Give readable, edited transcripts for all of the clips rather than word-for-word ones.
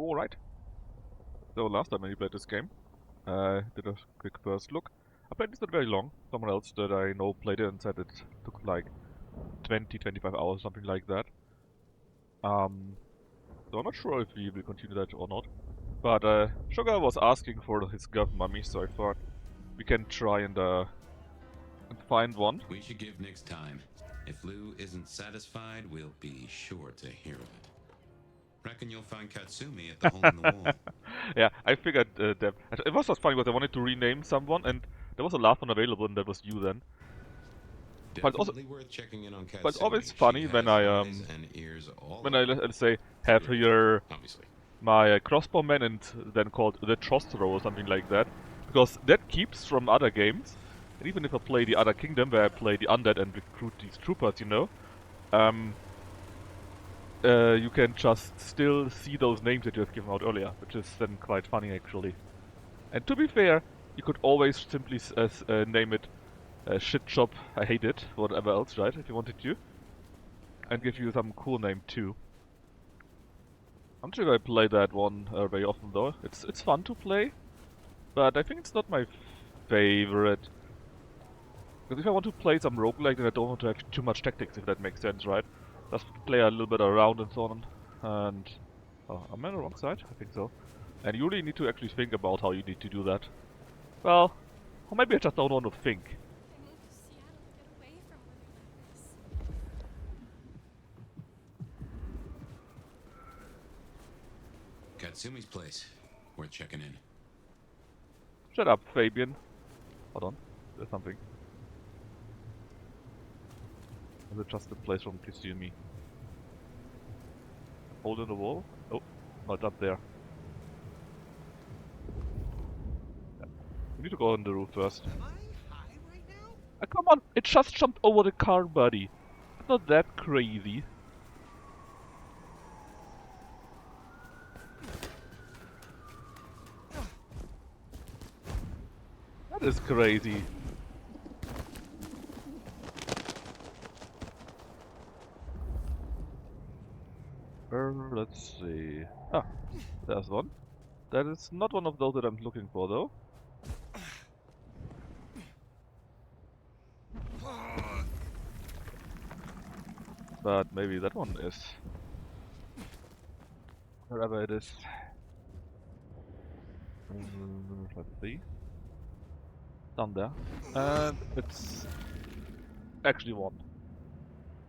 Alright. So last time I played this game, did a quick first look. Apparently it's not very long. Someone else that I know played it and said it took like 20-25 hours, something like that. So I'm not sure if we will continue that or not. But Suga was asking for his goth mummy, so I thought we can try and find one. We should give Nick's time. If Lou isn't satisfied, we'll be sure to hear of it. Reckon you'll find Katsumi at the hole in the wall. Yeah, I figured that. It was just funny because I wanted to rename someone and there was a last one available and that was you then. But also, Definitely worth checking in on Katsumi. but it's always funny She when has I eyes and ears all over. let's say have here Obviously. my crossbowman and then called the Trostro or something like that, because that keeps from other games. And even if I play the other kingdom where I play the undead and recruit these troopers, you know, you can just still see those names that you have given out earlier, which is then quite funny actually. And to be fair, you could always simply name it Shit Shop, I Hate It, whatever else, right, if you wanted to. And give you some cool name too. I'm not sure if I play that one very often though. It's fun to play, but I think it's not my favorite. Because if I want to play some roguelike, then I don't want to have too much tactics, if that makes sense, right? Just play a little bit around and so on. And oh, am I on the wrong side? I think so. And you really need to actually think about how you need to do that. Well, or maybe I just don't want to think. I moved to Seattle to get away from living like this. Katsumi's place. Worth checking in. Shut up, Fabian. Hold on, there's something. Is it just a place from Kasumi? Hole in the wall? Oh, not up there. Yeah. We need to go on the roof first. Am I high right now? Come on, it just jumped over the car, buddy. It's not that crazy. That is crazy. Let's see. Ah, there's one. That is not one of those that I'm looking for, though. But maybe that one is. Wherever it is. Let's see. Down there. And it's actually one.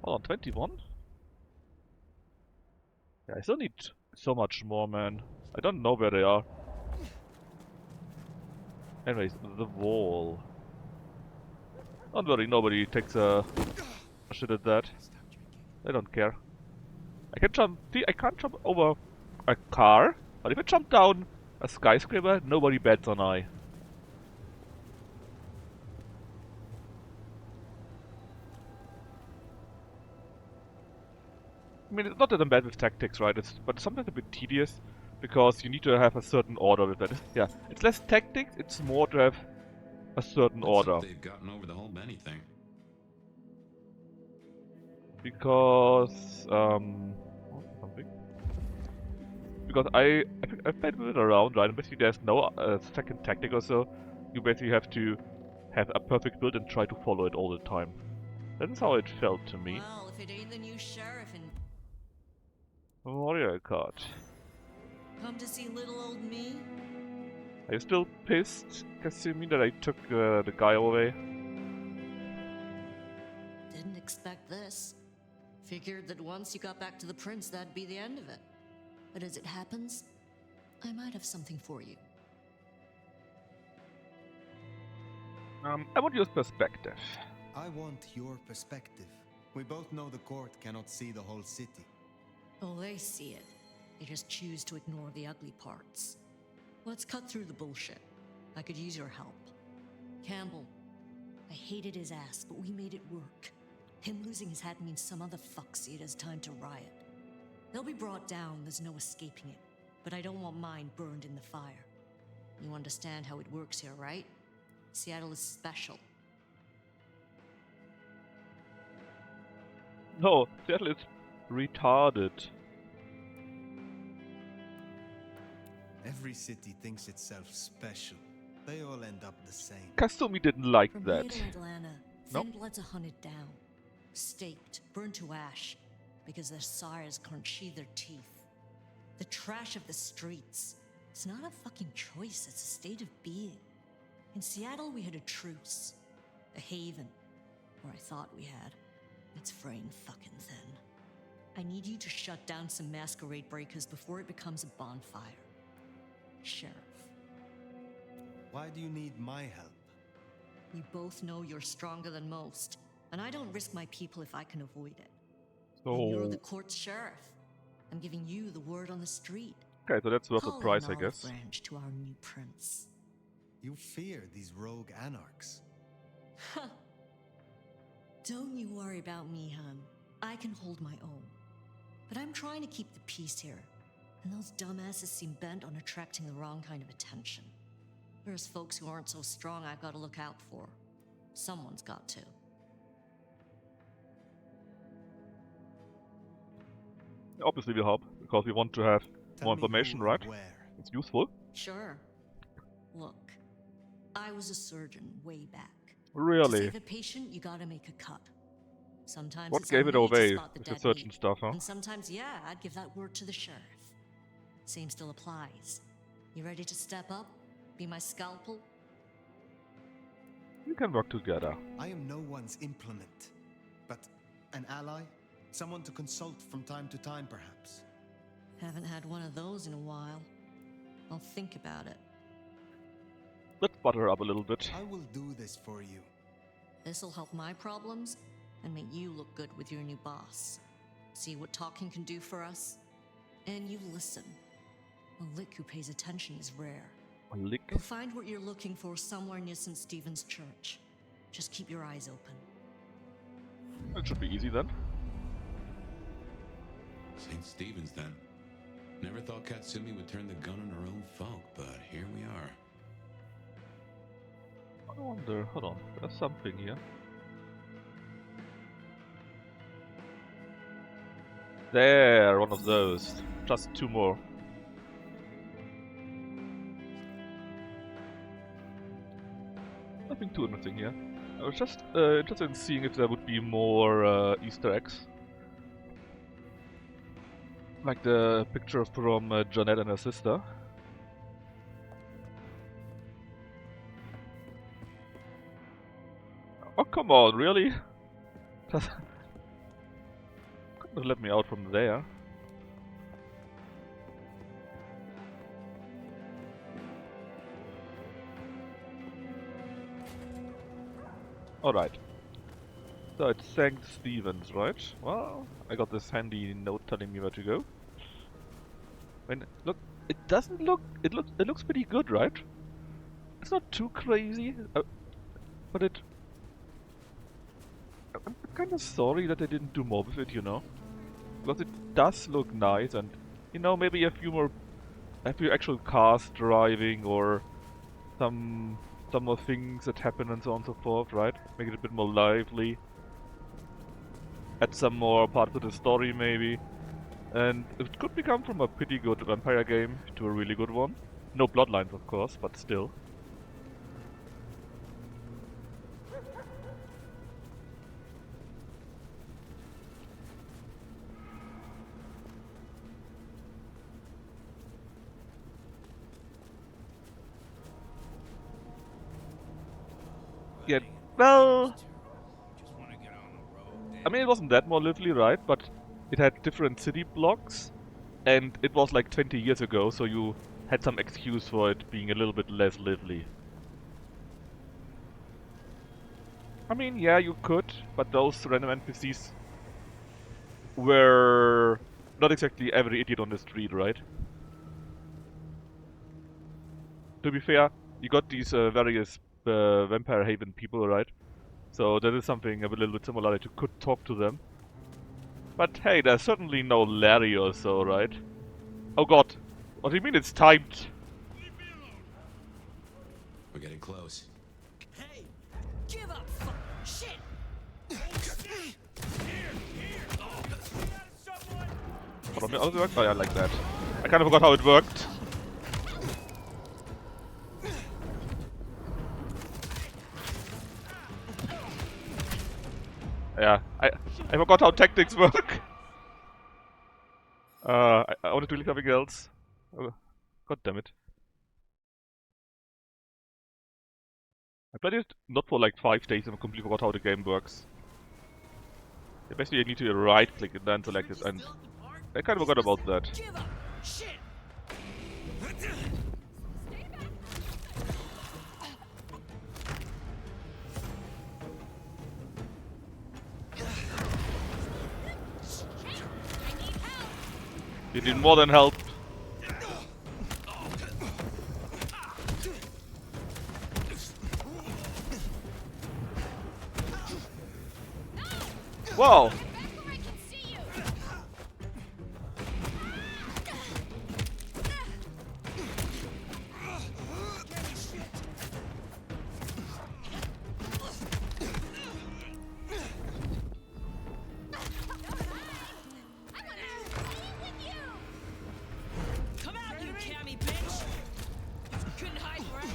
Hold on, 21? Yeah, I still need so much more, man. I don't know where they are. Anyways, the wall. Don't worry, nobody takes a shit at that. They don't care. I can jump. See, I can't jump over a car, but if I jump down a skyscraper, nobody bats an eye. I mean, it's not that I'm bad with tactics, right? But it's sometimes a bit tedious because you need to have a certain order with that. Yeah, it's less tactics. It's more to have a certain Let's order. hope they've gotten over the whole Benny thing. Because something. Because I've played with it around, right? And basically, there's no second tactic or so. You basically have to have a perfect build and try to follow it all the time. That is how it felt to me. Well, if it ain't the new sheriff and Warrior card. come to see little old me? Are you still pissed, Kasumi, that I took the guy away? Didn't expect this. Figured that once you got back to the prince, that'd be the end of it. But as it happens, I might have something for you. I want your perspective. I want your perspective. We both know the court cannot see the whole city. Oh, they see it. They just choose to ignore the ugly parts. Let's cut through the bullshit. I could use your help. Campbell. I hated his ass, but we made it work. Him losing his hat means some other fuck see it as time to riot. They'll be brought down, there's no escaping it. But I don't want mine burned in the fire. You understand how it works here, right? Seattle is special. No, Seattle is retarded. Every city thinks itself special. They all end up the same. Kasumi didn't like From that. here to Atlanta, Nope. thin bloods are hunted down, staked, burned to ash, because their sires can't sheathe their teeth. The trash of the streets. It's not a fucking choice, it's a state of being. In Seattle, we had a truce. A haven. Or I thought we had. It's fraying fucking thin. I need you to shut down some masquerade breakers before it becomes a bonfire. Sheriff. Why do you need my help? We both know you're stronger than most, and I don't risk my people if I can avoid it. And you're So the court's sheriff. I'm giving you the word on the street. okay, so that's worth the Call price, an I olive guess. branch to our new prince. You fear these rogue anarchs. Don't you worry about me, hun. I can hold my own. But I'm trying to keep the peace here, and those dumbasses seem bent on attracting the wrong kind of attention. There's folks who aren't so strong I've got to look out for. Someone's got to. Obviously will help, because we want to have Tell more me information, who right? and where. It's useful. Sure. Look, I was a surgeon way back. To Really? save a patient, you gotta make a cut. Sometimes What it's gave on it me to away spot the with the dead surgeon meat. stuff, huh? And sometimes, yeah, I'd give that word to the sheriff. Same still applies. You ready to step up? Be my scalpel? We can work together. I am no one's implement, but an ally? Someone to consult from time to time, perhaps. Haven't had one of those in a while. I'll think about it. Let's butter up a little bit. I will do this for you. This'll help my problems and make you look good with your new boss. See what talking can do for us? And you listen. A lick who pays attention is rare. A lick. You'll find what you're looking for somewhere near St. Stephen's Church. Just keep your eyes open. That should be easy then. St. Stephen's, then. Never thought Katsumi would turn the gun on her own folk, but here we are. I wonder, hold on, there's something here. There, one of those. Just two more. Nothing too interesting here. I was just interested in seeing if there would be more Easter eggs. Like the picture from Jeanette and her sister. Oh, come on, really? Just couldn't have let me out from there. Alright. So it's St. Stephen's, right? Well, I got this handy note telling me where to go. And look, it doesn't look... It looks pretty good, right? It's not too crazy, but it... I'm kind of sorry that they didn't do more with it, you know? Because it does look nice, and, you know, maybe a few actual cars driving, or some more things that happen and so on and so forth, right? Make it a bit more lively. Add some more parts to the story, maybe. And it could become from a pretty good vampire game to a really good one. No Bloodlines, of course, but still. Yeah, well... I mean, it wasn't that more lively, right? But it had different city blocks, and it was like 20 years ago, so you had some excuse for it being a little bit less lively. I mean, yeah, you could, but those random NPCs were not exactly every idiot on the street, right? To be fair, you got these various Vampire Haven people, right? So that is something a little bit similar that you could talk to them. But hey, there's certainly no Larry or so, right? Oh god, what do you mean it's timed? We're getting close. Hey! Give up! Shit! Hold on, how does it work? Oh yeah, like that. I kind of forgot how it worked. I forgot how tactics work. I wanted to do something else. Oh, God damn it. I played it not for like 5 days and I completely forgot how the game works. Yeah, basically, I need to right click and then select it, and I kind of forgot about that. You need more than help. Wow. Come out, you cammy bitch! Couldn't hide forever.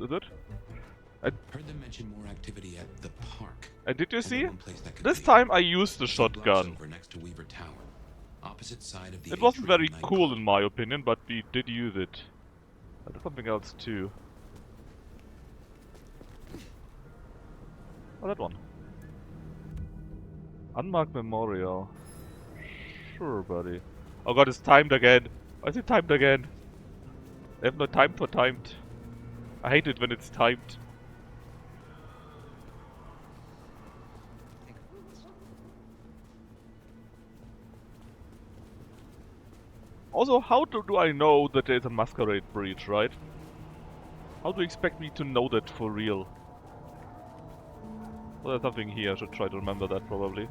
Is it? Heard them mention more activity at the park. And did you Only see? one place that could This be. time I used the Two blocks shotgun. over next to Weaver Tower, opposite side of the It wasn't very Atrium cool nightclub. in my opinion, but we did use it. I did something else too. Oh, that one. Unmarked memorial. Sure, buddy. Oh god, it's timed again. Why is it timed again? They have no time for timed. I hate it when it's timed. Also, how do I know that there's a masquerade breach, right? How do you expect me to know that for real? Well, there's something here, I should try to remember that probably.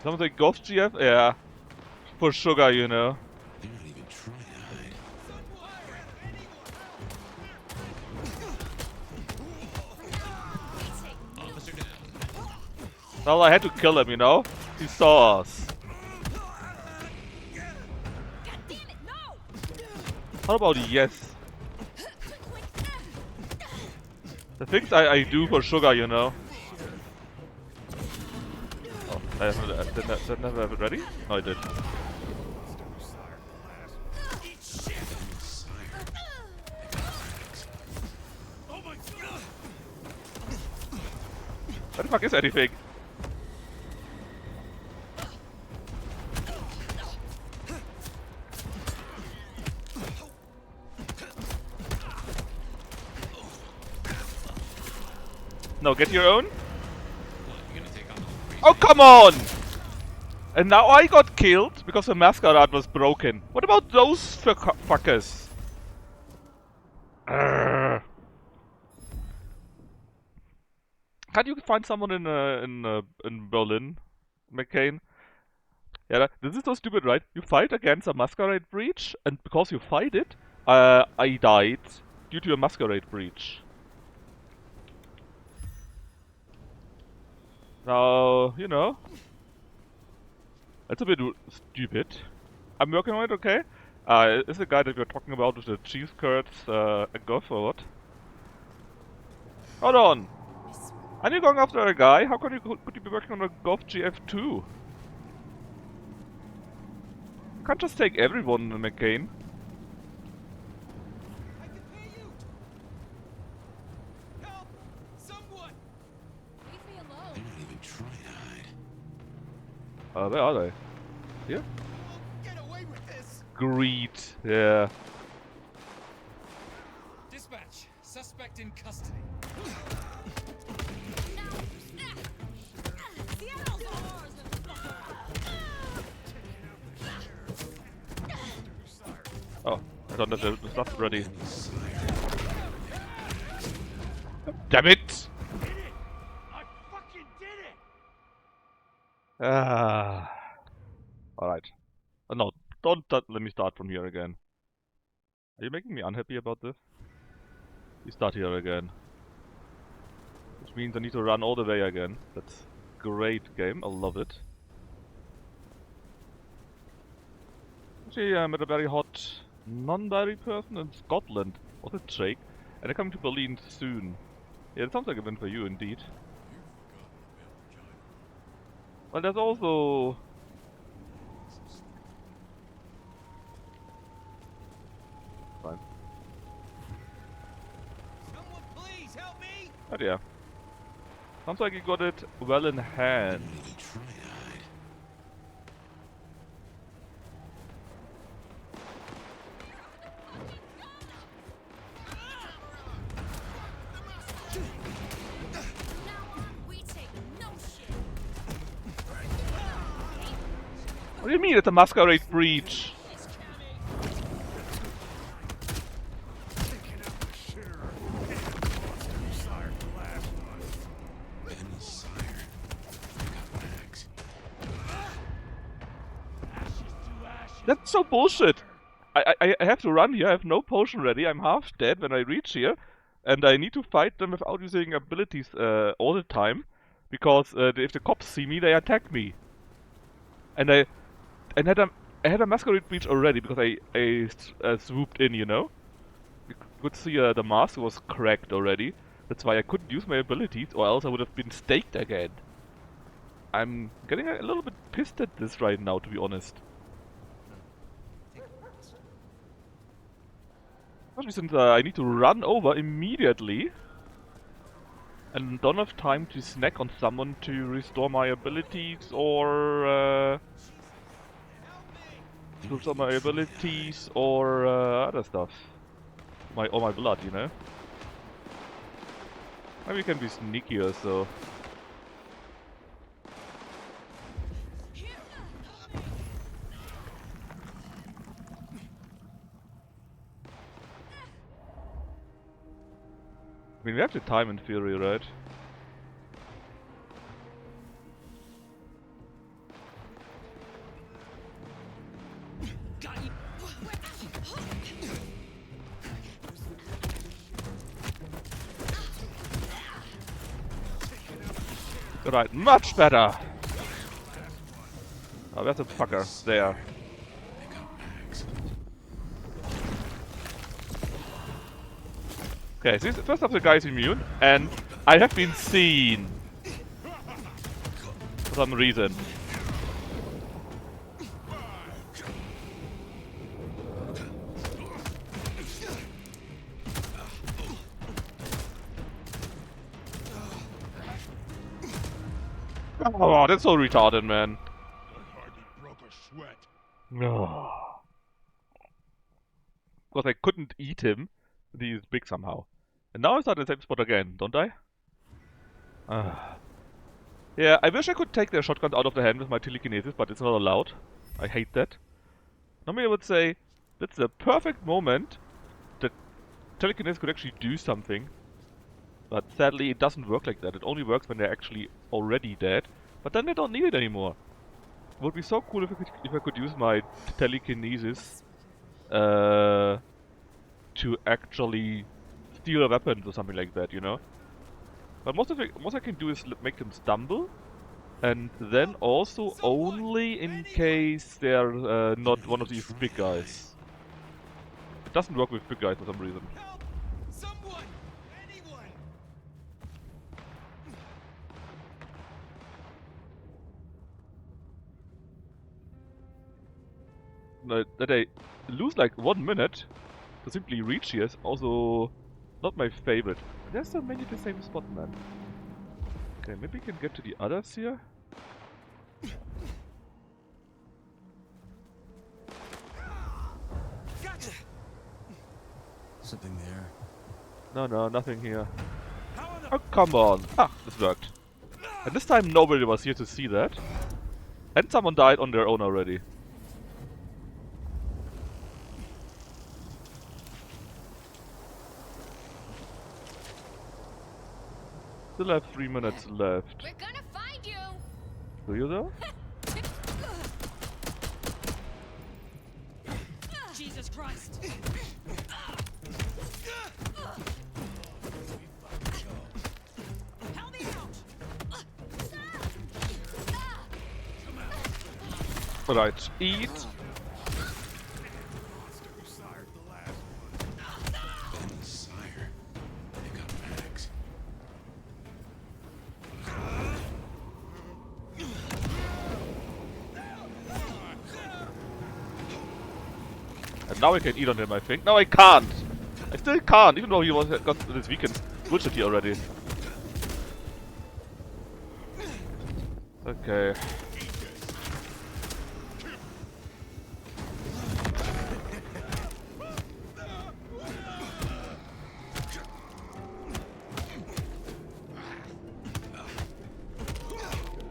Someone say goth GF? Yeah. For Suga, you know. They're not even trying to hide. Officer down. Well, I had to kill him, you know? He saw us. How about yes? The things I do for Suga, you know. Oh, didn't I have it ready? No, I did. Where the fuck is anything? No, get your own? What, you gonna take on the crazy Oh, come on! And now I got killed because the masquerade was broken. What about those fuckers? Urgh. Can't you find someone in Berlin, McCain? Yeah, this is so stupid, right? You fight against a masquerade breach, and because you fight it, I died due to a masquerade breach. Now, you know, that's a bit stupid. I'm working on it, okay? Is the guy that we were talking about with the cheese curds a goth or what? Hold on! Are you going after a guy? How could you be working on a goth GF2? You can't just take everyone, McCain. I can pay you! Help! Someone! Leave me alone. They're not even trying to hide. Where are they? Here? Get away with this! Greed, yeah. Dispatch, suspect in custody. Seattle's ours, Oh, I thought that the stuff was ready. Enemy sire. Damn it! I fucking did it! Ah. Alright. No, don't let me start from here again. Are you making me unhappy about this? You start here again. Which means I need to run all the way again. That's great game. I love it. Actually, I met a very hot non-binary person in Scotland. Was it Jake? And they're coming to Berlin soon. Yeah, it sounds like a win for you indeed. Well, there's also... Fine. Someone please help me! But yeah. Sounds like you got it well in hand. Didn't really try to hide. We take no shit. What do you mean it's a masquerade breach? Ben's sire. I got Max. That's so bullshit! I have to run here, I have no potion ready, I'm half dead when I reach here. And I need to fight them without using abilities all the time. Because if the cops see me, they attack me. And I had a masquerade breach already because I swooped in, you know? You could see the mask was cracked already. That's why I couldn't use my abilities, or else I would have been staked again. I'm getting a little bit pissed at this right now, to be honest. Especially since I need to run over immediately. And don't have time to snack on someone to restore my abilities or restore my abilities or other stuff. My blood, you know. Maybe we can be sneakier, so. I mean, we have the time in theory, right? Got you. Right, much better! Oh, that's a fucker. There. I got Max. Okay, so first off the guy's immune, and I have been seen! For some reason. Oh, that's so retarded, man. I hardly broke a sweat. No. Because I couldn't eat him. He's big somehow. And now I start in the same spot again, don't I? Yeah, I wish I could take their shotguns out of the hand with my telekinesis, but it's not allowed. I hate that. Normally I would say that's the perfect moment that telekinesis could actually do something. But sadly it doesn't work like that. It only works when they're actually already dead. But then they don't need it anymore. It would be so cool if I could use my telekinesis to actually steal a weapon or something like that, you know? But most I can do is make them stumble, and then also only in case they're not one of these big guys. It doesn't work with big guys for some reason. Help! Someone! Anyone! That I lose like 1 minute to simply reach here is also not my favorite. There's so many at the same spot, man. Okay, maybe we can get to the others here. Gotcha! Something there. No, nothing here. How in the Oh, come on! Ah, this worked. And this time nobody was here to see that. And someone died on their own already. Still have 3 minutes left. We're gonna find you. Do you though? Jesus Christ! Help me out! Right, eat. Benny's sire. They got Max. And now I can eat on him, I think. No, I can't! I still can't, even though he was got this weekend bullshit here already. Okay.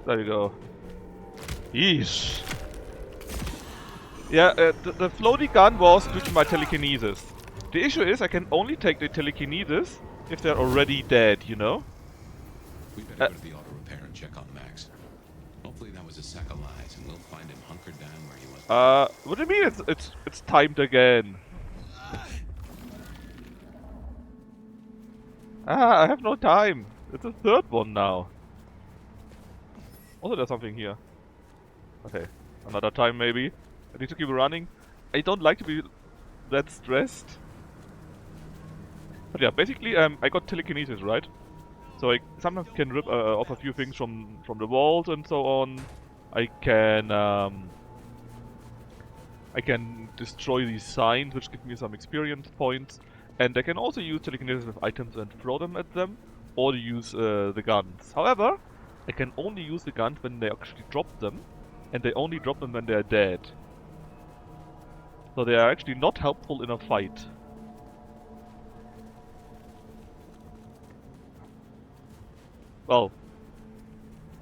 There you go. Yeesh. Yeah, the floaty gun was due to my telekinesis. The issue is I can only take the telekinesis if they're already dead, you know? We better go to the auto repair and check on Max. Hopefully that was a sack of lies, and we'll find him hunkered down where he was. What do you mean it's timed again? Ah, I have no time. It's a third one now. Also, there's something here. Okay, another time maybe. I need to keep running. I don't like to be that stressed. But yeah, basically, I got telekinesis, right? So I sometimes can rip off a few things from the walls and so on. I can destroy these signs, which give me some experience points. And I can also use telekinesis with items and throw them at them, or use the guns. However, I can only use the guns when they actually drop them, and they only drop them when they are dead. So they are actually not helpful in a fight. Well,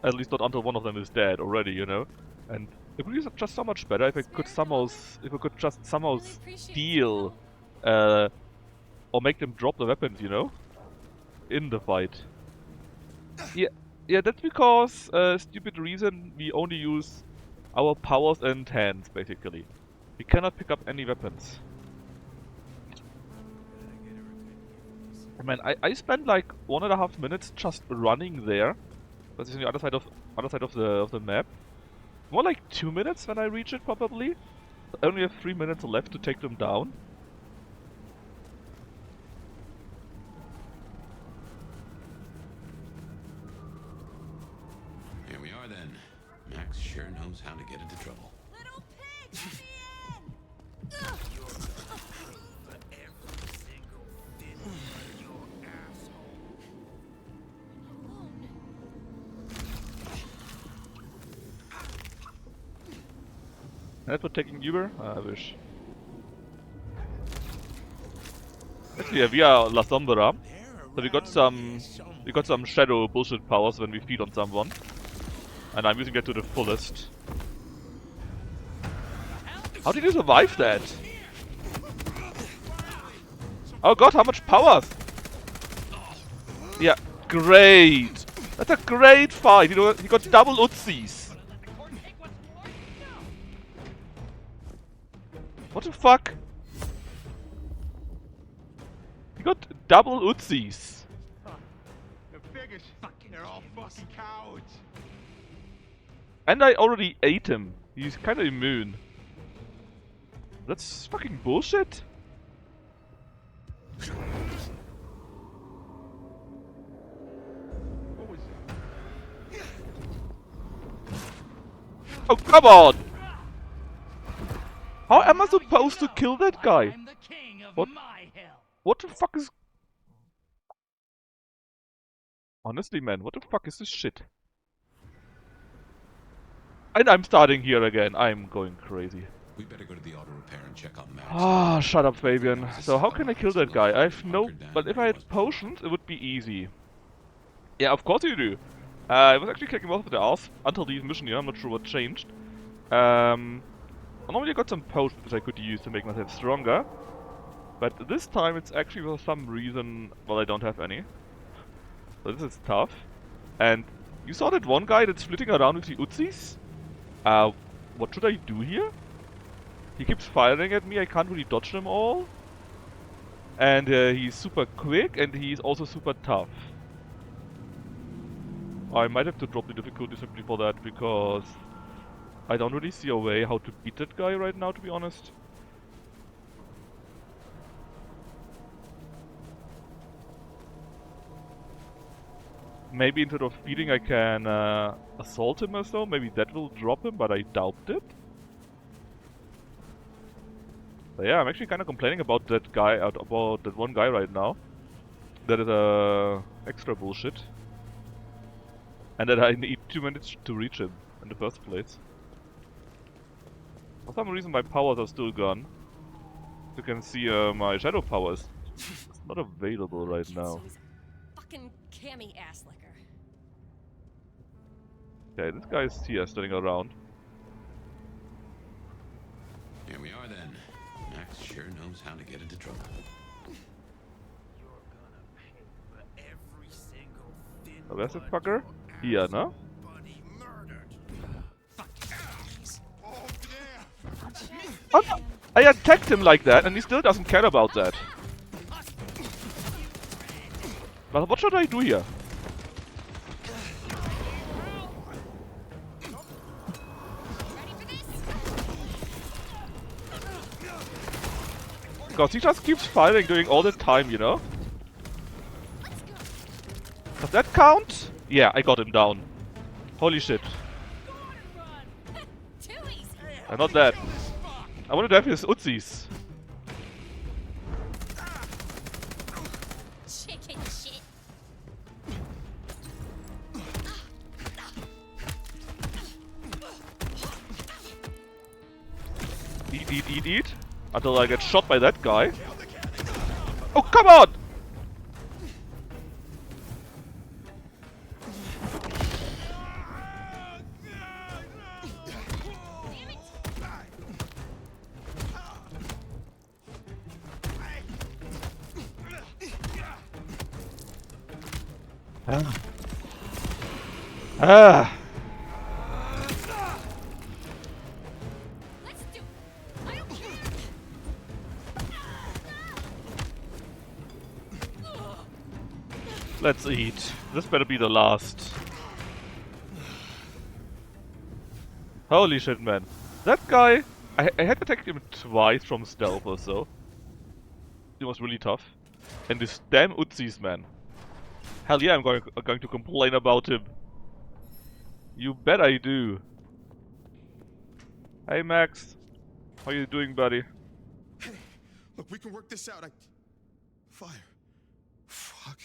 at least not until one of them is dead already, you know. And it would be just so much better if I could somehow, just somehow steal, or make them drop the weapons, you know, in the fight. Yeah, that's because stupid reason we only use our powers and hands, basically. We cannot pick up any weapons. Man, I spent like 1.5 minutes just running there. That's on the other side of the map. More like 2 minutes when I reach it, probably. I only have 3 minutes left to take them down. Here we are then. Max sure knows how to get into trouble. Little pig, let me in! Ugh. That's for taking Uber? I wish. Actually, yeah, we are La Sombra. So we got some shadow bullshit powers when we feed on someone. And I'm using that to the fullest. How did you survive that? Oh god, how much power! Yeah, great! That's a great fight! You know, he got double Uzis! What the fuck? He got double Uzis! The biggest. They're all fucking cowards. And I already ate him. He's kinda immune. That's fucking bullshit. What was that? Oh, come on! How am I supposed to kill that guy? I'm the king of What? my hell. What the fuck is... Honestly, man, what the fuck is this shit? And I'm starting here again. I'm going crazy. We better go to the auto repair and check on Max. Ah, shut up, Fabian. So how can I kill that guy? I have no... But if I had potions, it would be easy. Yeah, of course you do. I was actually kicking most of the ass until these mission here. I'm not sure what changed. Normally I got some potions which I could use to make myself stronger. But this time it's actually for some reason... Well, I don't have any. So this is tough. And you saw that one guy that's flitting around with the Uzis? What should I do here? He keeps firing at me, I can't really dodge them all. And he's super quick and he's also super tough. I might have to drop the difficulty simply for that because I don't really see a way how to beat that guy right now, to be honest. Maybe instead of beating I can assault him or so, maybe that will drop him, but I doubt it. But yeah, I'm actually kind of complaining about that guy, about that one guy right now. That is extra bullshit. And that I need 2 minutes to reach him in the first place. For some reason my powers are still gone. You can see my shadow powers. It's not available right now. Kitsumi's a fucking cammy ass licker. Okay, this guy is here standing around. Here we are then. Max sure knows how to get into trouble. You're gonna pay for every single thin Oh, where's this blood fucker? your Here, no? buddy murdered. Fuck yes. Oh yeah. What? I attacked him like that and he still doesn't care about that. But what should I do here? Because he just keeps fighting during all the time, you know? Does that count? Yeah, I got him down. Holy shit. Too easy. Not that. I wanted to have his Uzis. Chicken shit. Eat, eat, eat, eat. Until I get shot by that guy. Oh, come on! Ah! Let's do it. I don't care. Let's eat. This better be the last. Holy shit, man. That guy... I had attacked him twice from stealth or so. It was really tough. And this damn Uzis, man. Hell yeah, I'm going to complain about him. You bet I do. Hey Max. How you doing, buddy? Hey, look, we can work this out. Fire. Fuck.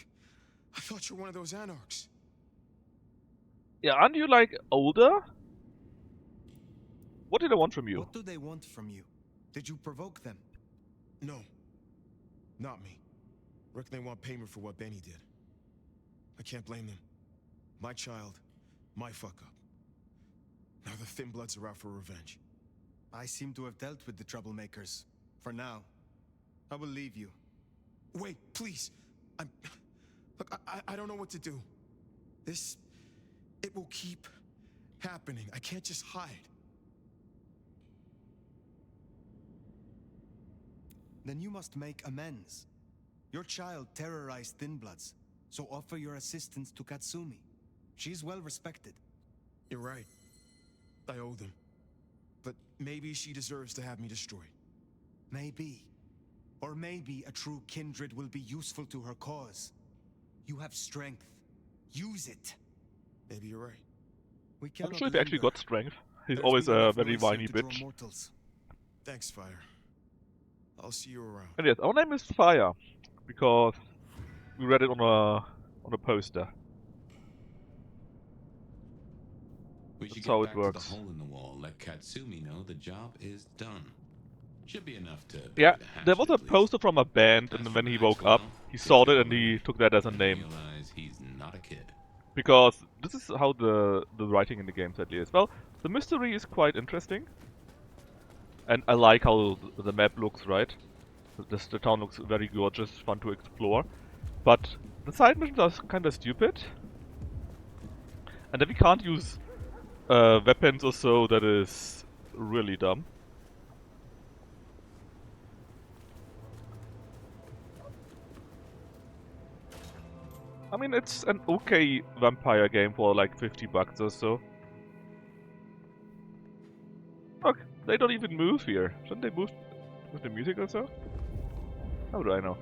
I thought you were one of those anarchs. Yeah, aren't you like older? What did I want from you? What do they want from you? Did you provoke them? No. Not me. Reckon they want payment for what Benny did. I can't blame them. My child, my fuck up. Now the Thin Bloods are out for revenge. I seem to have dealt with the troublemakers. For now. I will leave you. Wait, please. Look, I don't know what to do. It will keep happening. I can't just hide. Then you must make amends. Your child terrorized Thin Bloods, so offer your assistance to Katsumi. She's well respected. You're right. I owe them. But maybe she deserves to have me destroyed. Maybe. Or maybe a true kindred will be useful to her cause. You have strength. Use it. Maybe you're right. We I'm cannot sure if he actually linger. got strength. He's There's always been a enough very noise here whiny to draw bitch. mortals. Thanks, Fire. I'll see you around. And yes, our name is Fire. Because we read it on a poster. We should That's get how it back works. to the hole in the wall. Let Katsumi know the job is done. Should be enough to. Yeah, bury the there was hatchet, a at least. poster from a band, As and for when he woke up, Maxwell, he get saw it going. and he took that as a name. Realize he's not a kid. Because this is how the writing in the game sadly is. Well, the mystery is quite interesting. And I like how the map looks, right? The town looks very gorgeous, fun to explore. But the side missions are kinda stupid. And then we can't use weapons or so, that is really dumb. I mean, it's an okay vampire game for like $50 or so. They don't even move here. Shouldn't they move with the music or so? How do I know?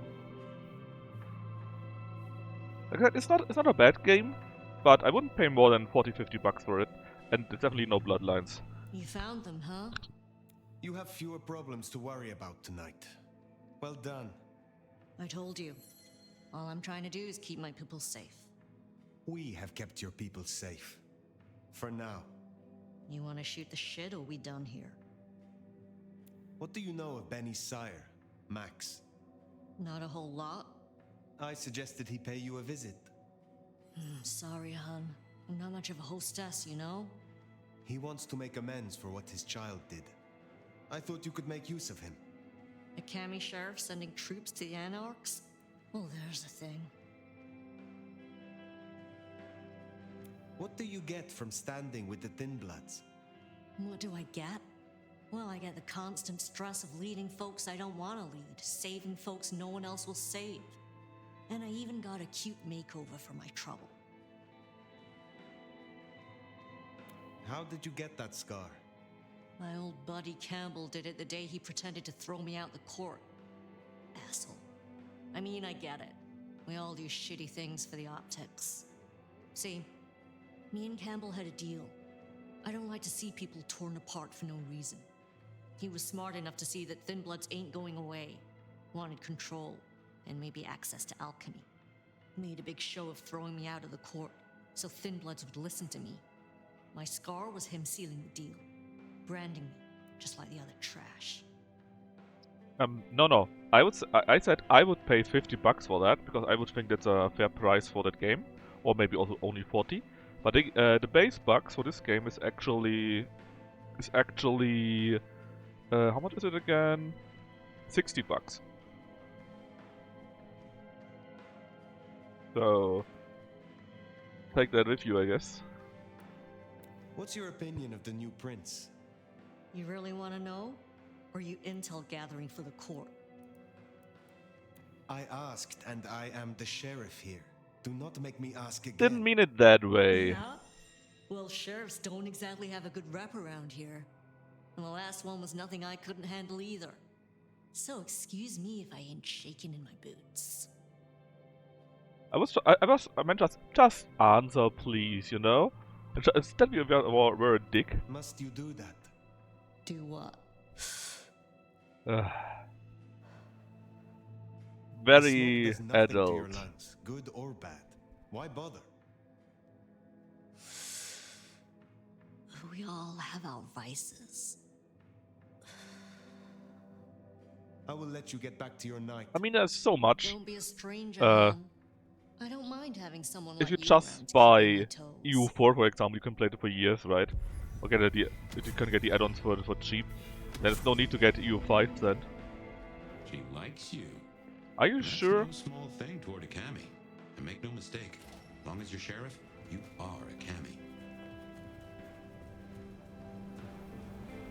Like I said, it's not a bad game, but I wouldn't pay more than 40-50 bucks for it, and it's definitely no Bloodlines. You found them, huh? You have fewer problems to worry about tonight. Well done. I told you. All I'm trying to do is keep my people safe. We have kept your people safe. For now. You want to shoot the shit, or we done here? What do you know of Benny's sire, Max? Not a whole lot. I suggested he pay you a visit. Sorry, hun. I'm not much of a hostess, you know? He wants to make amends for what his child did. I thought you could make use of him. A Cammy sheriff sending troops to the Anarchs? Well, there's the thing. What do you get from standing with the Thin Bloods? What do I get? Well, I get the constant stress of leading folks I don't want to lead, saving folks no one else will save. And I even got a cute makeover for my trouble. How did you get that scar? My old buddy Campbell did it the day he pretended to throw me out the court. Asshole. I mean, I get it. We all do shitty things for the optics. See, me and Campbell had a deal. I don't like to see people torn apart for no reason. He was smart enough to see that Thin Bloods ain't going away. Wanted control, and maybe access to alchemy. Made a big show of throwing me out of the court, so Thin Bloods would listen to me. My scar was him sealing the deal. Branding me, just like the other trash. No. I said I would pay 50 bucks for that, because I would think that's a fair price for that game. Or maybe also only 40. But the base bucks for this game is actually... how much is it again? 60 bucks. So... take that with you, I guess. What's your opinion of the new prince? You really want to know? Or are you intel gathering for the court? I asked, and I am the sheriff here. Do not make me ask again. Didn't mean it that way. Yeah? Well, sheriffs don't exactly have a good rep around here. And the last one was nothing I couldn't handle either. So excuse me if I ain't shaking in my boots. I meant just answer, please, you know? Instead we were a dick. Must you do that? Do what? Very The smoke does nothing to your adult. lungs, good or bad. Why bother? We all have our vices. I will let you get back to your night. I mean, there's so much. Don't be a stranger, Uh, man. I don't mind having someone If like you you just around to keep buy me on my toes. EU4, for example, you can play it for years, right? Or get you can get the add-ons for cheap. There's no need to get EU5 then. She likes you. Are you That's sure? no small thing toward a Cammy. And make no mistake, as long as you're sheriff, you are a Cammy.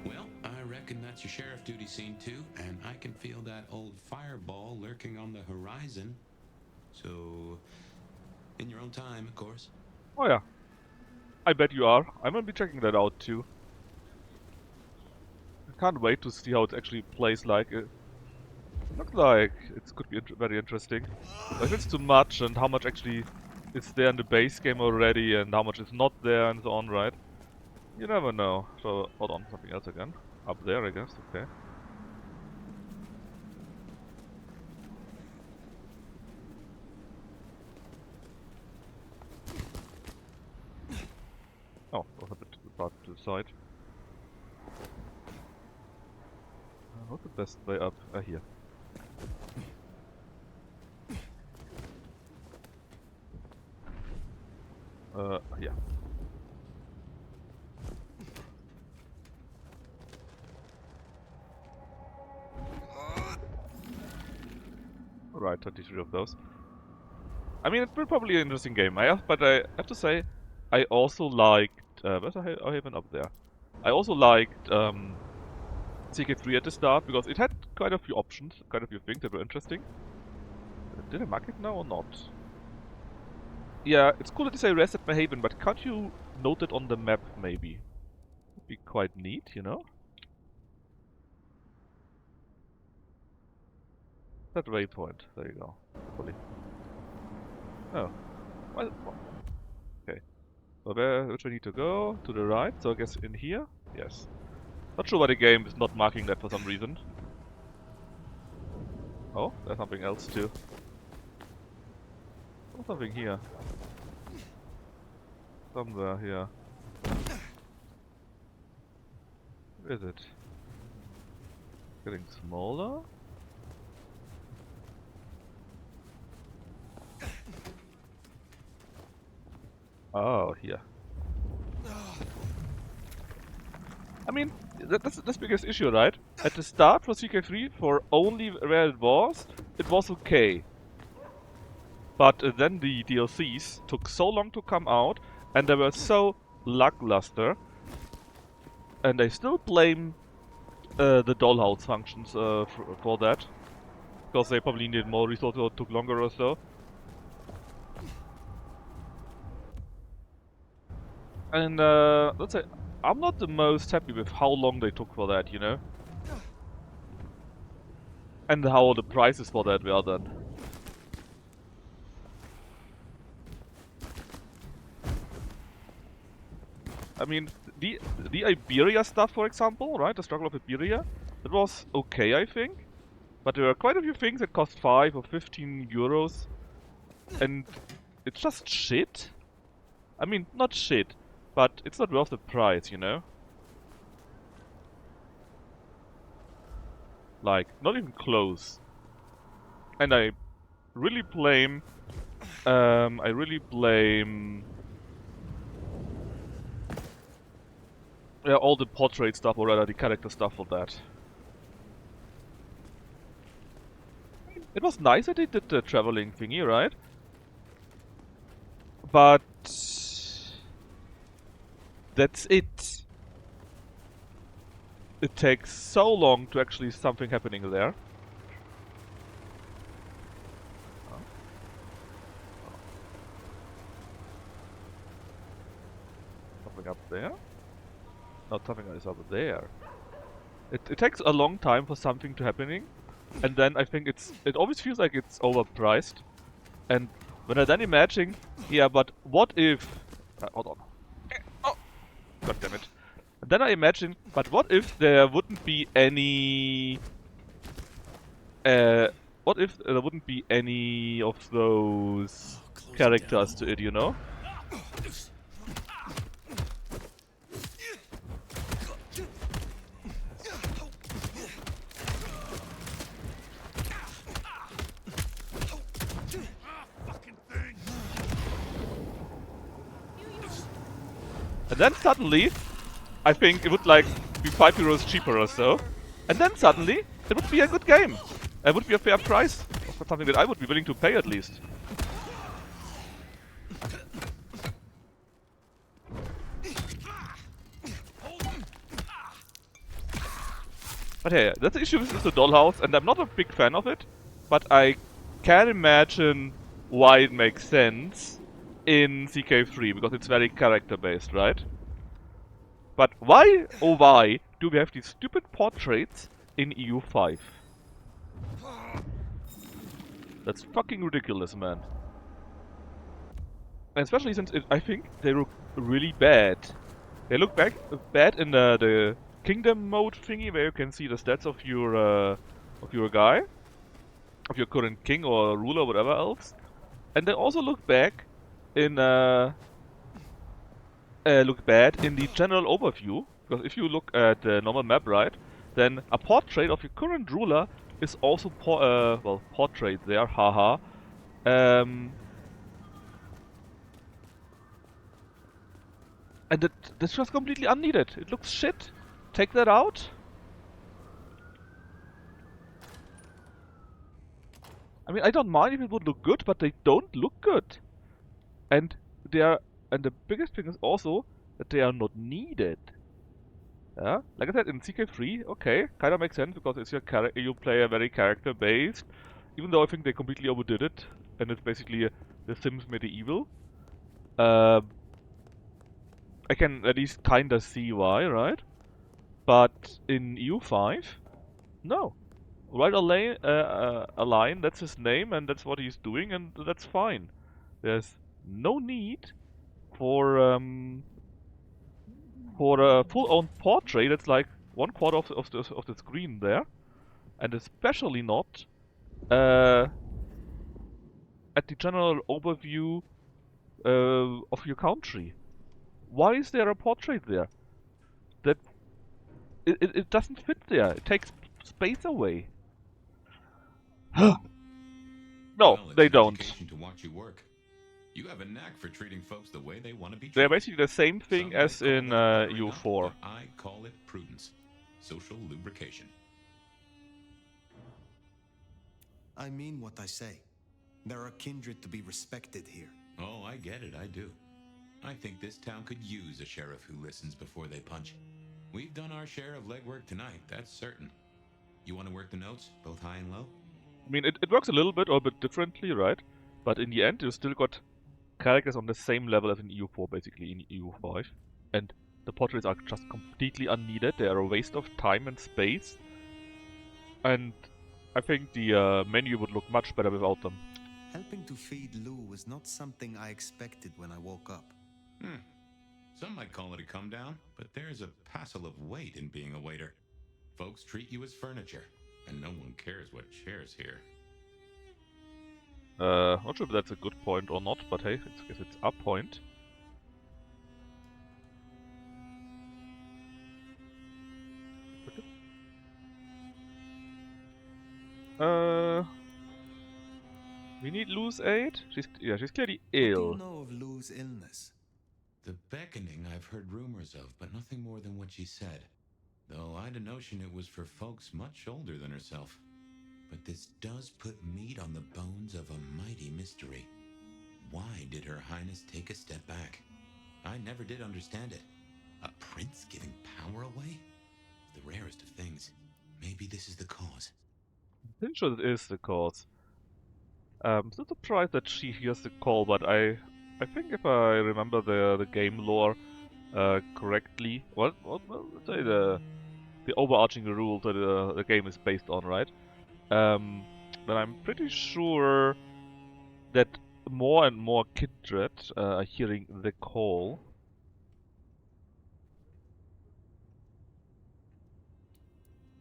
Well, I reckon that's your sheriff duty scene too, and I can feel that old fireball lurking on the horizon. So, in your own time, of course. Oh yeah. I bet you are. I'm gonna be checking that out too. I can't wait to see how it actually plays like. It looks like it could be very interesting. But if it's too much and how much actually is there in the base game already and how much is not there and so on, right? You never know. So, hold on, something else again. Up there, I guess, okay. Oh, was a bit too far to the side. What's the best way up? Here. Yeah. Alright, 23 of those. I mean, it's probably an interesting game, but I have to say, I also liked... where's I have up there? I also liked CK3 at the start, because it had quite a few options, quite a few things that were interesting. Did I mark it now or not? Yeah, it's cool that they say rest at my haven, but can't you note it on the map, maybe? Would be quite neat, you know? That waypoint. There you go. Hopefully. Oh. Well, okay. So which we need to go? To the right, so I guess in here? Yes. Not sure why the game is not marking that for some reason. Oh, there's something else too. Oh, something here. Somewhere here. Where is it? Getting smaller? Oh, here. I mean, that's the biggest issue, right? At the start for CK3, for only where it was okay. But then the DLCs took so long to come out, and they were so lackluster, and I still blame the dollhouse functions for that, because they probably needed more resources or took longer or so. And let's say, I'm not the most happy with how long they took for that, you know? And how the prices for that were then. I mean, the Iberia stuff, for example, right? The struggle of Iberia, that was okay, I think. But there were quite a few things that cost 5 or 15 euros. And it's just shit. I mean, not shit, but it's not worth the price, you know? Like, not even close. And I really blame... yeah, all the portrait stuff, or rather the character stuff for that. It was nice that they did the traveling thingy, right? But... that's it. It takes so long to actually something happening there. Something up there? No, something is up there. It takes a long time for something to happening, and then I think it always feels like it's overpriced. And when I then imagine, yeah, but what if... hold on. Oh! God damn it. And then I imagine, but what if there wouldn't be any... what if there wouldn't be any of those characters to it, you know? And then suddenly, I think it would like be 5 euros cheaper or so. And then suddenly, it would be a good game. It would be a fair price. For something that I would be willing to pay at least. But hey, that's the issue with the dollhouse, and I'm not a big fan of it. But I can imagine why it makes sense in CK3, because it's very character-based, right? But why, oh why, do we have these stupid portraits in EU5? That's fucking ridiculous, man. And especially since I think they look really bad. They look bad in the kingdom mode thingy, where you can see the stats of your guy, of your current king or ruler, or whatever else. And they also look bad in the general overview, because if you look at the normal map, right, then a portrait of your current ruler is also portrait there, haha. And that's just completely unneeded. It looks shit. Take that out. I mean, I don't mind if it would look good, but they don't look good. And the biggest thing is also that they are not needed. Yeah, like I said, in CK3, okay, kind of makes sense because it's you play a very character-based. Even though I think they completely overdid it, and it's basically The Sims medieval. I can at least kinda see why, right? But in EU5, no. write a line, that's his name, and that's what he's doing, and that's fine. There's no need for a full-on portrait that's like 1/4 of the screen there, and especially not at the general overview of your country. Why is there a portrait there? That it doesn't fit there. It takes space away. No, Well, it's they an don't. education to watch you work. You have a knack for treating folks the way they want to be They're treated. basically the same thing Some might as call in that buttering up, EU4. but I call it prudence. Social lubrication. I mean what I say. There are kindred to be respected here. Oh, I get it, I do. I think this town could use a sheriff who listens before they punch. We've done our share of legwork tonight, that's certain. You want to work the notes, both high and low? I mean, it works a little bit or a bit differently, right? But in the end, you still got characters on the same level as in EU4, basically, in EU5. And the portraits are just completely unneeded. They are a waste of time and space. And I think the menu would look much better without them. Helping to feed Lou was not something I expected when I woke up. Some might call it a come down, but there's a passel of weight in being a waiter. Folks treat you as furniture, and no one cares what shares here. Not sure if that's a good point or not, but hey, I guess it's a point. We need Lou's aid? She's clearly What do you ill. know of Lou's illness? The beckoning I've heard rumors of, but nothing more than what she said. Though I'd a notion it was for folks much older than herself. But this does put meat on the bones of a mighty mystery. Why did Her Highness take a step back? I never did understand it. A prince giving power away? The rarest of things. Maybe this is the cause. I'm pretty sure it is the cause. Still surprised that she hears the call, but I think if I remember the game lore correctly, well, let's say the overarching rule that the game is based on, right? Then I'm pretty sure that more and more kindred are hearing the call.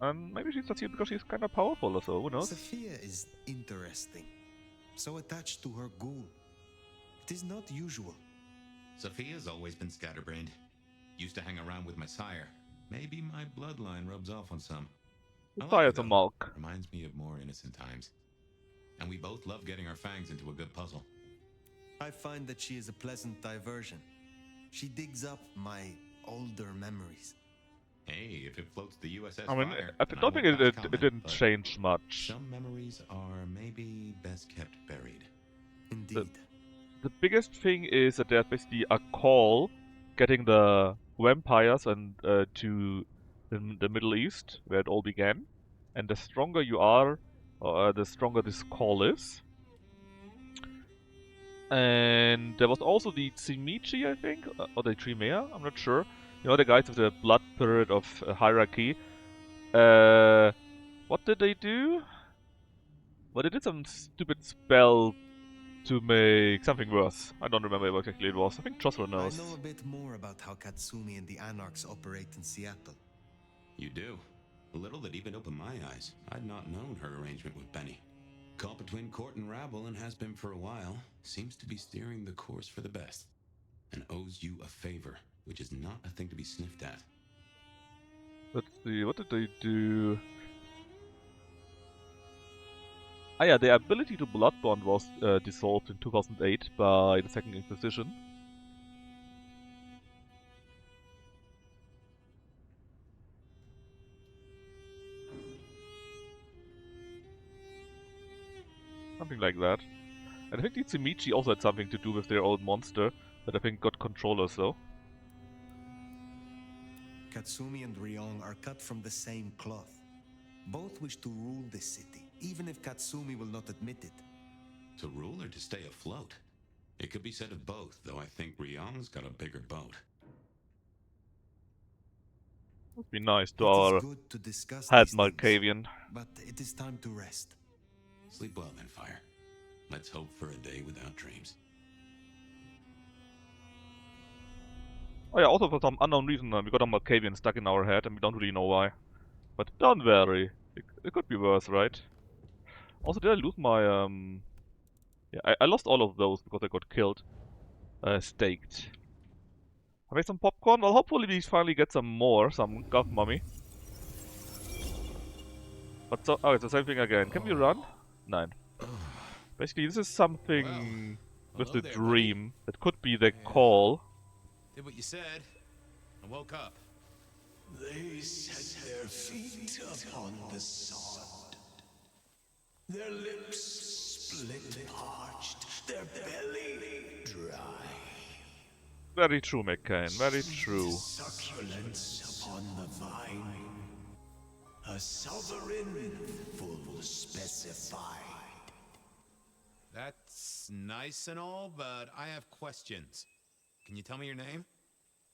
And maybe she's just here because she's kind of powerful or so, who knows? Sophia is interesting. So attached to her ghoul. It is not usual. Sophia's always been scatterbrained. Used to hang around with my sire. Maybe my bloodline rubs off on some. I like her, Tired to though. milk. Reminds me of more innocent times. And we both love getting our fangs into a good puzzle. I find that she is a pleasant diversion. She digs up my older memories. Hey, if it floats the USS I mean, Fire, I then don't think won't it pass comment, didn't but change much. Some memories are maybe best kept buried. Indeed. The biggest thing is that there's basically a call getting the vampires and to the Middle East, where it all began. And the stronger you are, the stronger this call is. And there was also the Tsimichi, I think, or the Tremere, I'm not sure. You know, the guys with the blood period of hierarchy. What did they do? Well, they did some stupid spell to make something worse. I don't remember what exactly it was. I think Jocelyn I knows. know a bit more about how Katsumi and the Anarchs operate in Seattle. You do. A little that even opened my eyes. I'd not known her arrangement with Benny. Caught between court and rabble and has been for a while. Seems to be steering the course for the best. And owes you a favor, which is not a thing to be sniffed at. Let's see, what did they do? Ah yeah, their ability to blood bond was dissolved in 2008 by the Second Inquisition. Something like that. And I think the Tsimichi also had something to do with their old monster that I think got controllers though. Katsumi and Ryong are cut from the same cloth. Both wish to rule this city, even if Katsumi will not admit it. To rule or to stay afloat? It could be said of both, though I think Ryong's got a bigger boat. Would be nice to It is our good to discuss head these things, Malkavian. but it is time to rest. Sleep well then, Fire. Let's hope for a day without dreams. Oh yeah, also for some unknown reason we got a Malkavian stuck in our head and we don't really know why. But don't worry, it could be worse, right? Also, did I lose my yeah, I lost all of those because I got killed. Staked. I made some popcorn. Well, hopefully we finally get some more, some goth mummy. But so, oh, it's the same thing again. Can we run? Nine. Basically, this is something with the there, dream. That could be the call. Did what you said. I woke up. They set their feet upon the sod. Their lips split parched, their belly dry. Very true, McCain. Very true. Succulence upon the vine. A sovereign full specified. That's nice and all, but I have questions. Can you tell me your name?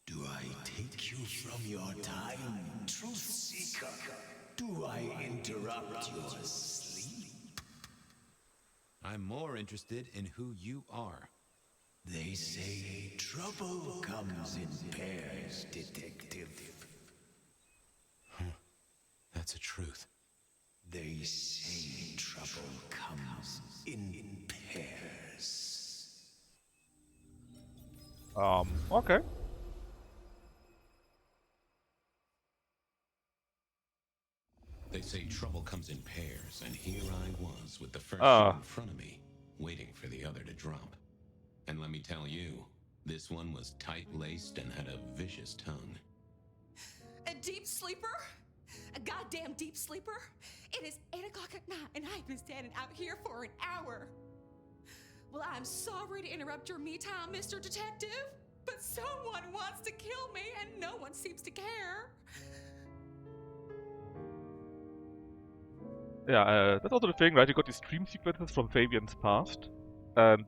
Do I take you from your time, truth seeker? Do I interrupt your sleep? I'm more interested in who you are. They say trouble comes in pairs, detective. That's a truth. They say trouble comes in pairs. Okay. They say trouble comes in pairs, and here I was with the first shoe in front of me, waiting for the other to drop. And let me tell you, this one was tight-laced and had a vicious tongue. A deep sleeper? A goddamn deep sleeper? It is 8 o'clock at night and I've been standing out here for an hour. Well, I'm sorry to interrupt your me time, Mr. Detective, but someone wants to kill me and no one seems to care. Yeah, that's also the thing, right? You got these dream sequences from Fabian's past, and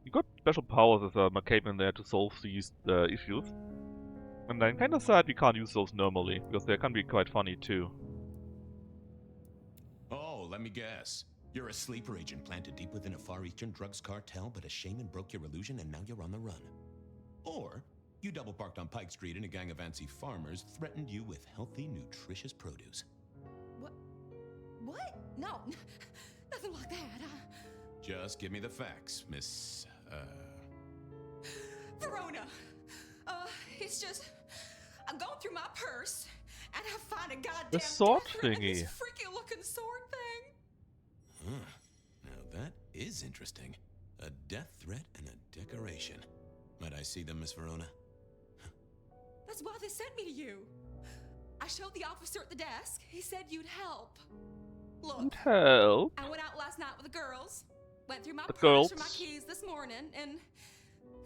you got special powers as a Malkavian there to solve these issues. And I'm kinda sad we can't use those normally, because they can be quite funny too. Oh, let me guess. You're a sleeper agent planted deep within a Far Eastern drugs cartel, but a shaman broke your illusion and now you're on the run. Or you double parked on Pike Street and a gang of antsy farmers threatened you with healthy, nutritious produce. What? No, nothing like that. Just give me the facts, Miss, Verona. It's just, I'm going through my purse and I find a goddamn The sword death threat in thingy. this freaky looking sword thing. Huh. Now that is interesting. A death threat and a decoration. Might I see them, Miss Verona? That's why they sent me to you. I showed the officer at the desk. He said you'd help. Look, Help. I went out last night with the girls. Went through my The purse for my girls. keys this morning, and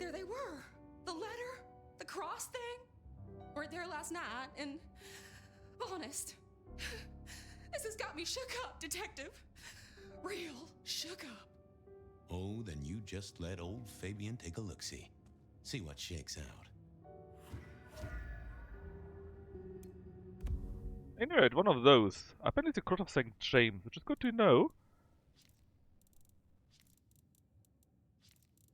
there they were. The letter, the cross thing, were there last night, and honest, this has got me shook up, detective. Real shook up. Oh, then you just let old Fabian take a look-see. See what shakes out. Anyway, one of those. Apparently it's a cross of St. James, which is good to know.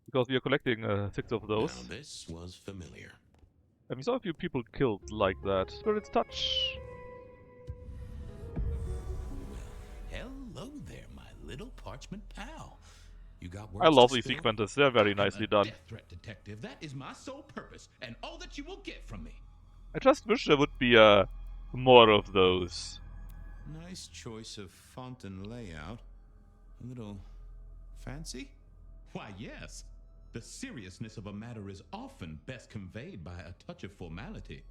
Because we are collecting 6 of those. Now this was familiar. And we saw a few people killed like that. Spirit's Touch. Hello there, my little parchment pal. You got I words love to these spare? sequences, they're very I'm nicely a done. Death threat detective. That is my sole purpose, and all that you will get from me. I just wish there would be more of those. Nice choice of font and layout. A little fancy? Why, yes. The seriousness of a matter is often best conveyed by a touch of formality.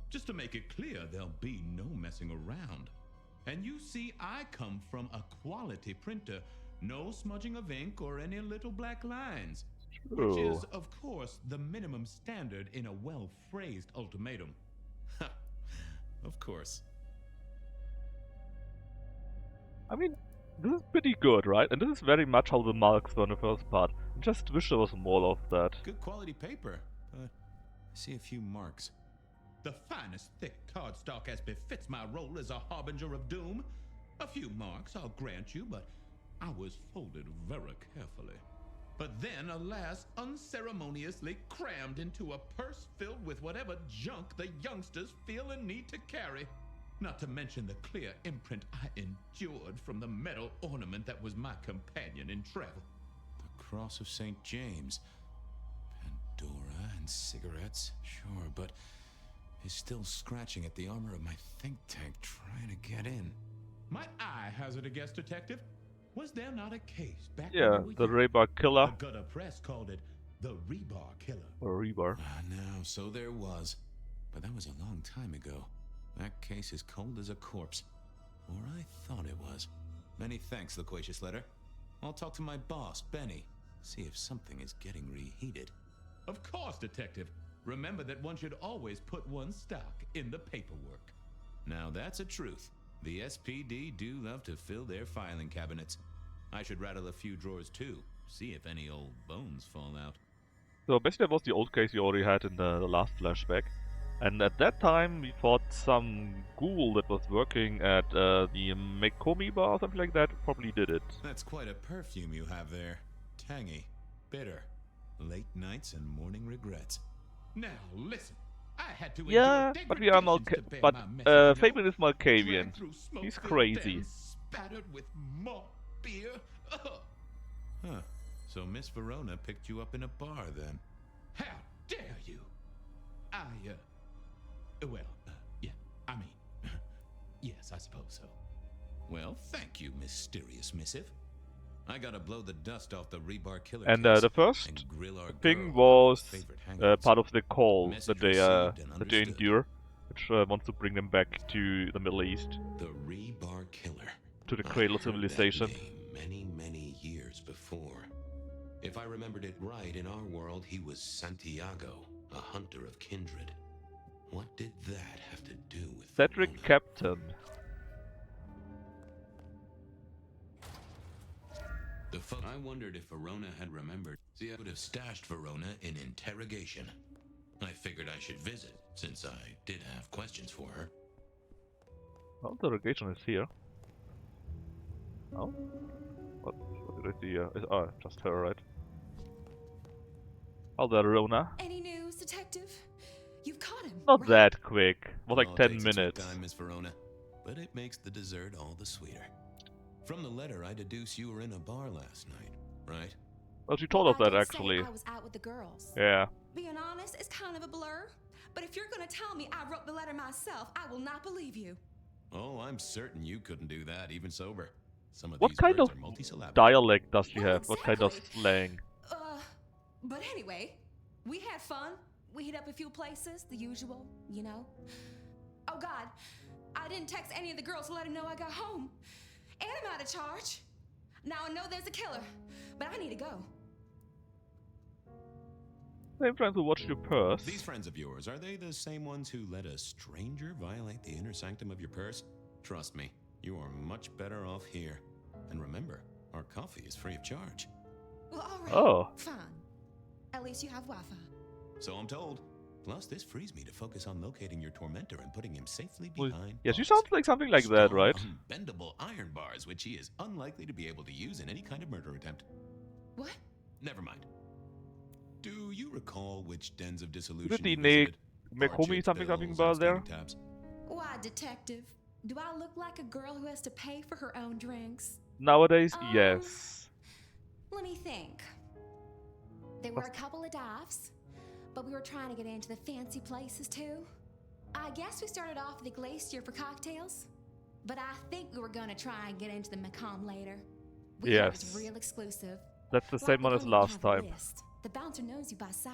Just to make it clear, there'll be no messing around. And you see, I come from a quality printer. No smudging of ink or any little black lines. Which True. is, of course, the minimum standard in a well-phrased ultimatum. Of course. I mean, this is pretty good, right? And this is very much how the marks were in the first part. I just wish there was more of that. Good quality paper, but I see a few marks. The finest thick cardstock as befits my role as a harbinger of doom. A few marks, I'll grant you, but I was folded very carefully. But then, alas, unceremoniously crammed into a purse filled with whatever junk the youngsters feel a need to carry. Not to mention the clear imprint I endured from the metal ornament that was my companion in travel. The Cross of St. James. Pandora and cigarettes, sure, but he's still scratching at the armor of my think tank trying to get in. Might I hazard a guess, Detective? Was there not a case back Yeah, when you the were young? Rebar Killer. The gutter press called it the Rebar Killer. Or Rebar. No, so there was. But that was a long time ago. That case is cold as a corpse. Or I thought it was. Many thanks, Loquacious Letter. I'll talk to my boss, Benny. See if something is getting reheated. Of course, Detective. Remember that one should always put one's stock in the paperwork. Now that's a truth. The SPD do love to fill their filing cabinets. I should rattle a few drawers too, see if any old bones fall out. So basically that was the old case we already had in the last flashback. And at that time we fought some ghoul that was working at the Mekomi bar or something like that. Probably did it. That's quite a perfume you have there. Tangy, bitter, late nights and morning regrets. Now listen, I had to Yeah, endure but we are degradations to bear my message, Fabian is Malkavian. dragged through smoke He's filled crazy. dens, spattered with malt beer. Ugh. Huh. So Miss Verona picked you up in a bar then? How dare you? Yeah, I mean, yes, I suppose so. Well, thank you, mysterious missive. I gotta blow the dust off the Rebar Killer And case the first and grill our thing girl about was her favorite hangouts. part of the call Message that they received and understood. endure, which wants to bring them back to the Middle East, The Rebar Killer. to the I Cradle heard that civilization. name many, many years before. If I remembered it right, in our world he was Santiago, a hunter of kindred. What did that have to do with Cedric Verona? Captain. I wondered if Verona had remembered. See, I would have stashed Verona in interrogation. I figured I should visit, since I did have questions for her. Well, the interrogation is here. Oh? What did I see here? Just her, right? Oh, there, Rona. Any news, Detective? You've caught him. Not right? that quick. It was like Oh, it 10 takes its minutes. time, Miss Verona, but it makes the dessert all the sweeter. From the letter, I deduce you were in a bar last night, right? Well, she told us I that did say actually. I was out with the girls. Yeah. Being honest, it's kind of a blur. But if you're gonna tell me I wrote the letter myself, I will not believe you. Oh, I'm certain you couldn't do that, even sober. Some of What these kind words of are multisyllabic. dialect does she Well, have? What kind of exactly. slang? But anyway, we had fun. We hit up a few places, the usual, you know. Oh God, I didn't text any of the girls to let them know I got home. And I'm out of charge. Now I know there's a killer, but I need to go. Same friends who watched your purse. These friends of yours, are they the same ones who let a stranger violate the inner sanctum of your purse? Trust me, you are much better off here. And remember, our coffee is free of charge. Well, all right. Oh. Fine. At least you have Wi-Fi. So I'm told. Plus, this frees me to focus on locating your tormentor and putting him safely Well, behind yeah, she bars. sounds like something like that, Strong, right? Unbendable iron bars, which he is unlikely to be able to use in any kind of murder attempt. What? Never mind. Do you recall which dens of Did dissolution the you visited? Mekomi Hardship something bills, bar there? outstanding tabs? Why, Detective? Do I look like a girl who has to pay for her own drinks? Nowadays, yes. Let me think. There were a couple of dives, but we were trying to get into the fancy places too. I guess we started off at the Glacier for cocktails, but I think we were gonna try and get into the Macomb later. We thought it was Yes. real exclusive. That's the Like same we one as don't even last have a time. list. The bouncer knows you by sight.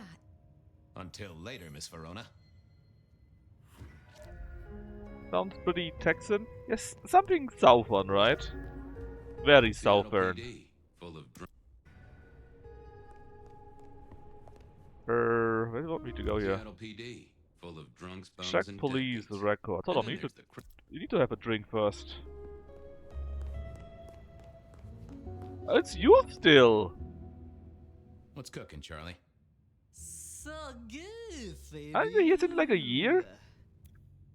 Until later, Miss Verona. Sounds pretty Texan. Yes, something southern, right? Very Seattle southern. PD, full of Where do you want me to go here? Seattle PD, full of drunks, bums, Check and police deadbeats. records. Hold And on, then there's the you need to have a drink first. Oh, it's you still! What's cooking, Charlie? So good, Fabian. I've been here since like a year.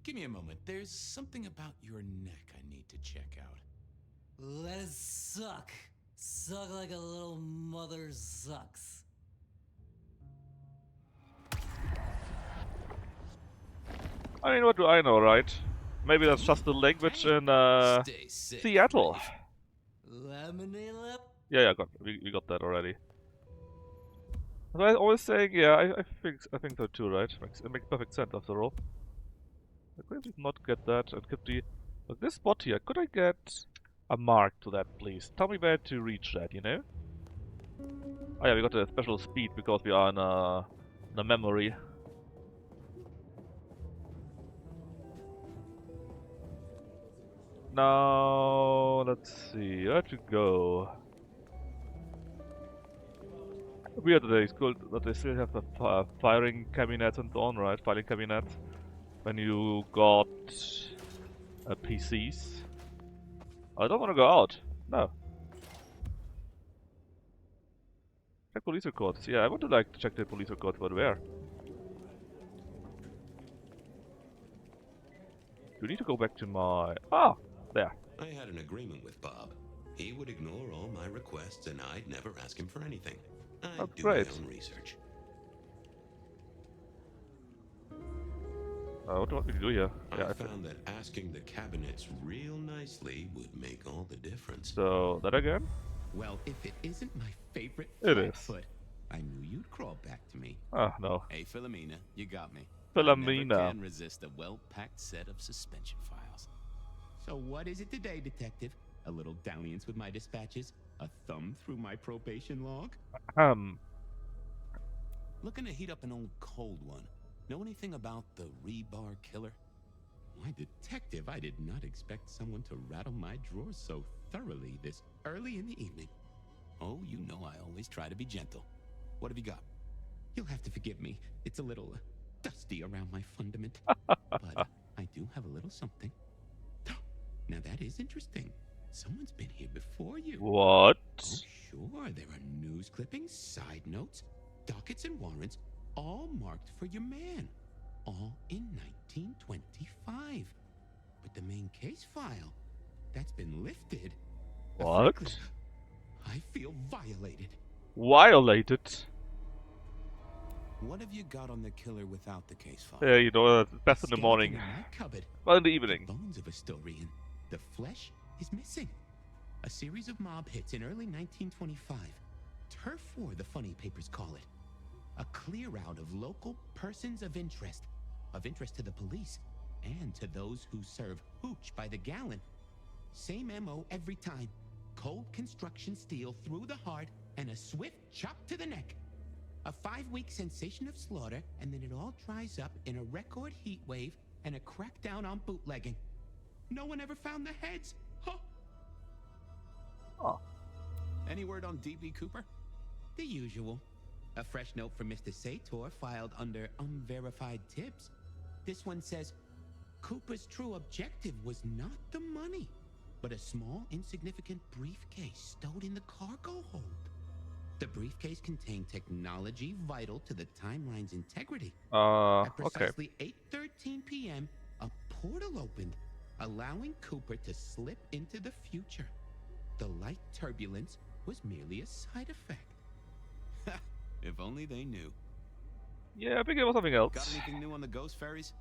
Give me a moment. There's something about your neck I need to check out. Let it suck. Suck like a little mother sucks. I mean, what do I know, right? Maybe that's just the language in Stay safe, Seattle. Rafe. Lemonade lip? Yeah, we got that already. But I always saying, yeah, I think so too, right? It makes perfect sense after all. I could not get that, and could be like this spot here. Could I get a mark to that, please? Tell me where to reach that, you know? Oh yeah, we got a special speed because we are in a memory. Now let's see, where to go? Weird that they still have the firing cabinets and so on, right? Filing cabinets when you got PCs. I don't want to go out. No. Check police records. Yeah, I would like to check the police records, but where? You need to go back to my... Ah! There. I had an agreement with Bob. He would ignore all my requests and I'd never ask him for anything. I'd Oh, do great. my own research. What do you want me to do here? Yeah, I found that asking the cabinets real nicely would make all the difference. So, that again? Well, if it isn't my favorite It is. Flatfoot, I knew you'd crawl back to me. Ah, no. Hey, Philomena, you got me. Philomena. I never can resist a well-packed set of suspension files. So what is it today, Detective? A little dalliance with my dispatches? A thumb through my probation log? Looking to heat up an old cold one. Know anything about the rebar killer? Why, Detective, I did not expect someone to rattle my drawers so thoroughly this early in the evening. Oh, you know I always try to be gentle. What have you got? You'll have to forgive me. It's a little dusty around my fundament. But I do have a little something. Now that is interesting. Someone's been here before you. What? Oh, sure. There are news clippings, side notes, dockets, and warrants, all marked for your man. All in 1925. But the main case file, that's been lifted. What? Frankly, I feel violated. Violated? What have you got on the killer without the case file? Yeah, you know, best in the morning. In my cupboard. Well, in the evening. The bones of a Storian. The flesh is missing. A series of mob hits in early 1925. Turf War, the funny papers call it. A clear out of local persons of interest to the police, and to those who serve hooch by the gallon. Same MO every time. Cold construction steel through the heart and a swift chop to the neck. A 5-week sensation of slaughter, and then it all dries up in a record heat wave and a crackdown on bootlegging. No one ever found the heads. Huh? Oh. Any word on DB Cooper? The usual. A fresh note from Mr. Sator filed under unverified tips. This one says, Cooper's true objective was not the money, but a small, insignificant briefcase stowed in the cargo hold. The briefcase contained technology vital to the timeline's integrity. At precisely 8:13 p.m., a portal opened, allowing Cooper to slip into the future. The light turbulence was merely a side effect. If only they knew. Yeah, I think it was something else. Got anything new on the ghost ferries?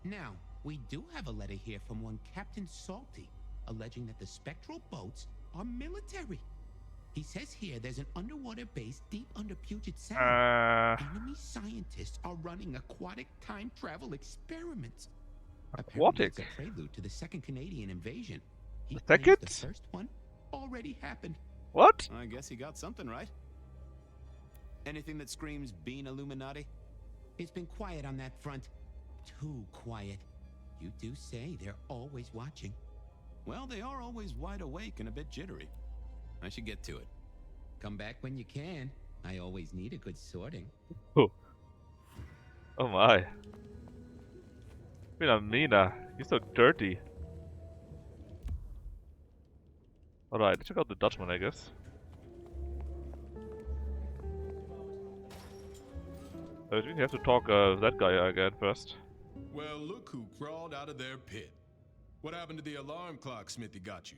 Now, we do have a letter here from one Captain Salty, alleging that the spectral boats are military. He says here there's an underwater base deep under Puget Sound. Enemy scientists are running aquatic time travel experiments. Apparently it's a prelude to the second Canadian invasion. He claims the first one already happened. What? I guess he got something right. Anything that screams Bean Illuminati? It's been quiet on that front. Too quiet. You do say they're always watching. Well, they are always wide awake and a bit jittery. I should get to it. Come back when you can. I always need a good sorting. Oh my. Philomena, you're so dirty. Alright, let's check out the Dutchman, I guess. We have to talk that guy again first. Well, look who crawled out of their pit. What happened to the alarm clock Smithy got you?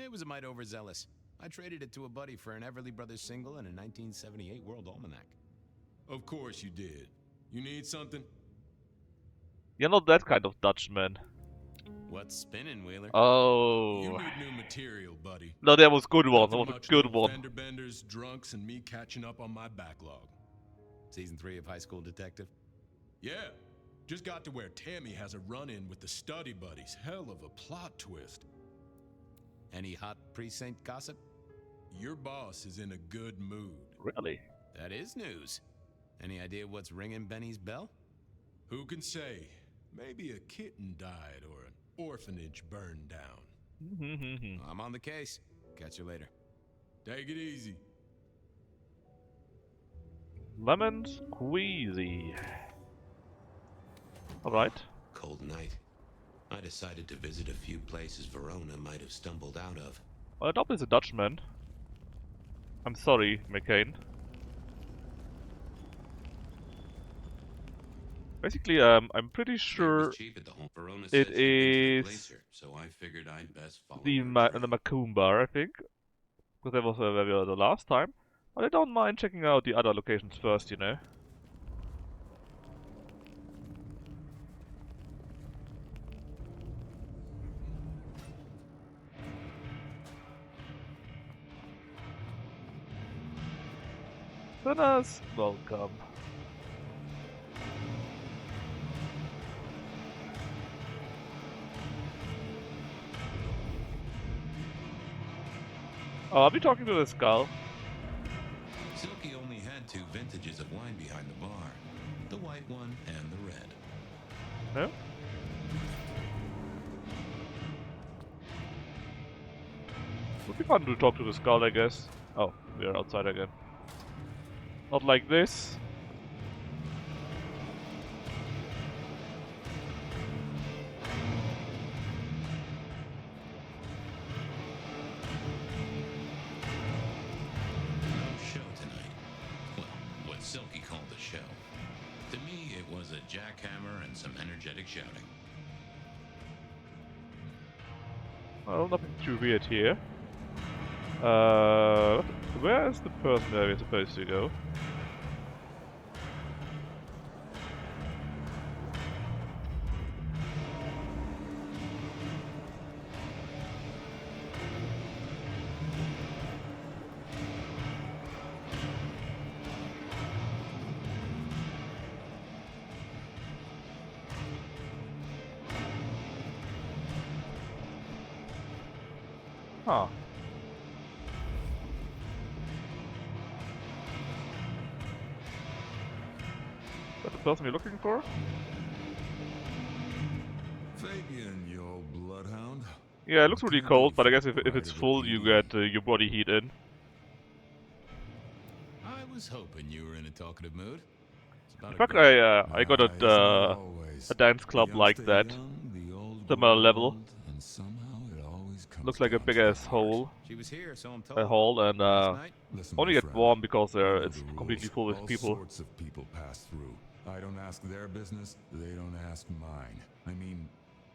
It was a mite overzealous. I traded it to a buddy for an Everly Brothers single and a 1978 World Almanac. Of course you did. You need something? You're not that kind of Dutchman. What's spinning, Wheeler? Oh. You need new material, buddy. No, that was good one. That Nothing was a much good though, one. fender benders, drunks, and me catching up on my backlog. Season 3 of High School Detective? Yeah. Just got to where Tammy has a run-in with the study buddies. Hell of a plot twist. Any hot precinct gossip? Your boss is in a good mood. Really? That is news. Any idea what's ringing Benny's bell? Who can say? Maybe a kitten died or an orphanage burned down. I'm on the case. Catch you later. Take it easy. Lemon squeezy. Alright. Cold night. I decided to visit a few places Verona might have stumbled out of. Well, Dob is a Dutchman. I'm sorry, McCain. Basically, I'm pretty sure it is so I figured I'd best follow the Macomb bar, I think, because that was where we were the last time. But I don't mind checking out the other locations first, you know. Sinners, welcome. Oh, I'll be talking to this skull. Silky only had 2 vintages of wine behind the bar. The white one and the red. No? Would be fun to talk to the skull, I guess. Oh, we are outside again. Not like this. Show tonight. Well, what Silky called a show. To me, it was a jackhammer and some energetic shouting. Well, nothing too weird here. Where is the person that we're supposed to go? Huh. Is that the person you're looking for? Fabian, you old bloodhound. Yeah, it looks really cold, but I guess if it's full, you get your body heat in. I was hoping you were in a talkative mood. In fact, I got a dance club like that, similar level. Looks like a big ass hole, She was here, so I'm told. a hall, and Listen, only my get friend, warm because you know it's the completely rules. full with All people. sorts of people pass through. I don't ask their business, they don't ask mine. I mean,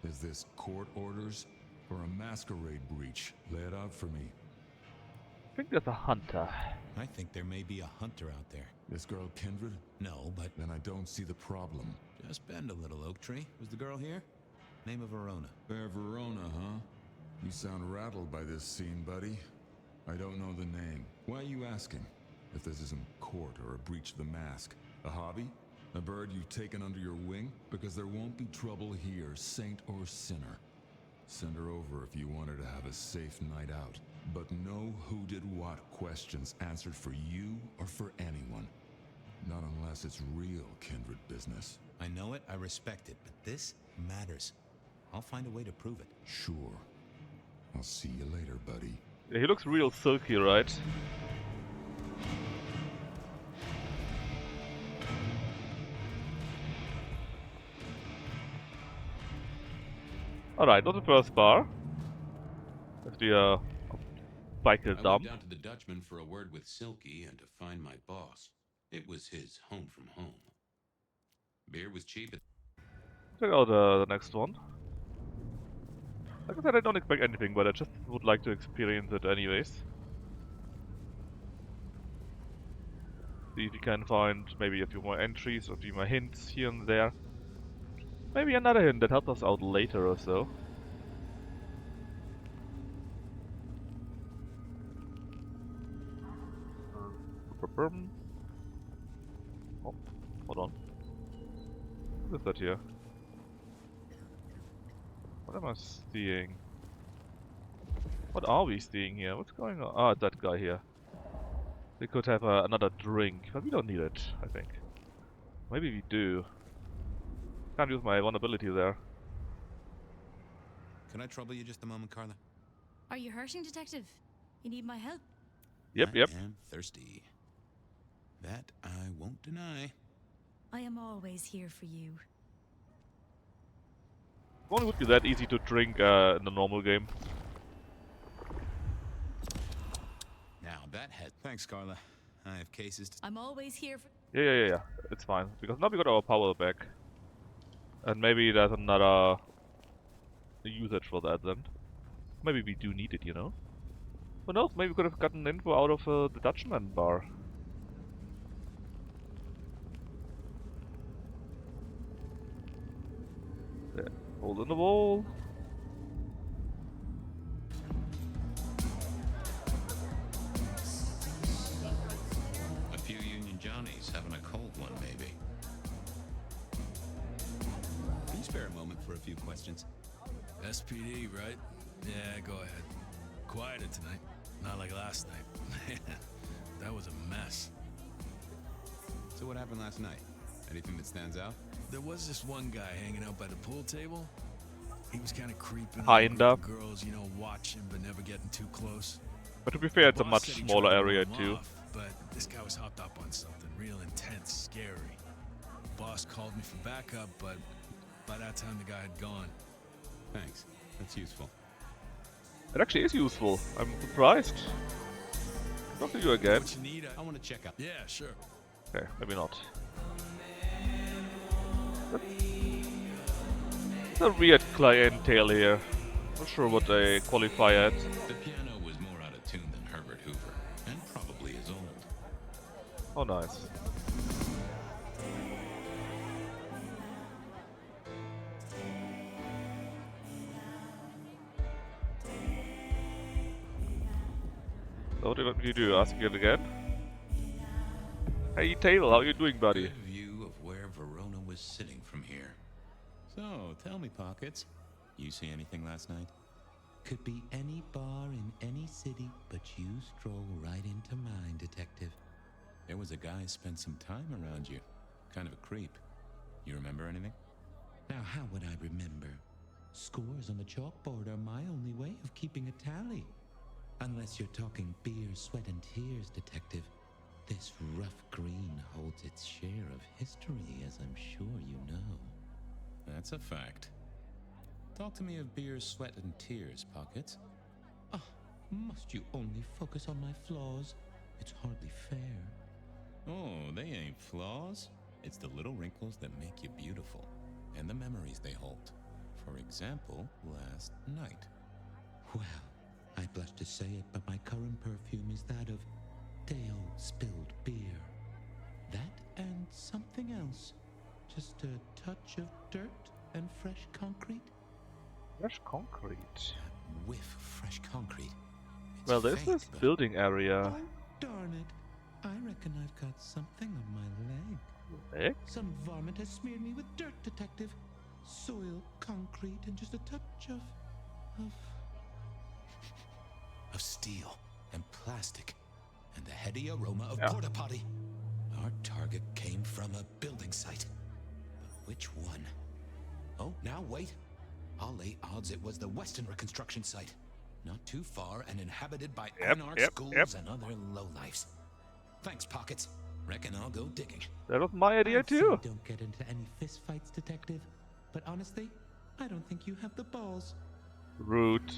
is this court orders or a masquerade breach? Lay it out for me. I think there's a hunter. I think there may be a hunter out there. This girl Kindred? No, but Then I don't see the problem. just bend a little, Oak Tree. Was the girl here? Name of Verona. Fair Verona, huh? You sound rattled by this scene, buddy. I don't know the name. Why are you asking? If this isn't court or a breach of the mask. A hobby? A bird you've taken under your wing? Because there won't be trouble here, saint or sinner. Send her over if you want her to have a safe night out. But no who did what questions answered for you or for anyone. Not unless it's real kindred business. I know it, I respect it, but this matters. I'll find a way to prove it. Sure. I'll see you later, buddy. Yeah, he looks real silky, right? Alright, not the first bar. That's the biker I dump. went down to the Dutchman for a word with Silky and to find my boss. It was his home from home. Beer was cheap. Check out the next one. Like I said, I don't expect anything, but I just would like to experience it anyways. See if you can find maybe a few more entries or a few more hints here and there. Maybe another hint that helps us out later or so. Oh, hold on. What is that here? What am I seeing? What are we seeing here? What's going on? Ah, that guy here. We could have another drink, but we don't need it, I think. Maybe we do. Can't use my vulnerability there. Can I trouble you just a moment, Carla? Are you hurting, Detective? You need my help? Yep. I am thirsty. That I won't deny. I am always here for you. If only it would be that easy to drink in the normal game. Now that has... Thanks, Carla. I have cases to... I'm always here for... Yeah. It's fine. Because now we got our power back. And maybe there's another usage for that then. Maybe we do need it, you know? Who knows, maybe we could have gotten info out of the Dutchman bar. There, hole in the wall. A few Union Johnnies having a cold one, maybe. Can you spare a moment for a few questions? SPD, right? Yeah, go ahead. Quieter tonight. Not like last night. That was a mess. So what happened last night? Anything that stands out? There was this one guy hanging out by the pool table. He was kind of creeping. Kinda. Girls, you know, watching but never getting too close. But to be fair, it's a Boss much said he smaller tried to area run him too. off, but this guy was hopped up on something real intense, scary. Boss called me for backup, but by that time the guy had gone. Thanks. That's useful. It actually is useful. I'm surprised. Talk to you again. What you need, I want to check up. Yeah, sure. Okay, maybe not. It's a weird clientele here. Not sure what they qualify at. The piano was more out of tune than Herbert Hoover, and probably as old. Oh, nice. So what do you want me to do? Ask it again? Hey Tail, how you doing, buddy? Good view of where Verona was sitting from here. So, tell me, Pockets. You see anything last night? Could be any bar in any city, but you stroll right into mine, Detective. There was a guy spent some time around you. Kind of a creep. You remember anything? Now, how would I remember? Scores on the chalkboard are my only way of keeping a tally. Unless you're talking beer, sweat, and tears, Detective. This rough green holds its share of history, as I'm sure you know. That's a fact. Talk to me of beer, sweat, and tears, Pockets. Ah, must you only focus on my flaws? It's hardly fair. Oh, they ain't flaws. It's the little wrinkles that make you beautiful, and the memories they hold. For example, last night. Well, I blush to say it, but my current perfume is that of day-old spilled beer. That and something else. Just a touch of dirt and fresh concrete. Fresh concrete? Whiff fresh concrete. It's Well, there's fake, this but- building area. Oh, darn it. I reckon I've got something on my leg. Leg? Some varmint has smeared me with dirt, Detective. Soil, concrete, and just a touch of steel and plastic and the heady aroma of Yeah. porta potty. Our target came from a building site. But which one? Oh, now wait. I'll lay odds it was the Weston reconstruction site. Not too far and inhabited by anarch schools and other lowlifes. Thanks, Pockets. Reckon I'll go digging. That was my idea I'd say too. don't get into any fistfights, Detective. But honestly, I don't think you have the balls. Rude.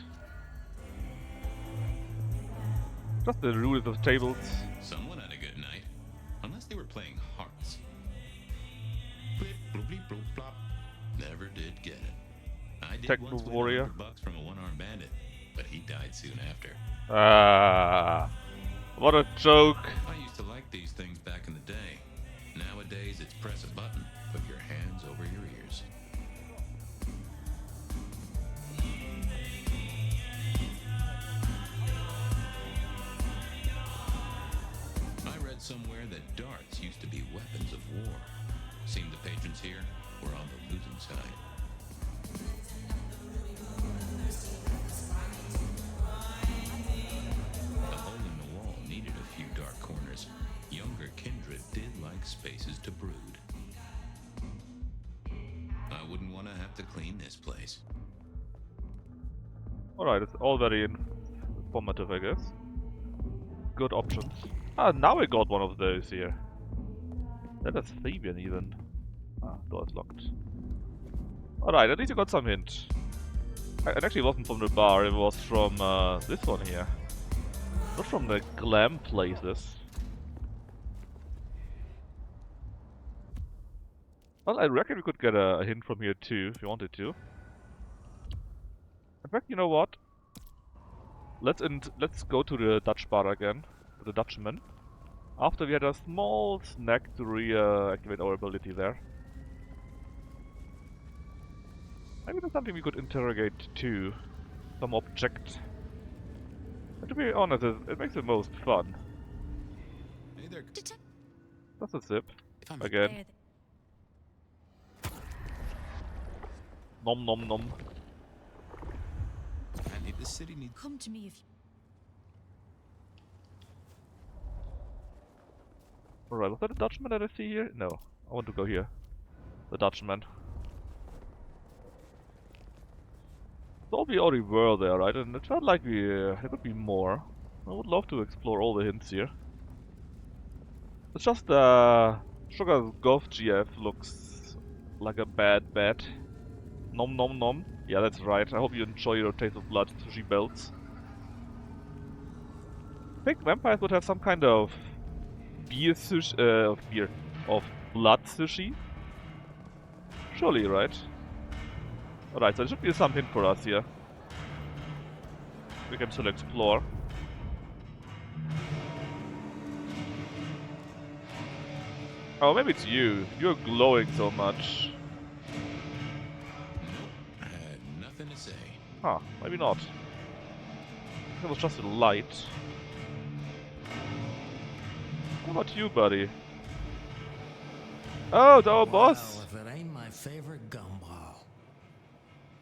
Just the rules of tables. Someone had a good night. Unless they were playing hearts. Blip, bloop, bleep, bloop, blop. Never did get it. I did Techno once win warrior. $100 from a one-armed died soon after. Ah, what a joke. I used to like these things back in the day. Nowadays, it's press a button, put your hands over your ears. I read somewhere that darts used to be weapons of war. Seemed the patrons here were on the losing side. The hole in the wall needed a few dark corners. Younger kindred did like spaces to brood. I wouldn't want to have to clean this place. Alright, it's all very informative, I guess. Good options. Ah, now I got one of those here. That is Fabian even. Ah, door is locked. Alright, at least you got some hint. It actually wasn't from the bar, it was from this one here. Not from the glam places. Well, I reckon we could get a hint from here too, if you wanted to. In fact, you know what? Let's go to the Dutch bar again, to the Dutchman. After we had a small snack to reactivate our ability there. Maybe there's something we could interrogate too. Some object. And to be honest, it makes it most fun. Hey there. That's a zip. Again. Nom nom nom. I need the city needs. Come to me if you... Alright, was that a Dutchman that I see here? No. I want to go here. The Dutchman. Thought we already were there, right? And it felt like there could be more. I would love to explore all the hints here. It's just Suga's goth GF looks like a bad bet. Nom nom nom. Yeah, that's right. I hope you enjoy your Taste of Blood sushi belts. I think vampires would have some kind of beer sushi, of blood sushi. Surely, right? Alright, so there should be some hint for us here. We can still explore. Oh, maybe it's you. You're glowing so much. I had nothing to say. Huh, maybe not. It was just a light. What about you, buddy? Oh, it's our boss! Well, if it ain't my favorite gumball.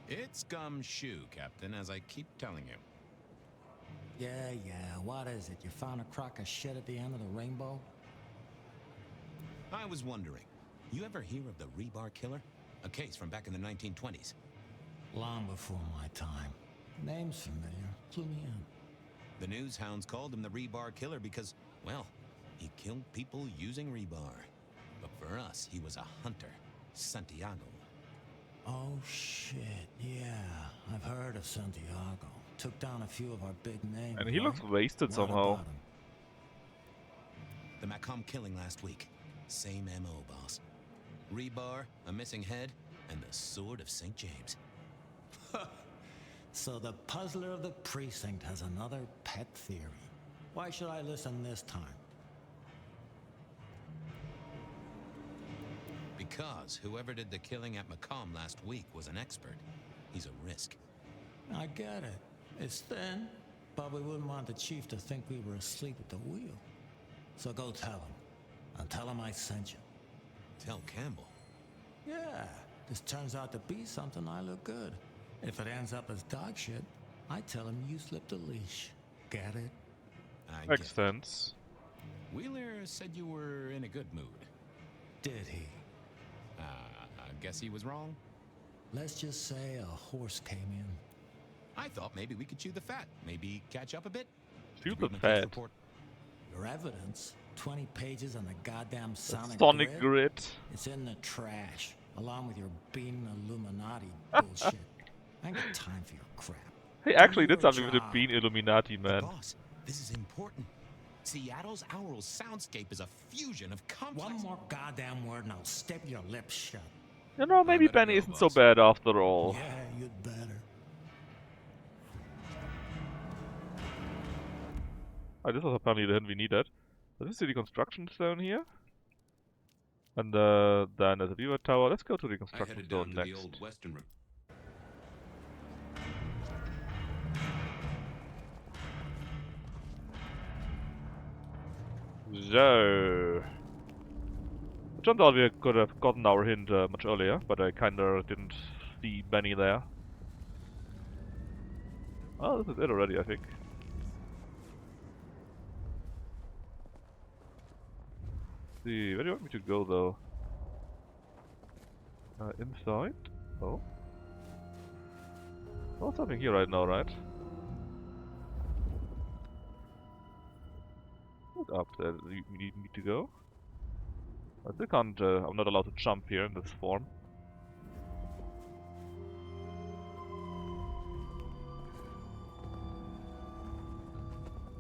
It's gumshoe, Captain, as I keep telling you. Yeah, what is it? You found a crock of shit at the end of the rainbow? I was wondering, you ever hear of the rebar killer? A case from back in the 1920s. Long before my time. Name's familiar. Clue me in. The news hounds called him the rebar killer because, well, he killed people using rebar. But for us, he was a hunter. Santiago. Oh, shit. Yeah, I've heard of Santiago. Took down a few of our big names. And he looks wasted What somehow. about him? The Macomb killing last week. Same MO, boss. Rebar, a missing head, and the Sword of St. James. So the puzzler of the precinct has another pet theory. Why should I listen this time? Because whoever did the killing at Macomb last week was an expert. He's a risk. I get it. It's thin, but we wouldn't want the chief to think we were asleep at the wheel. So go tell him. And tell him I sent you. Tell Campbell. Yeah, this turns out to be something, I look good. If it ends up as dog shit, I tell him you slipped a leash. Get it? Makes sense. Wheeler said you were in a good mood. Did he? I guess he was wrong. Let's just say a horse came in. I thought maybe we could chew the fat. Maybe catch up a bit. Chew the fat. Your evidence, 20 pages on the goddamn Sonic Grid. It's in the trash, along with your Bean Illuminati bullshit. I ain't got time for your crap. He actually did your something with the job. Bean Illuminati, man. Boss, this is important. Seattle's aural soundscape is a fusion of complex... One more goddamn word and I'll step your lips shut. You know, maybe Benny isn't so bad after all. Yeah, you'd better. Oh, this was apparently the hint we needed. So this is the construction zone here. And then there's a viewer tower. Let's go to the I construction headed down zone to the next. old Western. So, it turns out we could have gotten our hint much earlier, but I kinda didn't see many there. Oh, this is it already, I think. See, where do you want me to go though? Inside? Oh. Oh, something here right now, right? What up there? You need me to go? I still can't, I'm not allowed to jump here in this form.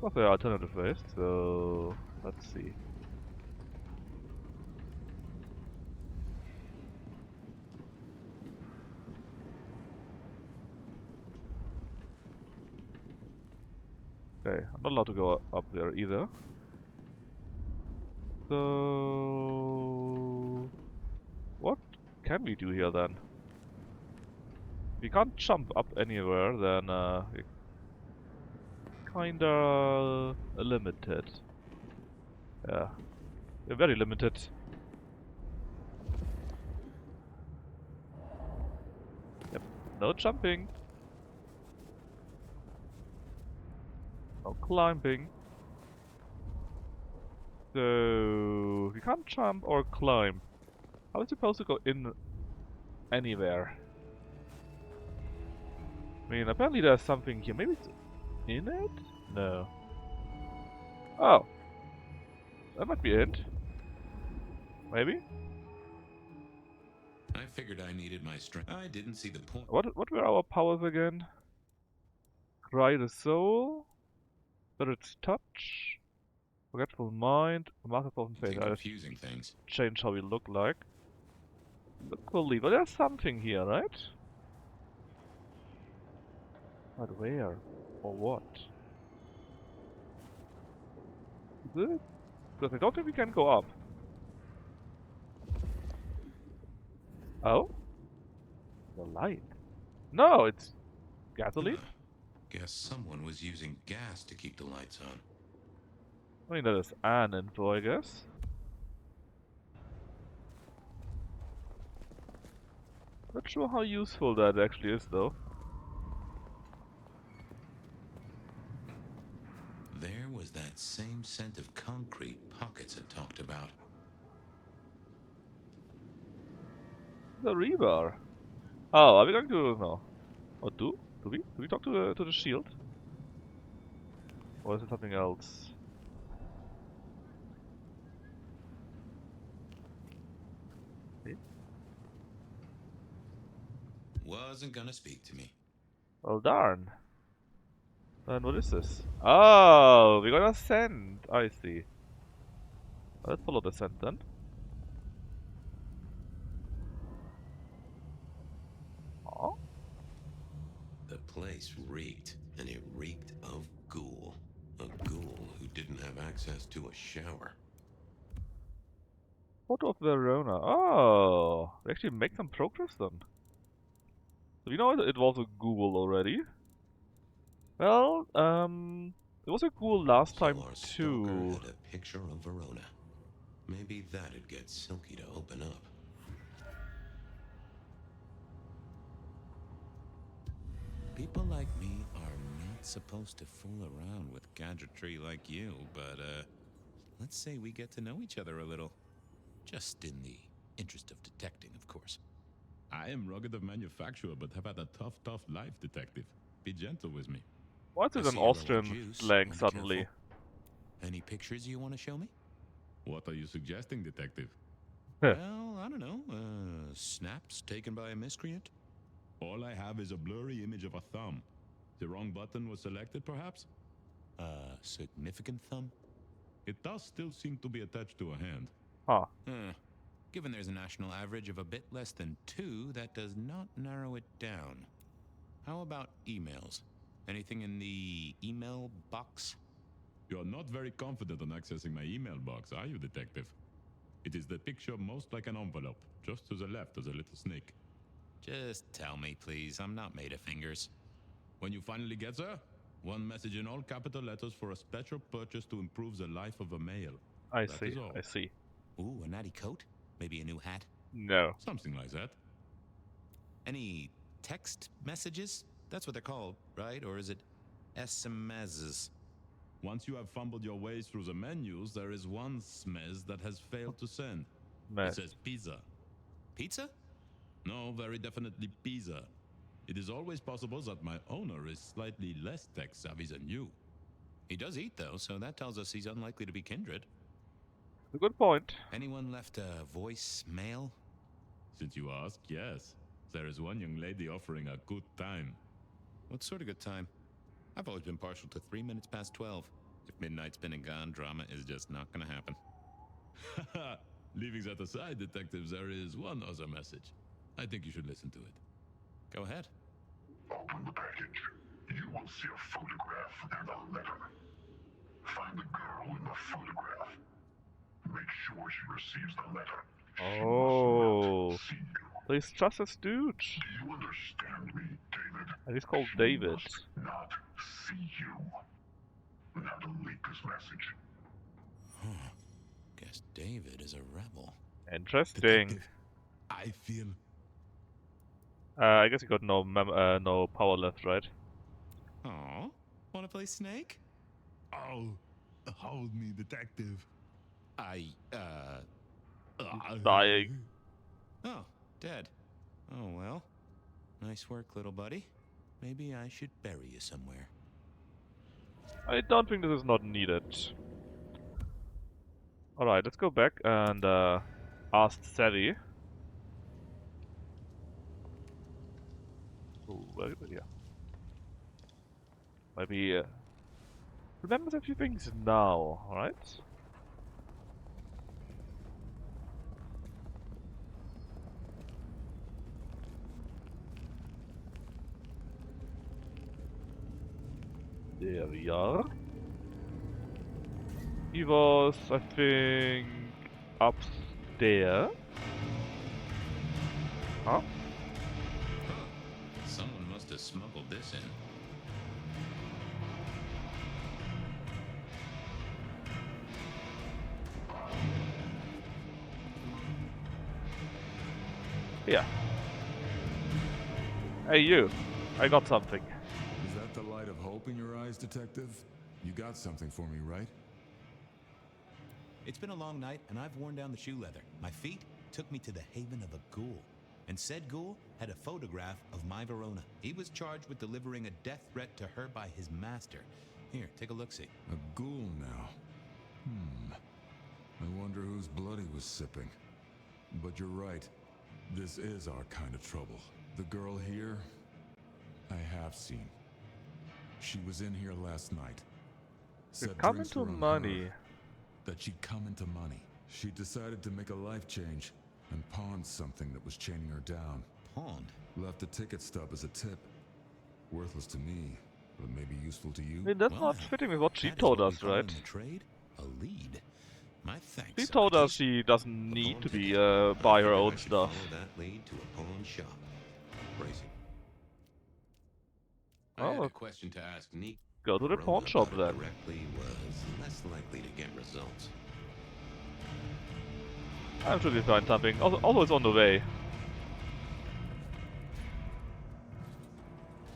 What's the alternative ways? So, let's see. Okay, I'm not allowed to go up there either. So, what can we do here then? We can't jump up anywhere, then we're kinda limited. Yeah, we're very limited. Yep, no jumping. No climbing. So, we can't jump or climb. How are we supposed to go in anywhere? I mean, apparently there's something here. Maybe it's in it? No. Oh. That might be it. Maybe? I figured I needed my strength. I didn't see the point. What were our powers again? Cry the soul? Spirit's touch? Forgetful mind? Masterful face. Confusing things. Change how we look like. Look believe. But there's something here, right? But where? Or what? Is it? Because I don't think we can go up. Oh? The light. No, it's gasoline? Guess someone was using gas to keep the lights on. I mean, that is an info, I guess. Not sure how useful that actually is, though. There was that same scent of concrete Pockets had talked about. The rebar. Oh, are we going to no? Or do we? Do we talk to the shield? Or is it something else? Okay. Wasn't gonna speak to me. Well, darn. Then what is this? Oh, we're gonna send. I see. Let's follow the scent then. Oh. The place reeked, and it reeked of ghoul. A ghoul who didn't have access to a shower. Photo of Verona. Oh, we actually make some progress then. So we know it was a ghoul already. Well, it was a ghoul last time Our too. stalker had a picture of Verona. Maybe that'd get Silky to open up. People like me are not supposed to fool around with gadgetry like you, but let's say we get to know each other a little. Just in the interest of detecting, of course. I am rugged of manufacture, but have had a tough life, detective. Be gentle with me. What is an Austrian slang suddenly? Any pictures you want to show me? What are you suggesting, detective? Well, I don't know. Snaps taken by a miscreant? All I have is a blurry image of a thumb. The wrong button was selected, perhaps? Significant thumb? It does still seem to be attached to a hand. Huh. Given there's a national average of a bit less than 2, that does not narrow it down. How about emails? Anything in the email box? You're not very confident on accessing my email box, are you, Detective? It is the picture most like an envelope, just to the left of the little snake. Just tell me, please. I'm not made of fingers. When you finally get there, one message in all capital letters for a special purchase to improve the life of a male. I That see, is all. I see. Ooh, a natty coat? Maybe a new hat? No. Something like that. Any text messages? That's what they're called, right? Or is it SMSs? Once you have fumbled your way through the menus, there is one smez that has failed to send. Mez. It says pizza. Pizza? No, very definitely pizza. It is always possible that my owner is slightly less tech savvy than you. He does eat, though, so that tells us he's unlikely to be kindred. A good point. Anyone left a voicemail? Since you ask, yes. There is one young lady offering a good time. What sort of good time? I've always been partial to 3 minutes past 12. If midnight's been and gone, drama is just not gonna happen. Haha, leaving that aside, detectives, there is one other message. I think you should listen to it. Go ahead. Open the package. You will see a photograph and a letter. Find the girl in the photograph. Make sure she receives the letter. Oh. So he's just a stooge. Do you understand me, David? And he's called She David. must not see you. Now delete this message. Huh. Guess David is a rebel. Interesting. Detective, I feel... I guess you got no power left, right? Aw. Wanna play Snake? Oh, hold me, detective. Dying. Oh, dead. Oh, well. Nice work, little buddy. Maybe I should bury you somewhere. I don't think this is not needed. Alright, let's go back and ask Sally. Ooh, very good, yeah. Maybe remembers a few things now, alright? There we are. He was, I think, upstairs. Huh? Someone must have smuggled this in. Yeah. Hey you, I got something. Is that the light of hope in your eyes, detective? You got something for me, right? It's been a long night, and I've worn down the shoe leather. My feet took me to the haven of a ghoul. And said ghoul had a photograph of my Verona. He was charged with delivering a death threat to her by his master. Here, take a look-see. A ghoul now. I wonder whose blood he was sipping. But you're right. This is our kind of trouble. The girl here, I have seen. She was in here last night. Said come drinks into were on money. her, that she'd come into money. She decided to make a life change and pawned something that was chaining her down. Pawned? Left a ticket stub as a tip. Worthless to me, but maybe useful to you. I mean, that's not fitting with what she That is told what us, we call right? in the trade a lead. My thanks. She told us Socrates. she doesn't need pawn to be ticket. buy I her figured own I should stuff. Follow that lead to a pawn shop. Crazy. I Oh, had a question to ask Neek. go to the Verona pawn shop about it then. Directly was less likely to get results. I'm sure we find something. Also, it's on the way.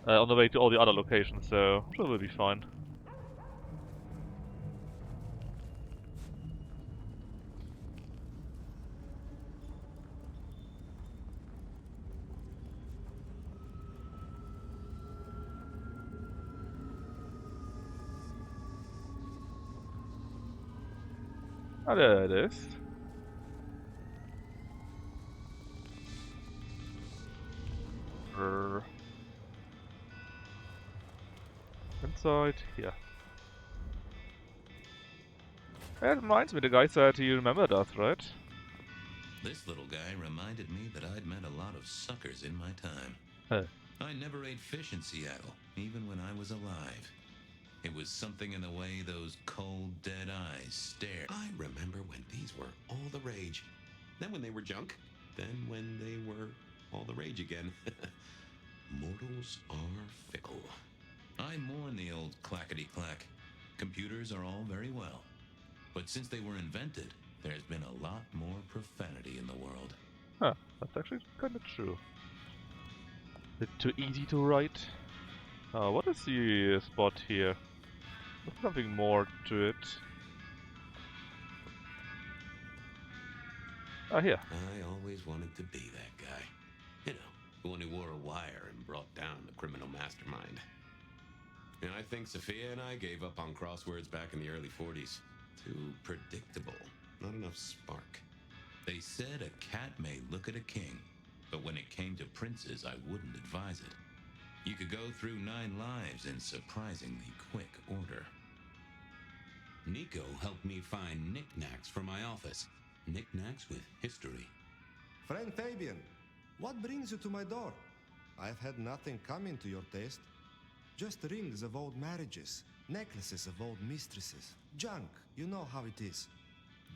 On the way to all the other locations, so I'm sure we'll be fine. Ah, there it is. Inside, here. That reminds me, the guy said he remembered us, right? This little guy reminded me that I'd met a lot of suckers in my time. Huh. I never ate fish in Seattle, even when I was alive. It was was something in the way those cold, dead eyes stared. I remember when these were all the rage. Then when they were junk. Then when they were all the rage again. Mortals are fickle. I mourn the old clackety-clack. Computers are all very well. But since they were invented, there's been a lot more profanity in the world. Huh, that's actually kind of true. Bit too easy to write. What is the spot here? There's something more to it. Ah, here. I always wanted to be that guy. You know, the one who wore a wire and brought down the criminal mastermind. And I think Sophia and I gave up on crosswords back in the early 40s. Too predictable. Not enough spark. They said a cat may look at a king, but when it came to princes, I wouldn't advise it. You could go through 9 lives in surprisingly quick order. Nico helped me find knickknacks for my office. Knickknacks with history. Friend Fabian, what brings you to my door? I've had nothing coming to your taste. Just rings of old marriages, necklaces of old mistresses, junk, you know how it is.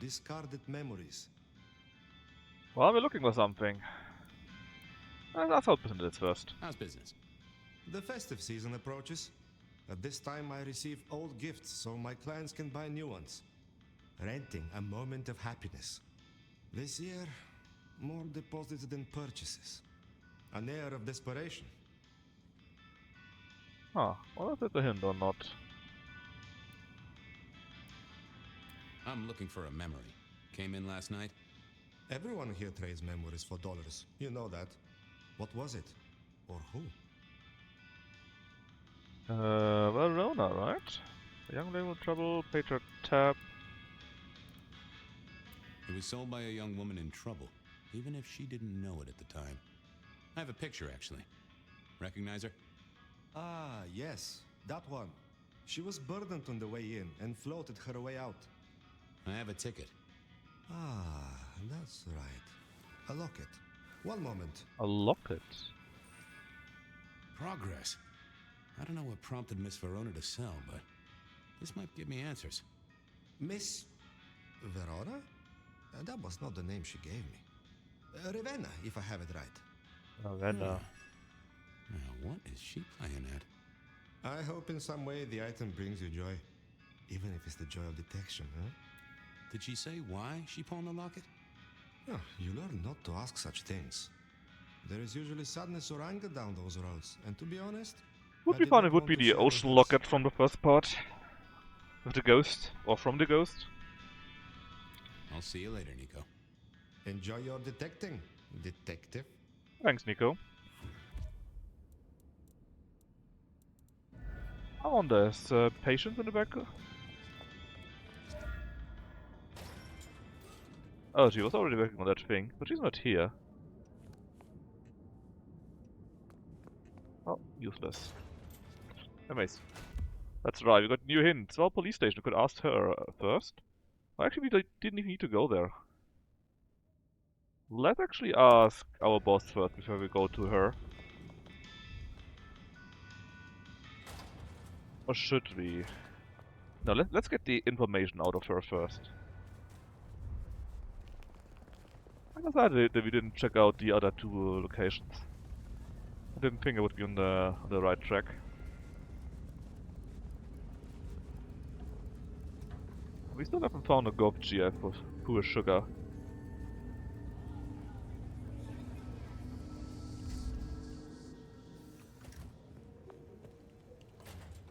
Discarded memories. Well, we're looking for something. Let's hope business first. How's business? The festive season approaches. At this time I receive old gifts so my clients can buy new ones. Renting a moment of happiness. This year, more deposits than purchases. An air of desperation. Huh, well, is it a hint or not? I'm looking for a memory. Came in last night? Everyone here trades memories for dollars. You know that. What was it? Or who? Well, Rona, right? A young lady with trouble, paid her tab. It was sold by a young woman in trouble, even if she didn't know it at the time. I have a picture, actually. Recognize her? Ah, yes, that one. She was burdened on the way in and floated her way out. I have a ticket. Ah, that's right. A locket. One moment. A locket? Progress. I don't know what prompted Miss Verona to sell, but this might give me answers. Miss Verona? That was not the name she gave me. Ravenna, if I have it right. Ravenna. Now, what is she playing at? I hope in some way the item brings you joy. Even if it's the joy of detection, huh? Did she say why she pawned the locket? Oh, you learn not to ask such things. There is usually sadness or anger down those roads, and to be honest... Would be fun, it would be the ocean locket from the first part. With the ghost, or from the ghost. I'll see you later, Nico. Enjoy your detecting, detective. Thanks, Nico. Oh, and there's patience in the back. Oh, she was already working on that thing, but she's not here. Oh, useless. Anyways, that's right, we got new hints. Well, police station, we could ask her first. Well, actually, we didn't even need to go there. Let's actually ask our boss first before we go to her. Or should we? No, let's get the information out of her first. I guess that we didn't check out the other 2 locations. I didn't think I would be on the right track. We still haven't found a goth GF for poor Suga.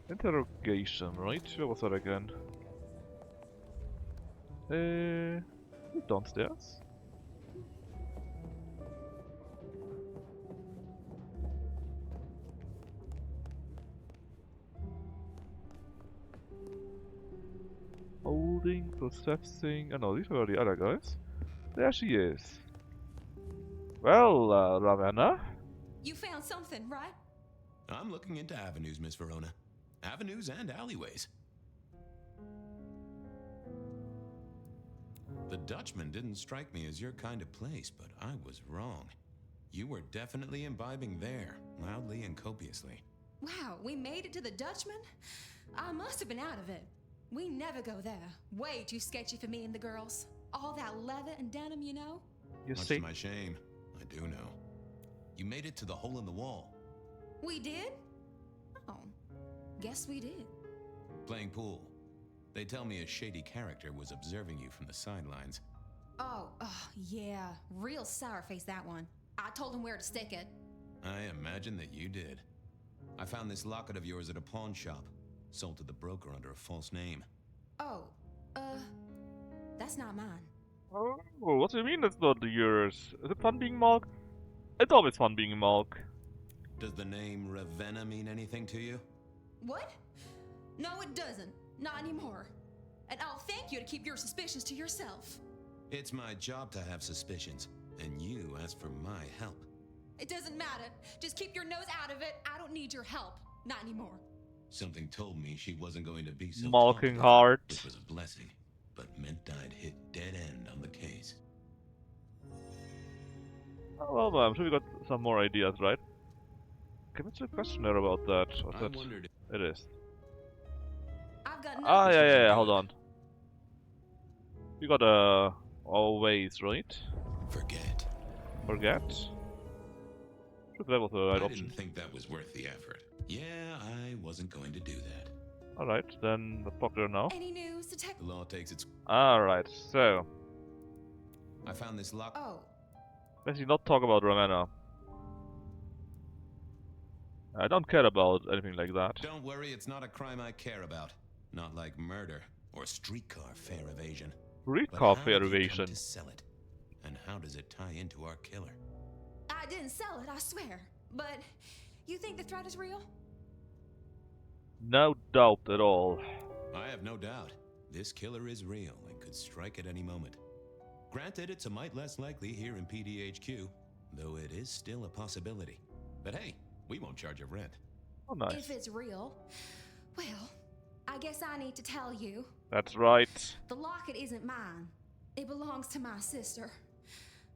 Interrogation, right? Where was that again? Downstairs? Holding, processing... Oh no, these were the other guys. There she is. Well, Ravenna? You found something, right? I'm looking into avenues, Miss Verona. Avenues and alleyways. The Dutchman didn't strike me as your kind of place, but I was wrong. You were definitely imbibing there, loudly and copiously. Wow, we made it to the Dutchman? I must have been out of it. We never go there. Way too sketchy for me and the girls. All that leather and denim, you know? Much to my shame, I do know. You made it to the hole in the wall. We did? Oh, guess we did. Playing pool. They tell me a shady character was observing you from the sidelines. Oh, yeah. Real sour face, that one. I told him where to stick it. I imagine that you did. I found this locket of yours at a pawn shop. Sold to the broker under a false name. Oh, that's not mine. Oh, what do you mean it's not yours? Is it fun being Malk? It's always fun being Malk. Does the name Ravenna mean anything to you? What? No, it doesn't. Not anymore. And I'll thank you to keep your suspicions to yourself. It's my job to have suspicions, and you asked for my help. It doesn't matter. Just keep your nose out of it. I don't need your help. Not anymore. Something told me she wasn't going to be so Malking talkative, heart. which was a blessing, but meant I'd hit dead end on the case. Oh, well, I'm sure we got some more ideas, right? Can I ask a question there about that? What's I that? wondered It is. I've got Ah, yeah, hold on. We got always, right? Forget. Forget? Should that was the right I option. didn't think that was worth the effort. Yeah, I wasn't going to do that. Alright, then let's talk there now. Any news, Detective? The law takes its... Alright, so. I found this lock... Oh. Let's not talk about Ravenna. I don't care about anything like that. Don't worry, it's not a crime I care about. Not like murder or streetcar fare evasion. Streetcar But how fare did you come evasion. to sell it? And how does it tie into our killer? I didn't sell it, I swear. But you think the threat is real? No doubt at all. I have no doubt. This killer is real and could strike at any moment. Granted, it's a mite less likely here in PDHQ, though it is still a possibility. But hey, we won't charge a rent. Oh, nice. If it's real, well, I guess I need to tell you. That's right. The locket isn't mine. It belongs to my sister.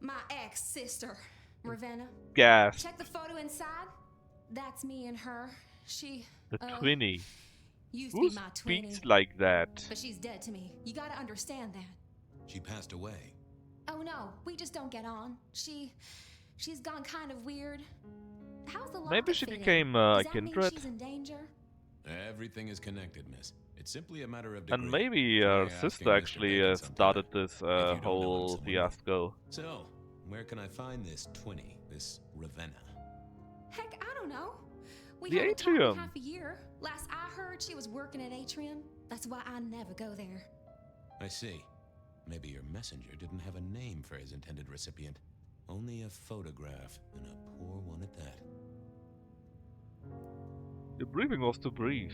My ex-sister, Ravenna. Gas. Check the photo inside. That's me and her. She, The twinny. used Who to be my twinny. speaks like that? But she's dead to me. You gotta understand that. She passed away. Oh no, we just don't get on. She's gone kind of weird. How's the locket Maybe she fit in? became Does a that mean kindred. she's in danger? Everything is connected, miss. It's simply a matter of degree. And maybe her Try asking sister Mr. actually Bacon sometime, started this if you don't know him whole some way. fiasco. So, where can I find this twinny, this Ravenna? Heck, I don't know. We The haven't talked in atrium. half a year. Last I heard, she was working at Atrium. That's why I never go there. I see. Maybe your messenger didn't have a name for his intended recipient. Only a photograph, and a poor one at that. The briefing was too brief.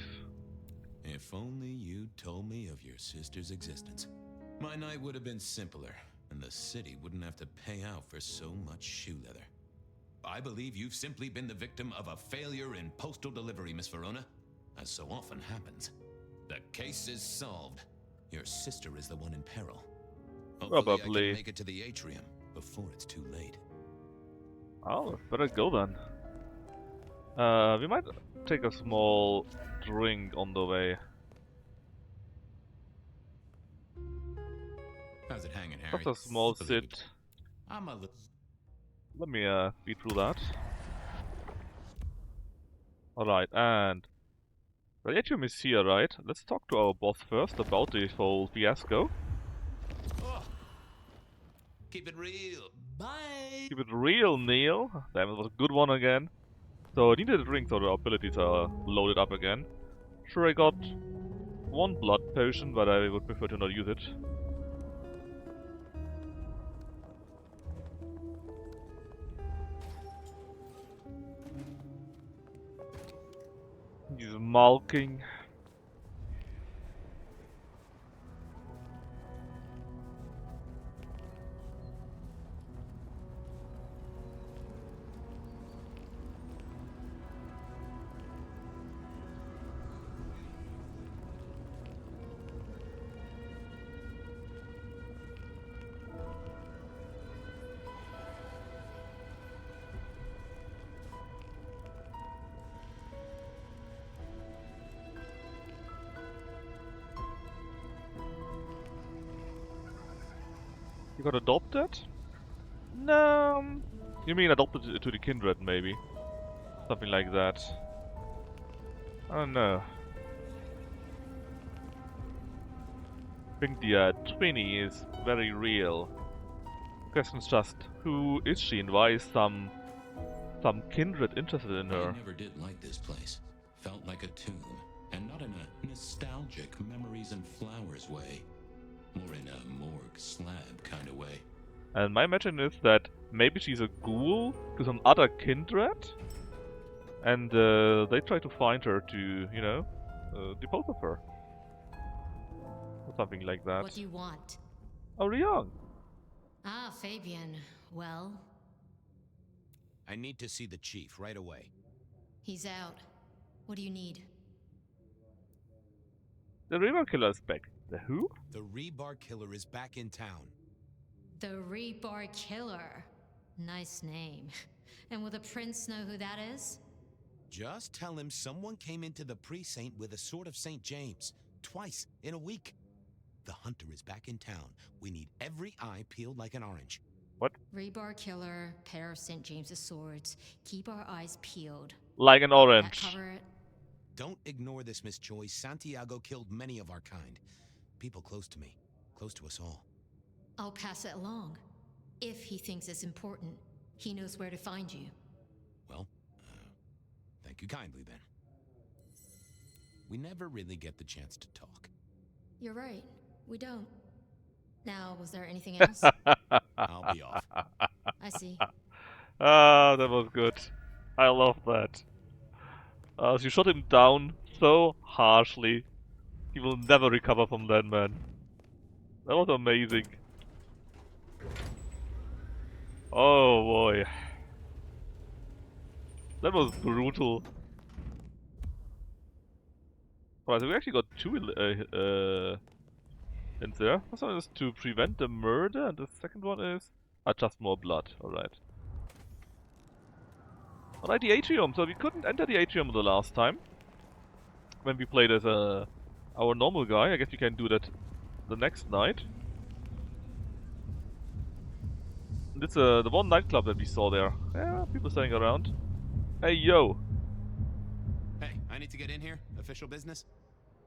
If only you'd told me of your sister's existence. My night would have been simpler, and the city wouldn't have to pay out for so much shoe leather. I believe you've simply been the victim of a failure in postal delivery, Miss Verona, as so often happens. The case is solved. Your sister is the one in peril. Hopefully I Probably. can make it to the atrium before it's too late. Oh, better go then. We might take a small drink on the way. How's it hanging, Harry? Just a small Believe sit. it. I'm a little... Let me speed through that. Alright, and the atrium is here, right? Let's talk to our boss first about the whole fiasco. Oh. Keep it real. Bye. Keep it real, Neil. Damn, it was a good one again. So I needed a drink so the abilities are loaded up again. Sure, I got one blood potion, but I would prefer to not use it. He's malking. You got adopted? No. You mean adopted to the kindred, maybe? Something like that. I don't know. I think the Twinny is very real. Question's just, who is she and why is some kindred interested in her? I never did like this place. Felt like a tomb, and not in a nostalgic memories and flowers way. More in a morgue slab kind of way. And my imagine is that maybe she's a ghoul to some other kindred, and they try to find her to, you know, dispose of her. Or something like that. What do you want? Oh, Ryong. Ah, Fabian. Well? I need to see the chief right away. He's out. What do you need? The River Killer is back. The who? The Rebar Killer is back in town. The Rebar Killer. Nice name. And will the prince know who that is? Just tell him someone came into the precinct with a sword of St. James. Twice in a week. The hunter is back in town. We need every eye peeled like an orange. What? Rebar Killer, pair of St. James's swords. Keep our eyes peeled. Like an orange. That cover it? Don't ignore this, Miss Choi. Santiago killed many of our kind. People close to me. Close to us all. I'll pass it along. If he thinks it's important, he knows where to find you. Well, thank you kindly then. We never really get the chance to talk. You're right. We don't. Now, was there anything else? I'll be off. I see. Ah, that was good. I love that. So you shot him down so harshly. He will never recover from that, man. That was amazing. Oh boy. That was brutal. Alright, so we actually got two in there. First one is to prevent the murder, and the second one is just more blood. Alright. Alright, the atrium. So we couldn't enter the atrium the last time when we played as our normal guy. I guess we can do that the next night. And it's the one nightclub that we saw there. Yeah, people standing around. Hey, yo. Hey, I need to get in here. Official business?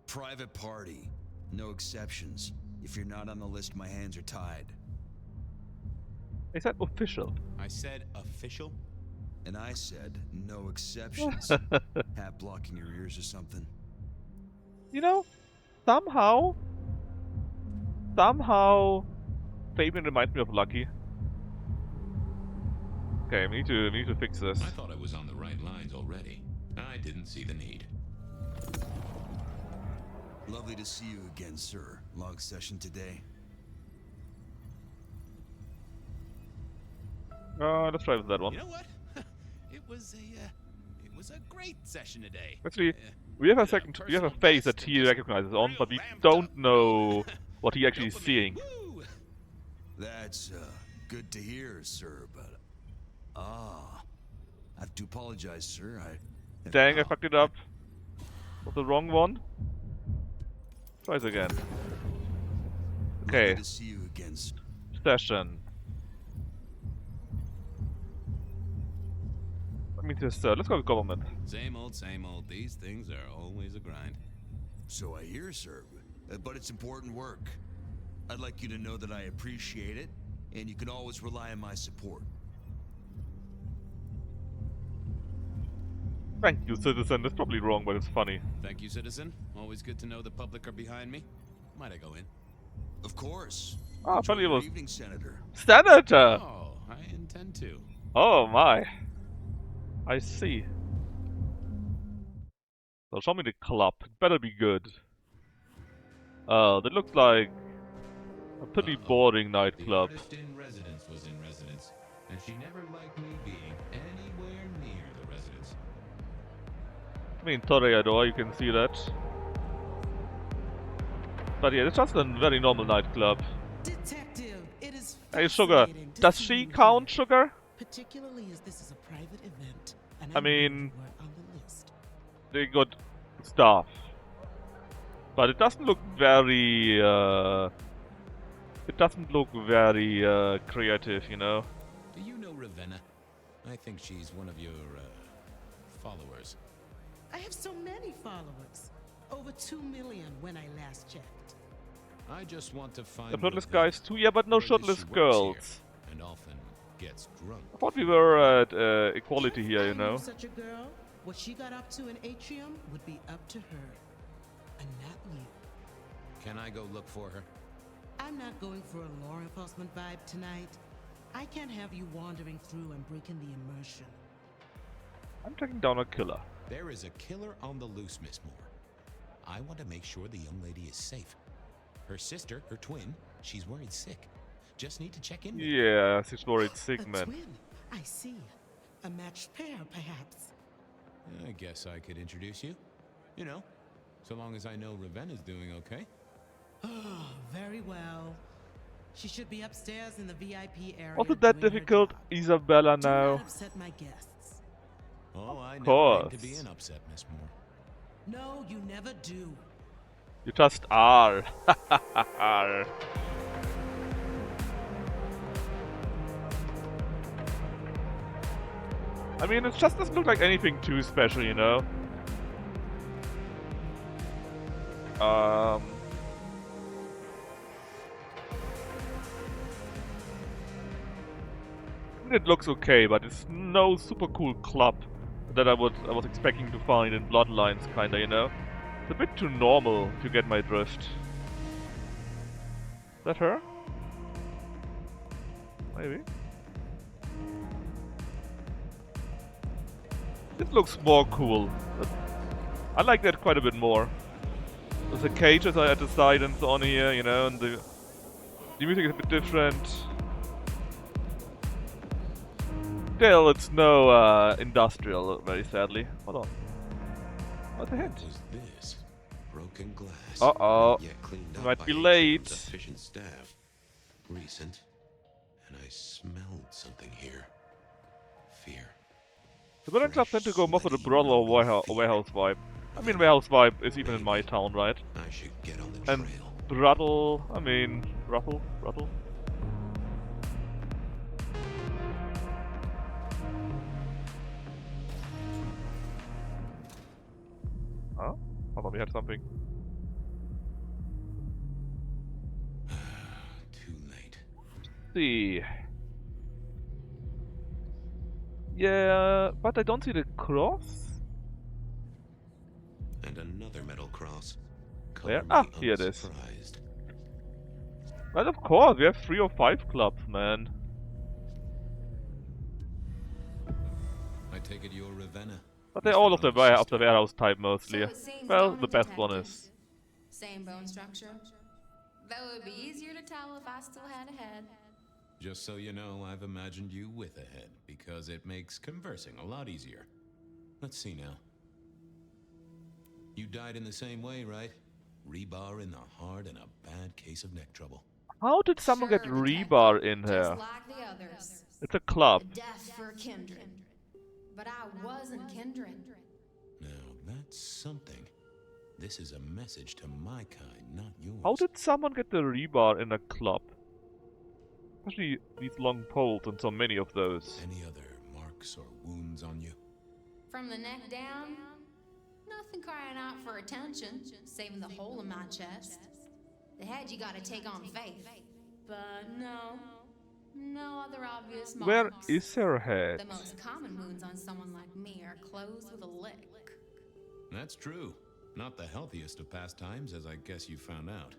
Private party. No exceptions. If you're not on the list, my hands are tied. I said official. I said official? And I said no exceptions. Hat blocking your ears or something? You know, somehow, Fabian reminds me of Lucky. Okay, we need to fix this. I thought I was on the right lines already. I didn't see the need. Lovely to see you again, sir. Long session today. Let's try with that one. You know what? It was a great session today. Actually, we have a face that he recognizes on, but we don't know what he actually is seeing. That's good to hear, sir, but I have to apologize, sir. Dang, I fucked it up. Was the wrong one? Try it again. Okay. Lovely to see you again, sir. Session. Let me just let's go to government. Same old, same old. These things are always a grind. So I hear, sir, but it's important work. I'd like you to know that I appreciate it, and you can always rely on my support. Thank you, citizen. That's probably wrong, but it's funny. Thank you, citizen. Always good to know the public are behind me. Might I go in? Of course. Ah, apparently it was evening, Senator. Senator. Oh, I intend to. Oh my. I see. So show me the club. It better be good. That looks like a pretty boring nightclub. The artist in residence was in residence, and she never liked me being anywhere near the residence. I mean, Toreador, you can see that. But yeah, it's just a very normal nightclub. Detective, it is Hey, Sugar. Does she count, Sugar? Particularly as this is a private event, and I mean, you are on the list. they got stuff. But it doesn't look very, It doesn't look very creative, you know. Do you know Ravenna? I think she's one of your, followers. I have so many followers. Over 2 million when I last checked. I just want to find The shirtless Ravenna. guys too, yeah, but no Word is shirtless she works girls. here and often gets drunk. I thought we were at equality here, you I knew know. such a girl. What she got up to in Atrium would be up to her. And not you. Can I go look for her? I'm not going for a law enforcement vibe tonight. I can't have you wandering through and breaking the immersion. I'm tracking down a killer. There is a killer on the loose, Miss Moore. I want to make sure the young lady is safe. Her sister, her twin, she's worried sick. Just need to check in with her. Yeah, she's worried sick, A man. twin. I see. A matched pair, perhaps. I guess I could introduce you. You know, so long as I know Ravenna's doing okay. Oh, very well. She should be upstairs in the VIP area. Was it that doing her difficult, job. Isabella, Do now? not upset my guests. Oh, I never course. aim to be an upset, Miss Moore. No, you never do. You just are. I mean, it just doesn't look like anything too special, you know? It looks okay, but it's no super cool club that I was expecting to find in Bloodlines, kinda, you know? It's a bit too normal, if you get my drift. Is that her? Maybe. This looks more cool. I like that quite a bit more. The cages are at the side and so on here, you know, and the music is a bit different. Still, it's no industrial, very sadly. Hold on. What's the hint? What was this? Broken glass. Uh-oh. Not yet cleaned up Might by be Atrium's late. efficient staff. Recent. And I smelled something here. Fear. The villain club tend to go more for the brothel or warehouse vibe. I mean, warehouse vibe is even in my town, right? I should get on the And trail. brothel, I mean, brothel. Oh, I thought we had something. Too late. See. Yeah, but I don't see the cross. And another metal cross. Where? Color Ah, me here it is. unsurprised. But of course, we have 3 or 5 clubs, man. I take it you're Ravenna. But they're all of the warehouse type mostly. So it seems, Well, don't the it, best one detective? is. Same bone structure. Though it would be easier to tell if I still had a head. Just so you know, I've imagined you with a head, because it makes conversing a lot easier. Let's see now. You died in the same way, right? Rebar in the heart and a bad case of neck trouble. How did someone get rebar in Just here? like the others. It's a club. Death for kindred. But I wasn't kindred. Now, that's something. This is a message to my kind, not yours. How did someone get the rebar in a club? Especially these long poles and so many of those. Any other marks or wounds on you? From the neck down, nothing crying out for attention, saving the hole in my chest. The head you gotta take on faith. But no other obvious marks. Where is her head? The most common wounds on someone like me are closed with a lick. That's true. Not the healthiest of pastimes, as I guess you found out.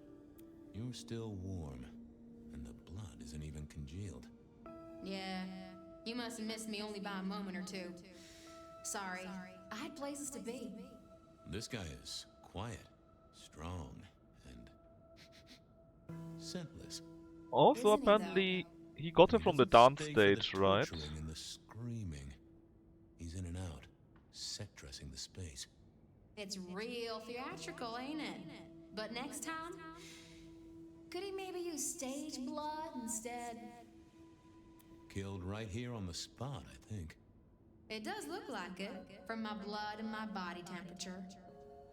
You're still warm, and the blood isn't even congealed. Yeah, you must have missed me only by a moment or two. Sorry, I had places to be. This guy is quiet, strong, and scentless. Also, apparently, he got her from the dance stage, right? And the screaming. He's in and out, set dressing the space. It's real theatrical, ain't it? But next time, could he maybe use stage blood instead? Killed right here on the spot, I think. It does look like it, from my blood and my body temperature.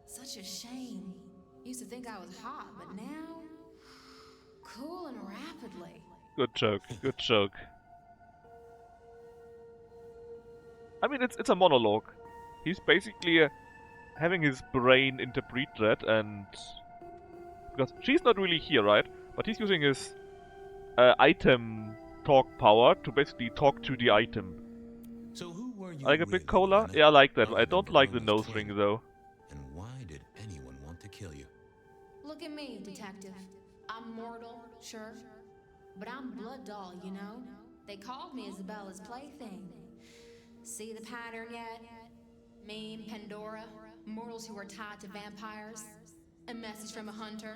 Such a shame. Used to think I was hot, but now... Cooling rapidly. Good joke. Good joke. I mean, it's a monologue. He's basically having his brain interpret that, and because she's not really here, right? But he's using his item talk power to basically talk to the item. So who were you Like a really, big cola? Lorena, Yeah, I like that. other I than don't like the Verona's nose ring twin? though. And why did anyone want to kill you? Look at me, detective. I'm mortal, sure. But I'm blood doll, you know? They called me Isabella's plaything. See the pattern yet? Me and Pandora, mortals who are tied to vampires. A message from a hunter.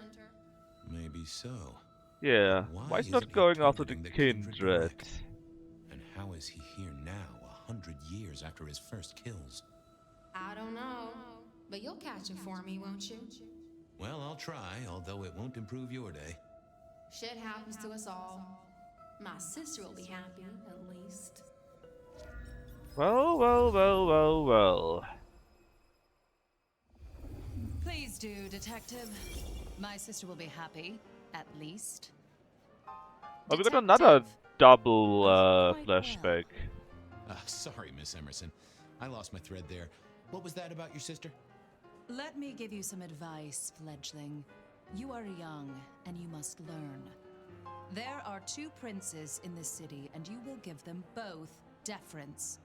Maybe so. Yeah. But Why is isn't not he going after the targeting the kindred? direct? And how is he here now, 100 years after his first kills? I don't know. But you'll catch him for me, won't you? Well, I'll try, although it won't improve your day. Shit happens to us all. My sister will be happy, at least. Well, well, well, well, well. Please do, detective. My sister will be happy, at least. Oh, we got another double flashback. Sorry, Miss Emerson. I lost my thread there. What was that about your sister? Let me give you some advice, fledgling. You are young, and you must learn. There are 2 princes in this city, and you will give them both deference.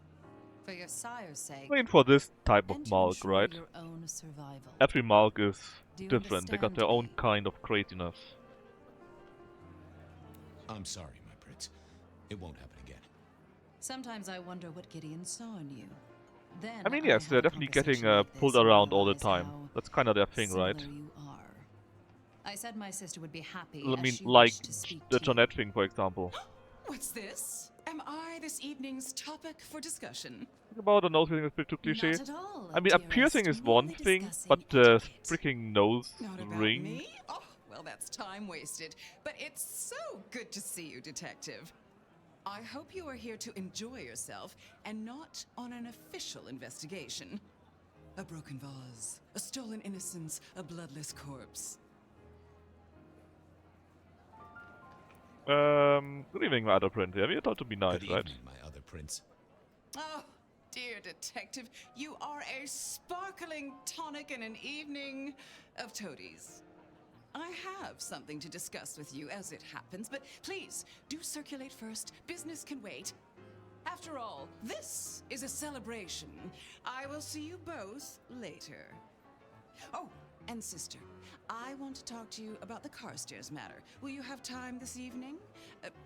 For your sire's sake. I mean, for this type of and to Malk, ensure right? your own survival. Every Malk is Do you different. They got their own kind of craziness. I'm sorry, my prince. It won't happen again. Sometimes I wonder what Gideon saw in you. Then I mean, yes, they're have a definitely getting conversation like pulled this and around all the realize time. how That's kind of their thing, similar right? you are. I said my sister would be happy. I as mean, she like wished to speak the to you. Jonette thing, for example. What's this? Am I this evening's topic for discussion? Think about the nose ring is a bit too cliche. Not at all, I mean, a dearest. piercing is one Merely thing, discussing but the freaking nose Not about ring. me? Oh, well, that's time wasted. But it's so good to see you, detective. I hope you are here to enjoy yourself and not on an official investigation. A broken vase, a stolen innocence, a bloodless corpse. Good evening, my other prince. Yeah, you're told to be nice, Good right? evening, my other prince. Oh, dear detective, you are a sparkling tonic in an evening of toadies. I have something to discuss with you as it happens, but please do circulate first. Business can wait. After all, this is a celebration. I will see you both later. Oh, and sister, I want to talk to you about the Carstairs matter. Will you have time this evening?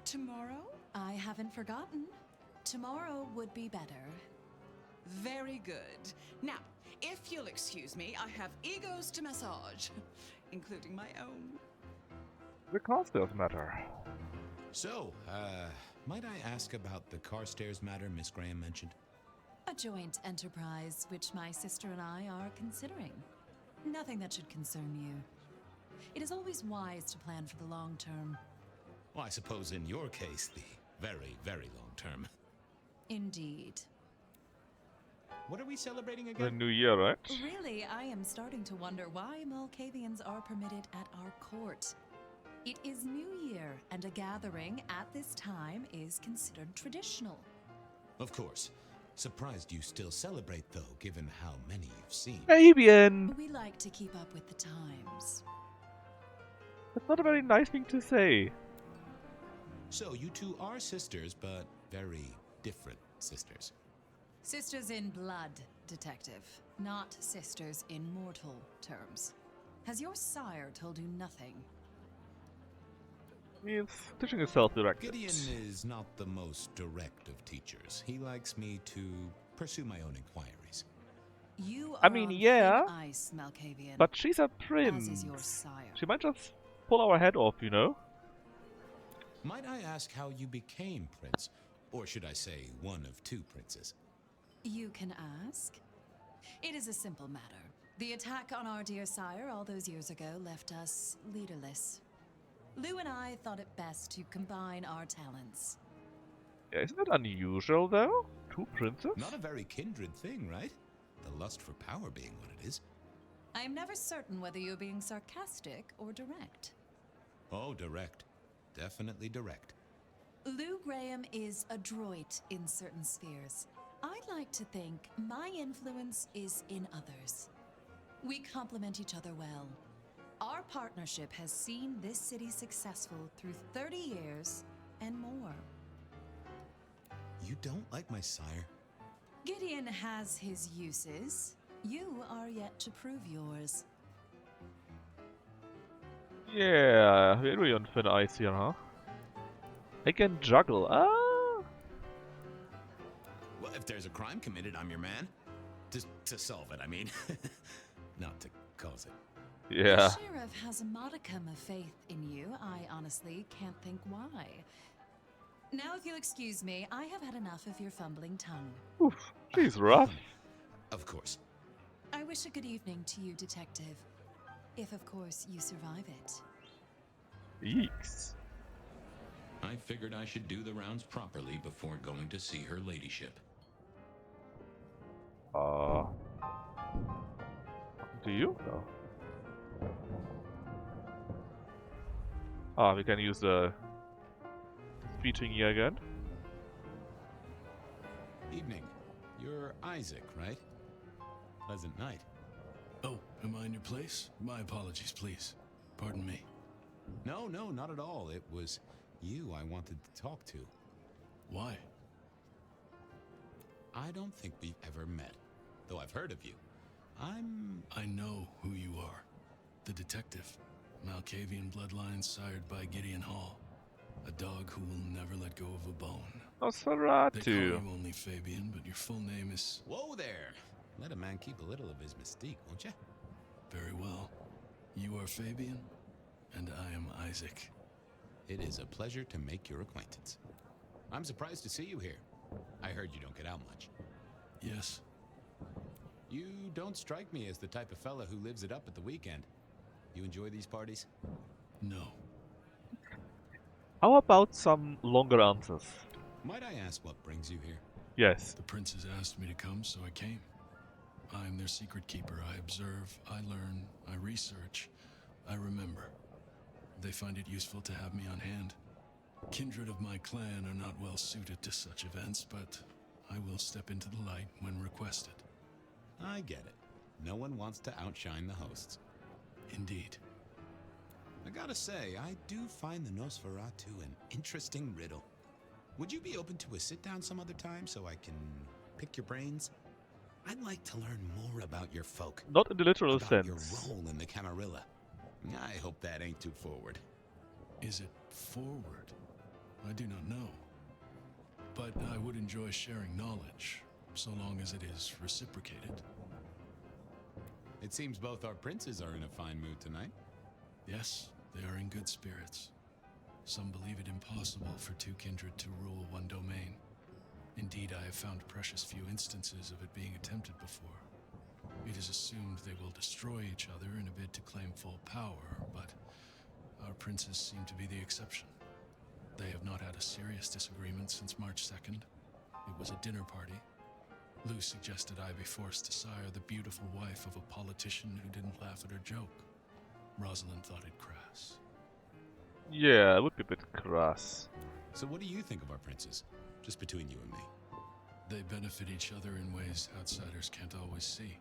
Tomorrow? I haven't forgotten. Tomorrow would be better. Very good. Now, if you'll excuse me, I have egos to massage, including my own. The Carstairs matter. So, might I ask about the Carstairs matter Miss Graham mentioned? A joint enterprise which my sister and I are considering. Nothing that should concern you. It is always wise to plan for the long term. Well, I suppose in your case, the very, very long term. Indeed. What are we celebrating The again? new year, right? Really, I am starting to wonder why Malkavians are permitted at our court. It is New Year, and a gathering at this time is considered traditional. Of course. Surprised you still celebrate, though, given how many you've seen. Fabian! We like to keep up with the times. That's not a very nice thing to say. So, you two are sisters, but very different sisters. Sisters in blood, detective, not sisters in mortal terms. Has your sire told you nothing? He's teaching himself directed. Gideon is not the most direct of teachers. He likes me to pursue my own inquiries. You are I mean, on yeah, thin ice, Malkavian. but she's a As prince. is your sire. She might just pull our head off, you know? Might I ask how you became prince? Or should I say, one of 2 princes? You can ask. It is a simple matter. The attack on our dear sire all those years ago left us leaderless. Lou and I thought it best to combine our talents. Yeah, isn't that unusual, though? 2 princes? Not a very kindred thing, right? The lust for power being what it is. I am never certain whether you're being sarcastic or direct. Oh, direct. definitely direct. Lou Graham is adroit in certain spheres. I'd like to think my influence is in others. We complement each other well. Our partnership has seen this city successful through 30 years and more. You don't like my sire? Gideon has his uses. You are yet to prove yours. Yeah, we're really on thin ice here, huh? I can juggle. Ah! Well, if there's a crime committed, I'm your man. To solve it, I mean. Not to cause it. Yeah. The sheriff has a modicum of faith in you. I honestly can't think why. Now, if you'll excuse me, I have had enough of your fumbling tongue. Oof, she's rough. Of course. I wish a good evening to you, Detective. If, of course, you survive it. Yeeks. I figured I should do the rounds properly before going to see her ladyship. Do you? No. Ah, we can use the speeching here again. Evening. You're Isaac, right? Pleasant night. Oh, am I in your place? My apologies, please. Pardon me. No, not at all. It was you I wanted to talk to. Why? I don't think we've ever met, though I've heard of you. I know who you are. The detective. Malkavian bloodlines sired by Gideon Hall. A dog who will never let go of a bone. Nosferatu. They call you only Fabian, but your full name is... Whoa there! Let a man keep a little of his mystique, won't you? Very well. You are Fabian, and I am Isaac. It is a pleasure to make your acquaintance. I'm surprised to see you here. I heard you don't get out much. Yes. You don't strike me as the type of fella who lives it up at the weekend. You enjoy these parties? No. How about some longer answers? Might I ask what brings you here? Yes. The princes asked me to come, so I came. I'm their secret keeper. I observe, I learn, I research, I remember. They find it useful to have me on hand. Kindred of my clan are not well suited to such events, but I will step into the light when requested. I get it. No one wants to outshine the hosts. Indeed. I gotta say, I do find the Nosferatu an interesting riddle. Would you be open to a sit-down some other time so I can pick your brains? I'd like to learn more about your folk. Not in the literal about sense. Your role in the Camarilla. I hope that ain't too forward. Is it forward? I do not know. But I would enjoy sharing knowledge, so long as it is reciprocated. It seems both our princes are in a fine mood tonight. Yes, they are in good spirits. Some believe it impossible for two kindred to rule one domain. Indeed, I have found precious few instances of it being attempted before. It is assumed they will destroy each other in a bid to claim full power, but our princes seem to be the exception. They have not had a serious disagreement since March 2nd. It was a dinner party. Lou suggested I be forced to sire the beautiful wife of a politician who didn't laugh at her joke. Rosalind thought it crass. Yeah, it would be a bit crass. So what do you think of our princes? Just between you and me. They benefit each other in ways outsiders can't always see.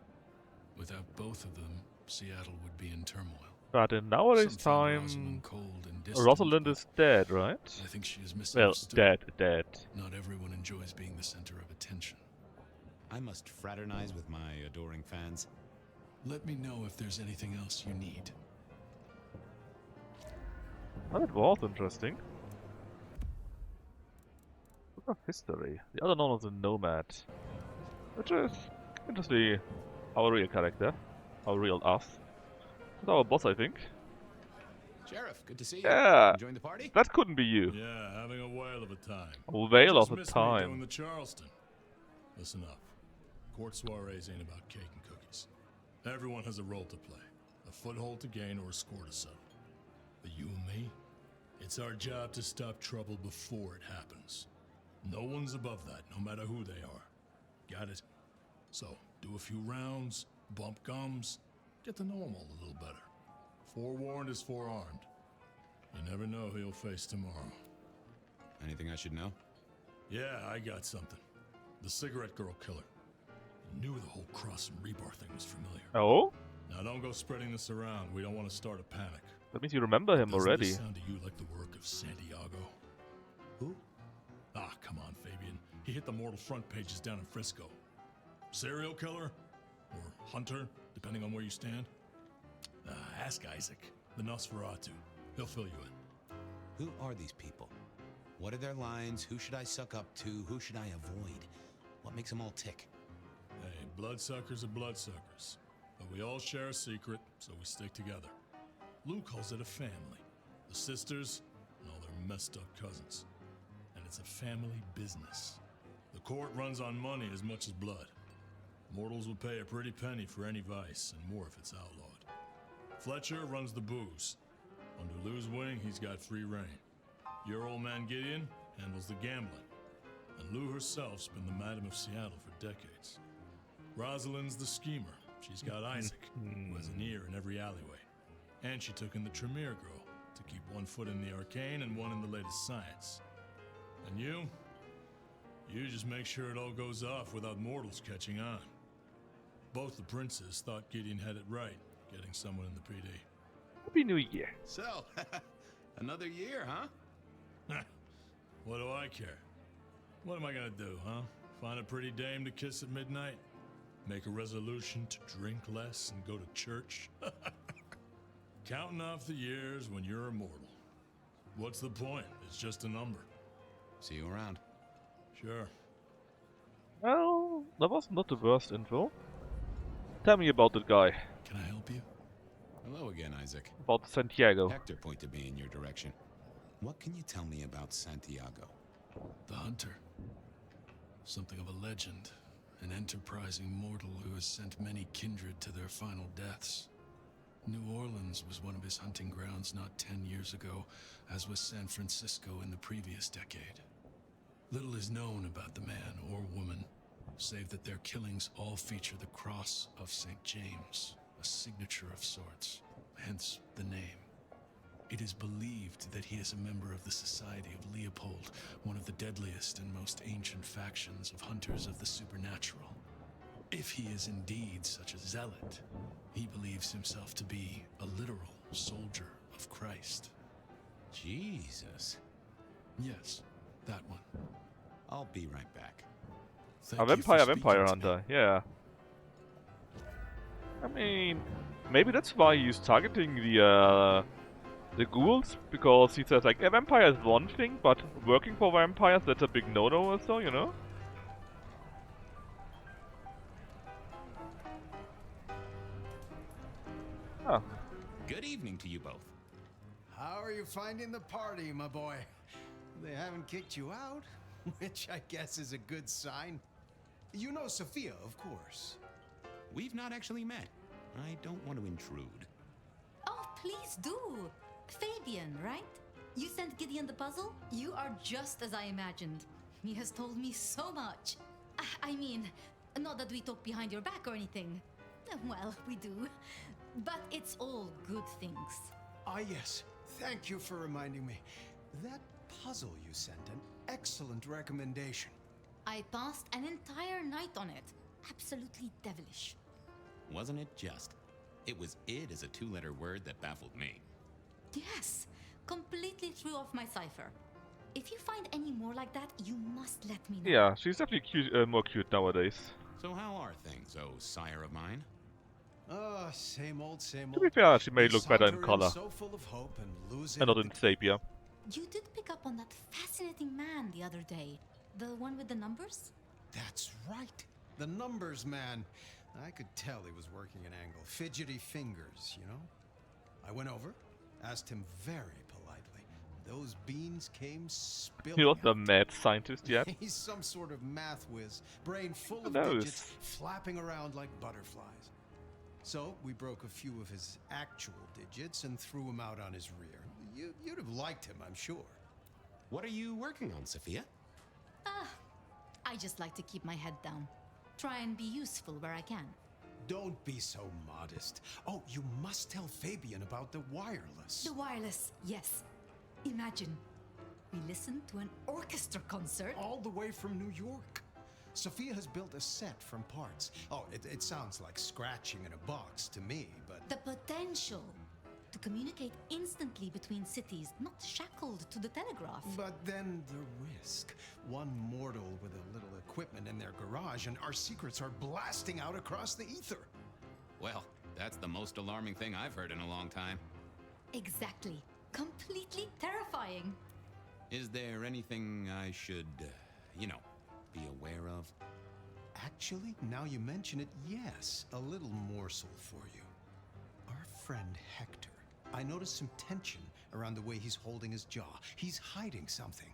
Without both of them, Seattle would be in turmoil. But in nowadays time, Rosalind is dead, right? I think she is well, misunderstood. dead. Not everyone enjoys being the center of attention. I must fraternize with my adoring fans. Let me know if there's anything else you need. Well, that was interesting. Book of History. The other known as a nomad. Which is interestingly our real character. Our real us. It's our boss, I think. Sheriff, good to see you. Yeah! Enjoying the party? That couldn't be you. Yeah, having a whale of a time. A whale Just of a missed time. Me doing the Charleston. Listen up. Court soirees ain't about cake and cookies. Everyone has a role to play. A foothold to gain or a score to settle. But you and me? It's our job to stop trouble before it happens. No one's above that, no matter who they are. Got it? So, do a few rounds, bump gums, get to know them all a little better. Forewarned is forearmed. You never know who you'll face tomorrow. Anything I should know? Yeah, I got something. The cigarette girl killer. Knew the whole Cross and Rebar thing was familiar. Oh? Now don't go spreading this around. We don't want to start a panic. That means you remember him Doesn't already. this sound to you like the work of Santiago? Who? Ah, come on, Fabian. He hit the mortal front pages down in Frisco. Serial killer? Or hunter, depending on where you stand? Ask Isaac, the Nosferatu. He'll fill you in. Who are these people? What are their lines? Who should I suck up to? Who should I avoid? What makes them all tick? Hey, bloodsuckers are bloodsuckers. But we all share a secret, so we stick together. Lou calls it a family. The sisters and all their messed up cousins. And it's a family business. The court runs on money as much as blood. Mortals will pay a pretty penny for any vice, and more if it's outlawed. Fletcher runs the booze. Under Lou's wing, he's got free reign. Your old man Gideon handles the gambling. And Lou herself's been the Madam of Seattle for decades. Rosalind's the schemer. She's got Isaac, who has an ear in every alleyway. And she took in the Tremere girl to keep one foot in the arcane and one in the latest science. And you just make sure it all goes off without mortals catching on. Both the princes thought Gideon had it right, getting someone in the PD. Happy New Year. So, another year, huh? What do I care? What am I gonna do, huh? Find a pretty dame to kiss at midnight? Make a resolution to drink less and go to church? Counting off the years when you're immortal. What's the point? It's just a number. See you around. Sure. Well, that was not the worst info. Tell me about that guy. Can I help you? Hello again, Isaac. About Santiago. Hector pointed me in your direction. What can you tell me about Santiago? The hunter. Something of a legend. An enterprising mortal who has sent many kindred to their final deaths. New Orleans was one of his hunting grounds not 10 years ago, as was San Francisco in the previous decade. Little is known about the man or woman, save that their killings all feature the cross of St. James, a signature of sorts, hence the name. It is believed that he is a member of the Society of Leopold, one of the deadliest and most ancient factions of hunters of the supernatural. If he is indeed such a zealot, he believes himself to be a literal soldier of Christ. Jesus. Yes, that one. I'll be right back. A vampire hunter, yeah. I mean, maybe that's why he's targeting the ghouls, because he says like, a vampire is one thing, but working for vampires, that's a big no-no or so, you know? Huh. Good evening to you both. How are you finding the party, my boy? They haven't kicked you out, which I guess is a good sign. You know Sophia, of course. We've not actually met. I don't want to intrude. Oh, please do. Fabian, right? You sent Gideon the puzzle? You are just as I imagined. He has told me so much. I mean, not that we talk behind your back or anything. Well, we do. But it's all good things. Ah, yes. Thank you for reminding me. That puzzle you sent, an excellent recommendation. I passed an entire night on it. Absolutely devilish. Wasn't it just? It was id as a two-letter word that baffled me. Yes, completely threw off my cipher. If you find any more like that, you must let me know. Yeah, she's definitely cute, more cute nowadays. So how are things, oh sire of mine? Same old, same old. To be fair, she may look better in Saunter color. So full of hope and losing And not in sepia. You did pick up on that fascinating man the other day. The one with the numbers? That's right. The numbers man. I could tell he was working an angle. Fidgety fingers, you know? I went over, asked him very politely. Those beans came spilling You're not a out. mad scientist yet. He's some sort of math whiz, brain full Who of knows? digits, flapping around like butterflies. So we broke a few of his actual digits and threw him out on his rear. You'd have liked him, I'm sure. What are you working on, Sophia? I just like to keep my head down. Try and be useful where I can. Don't be so modest. Oh, you must tell Fabian about the wireless. The wireless, yes. Imagine, we listened to an orchestra concert. All the way from New York. Sophia has built a set from parts. Oh, it sounds like scratching in a box to me, but... The potential to communicate instantly between cities, not shackled to the telegraph. But then the risk. One mortal with a little equipment in their garage and our secrets are blasting out across the ether. Well, that's the most alarming thing I've heard in a long time. Exactly. Completely terrifying. Is there anything I should, be aware of? Actually, now you mention it, yes, a little morsel for you. Our friend Hector. I noticed some tension around the way he's holding his jaw. He's hiding something.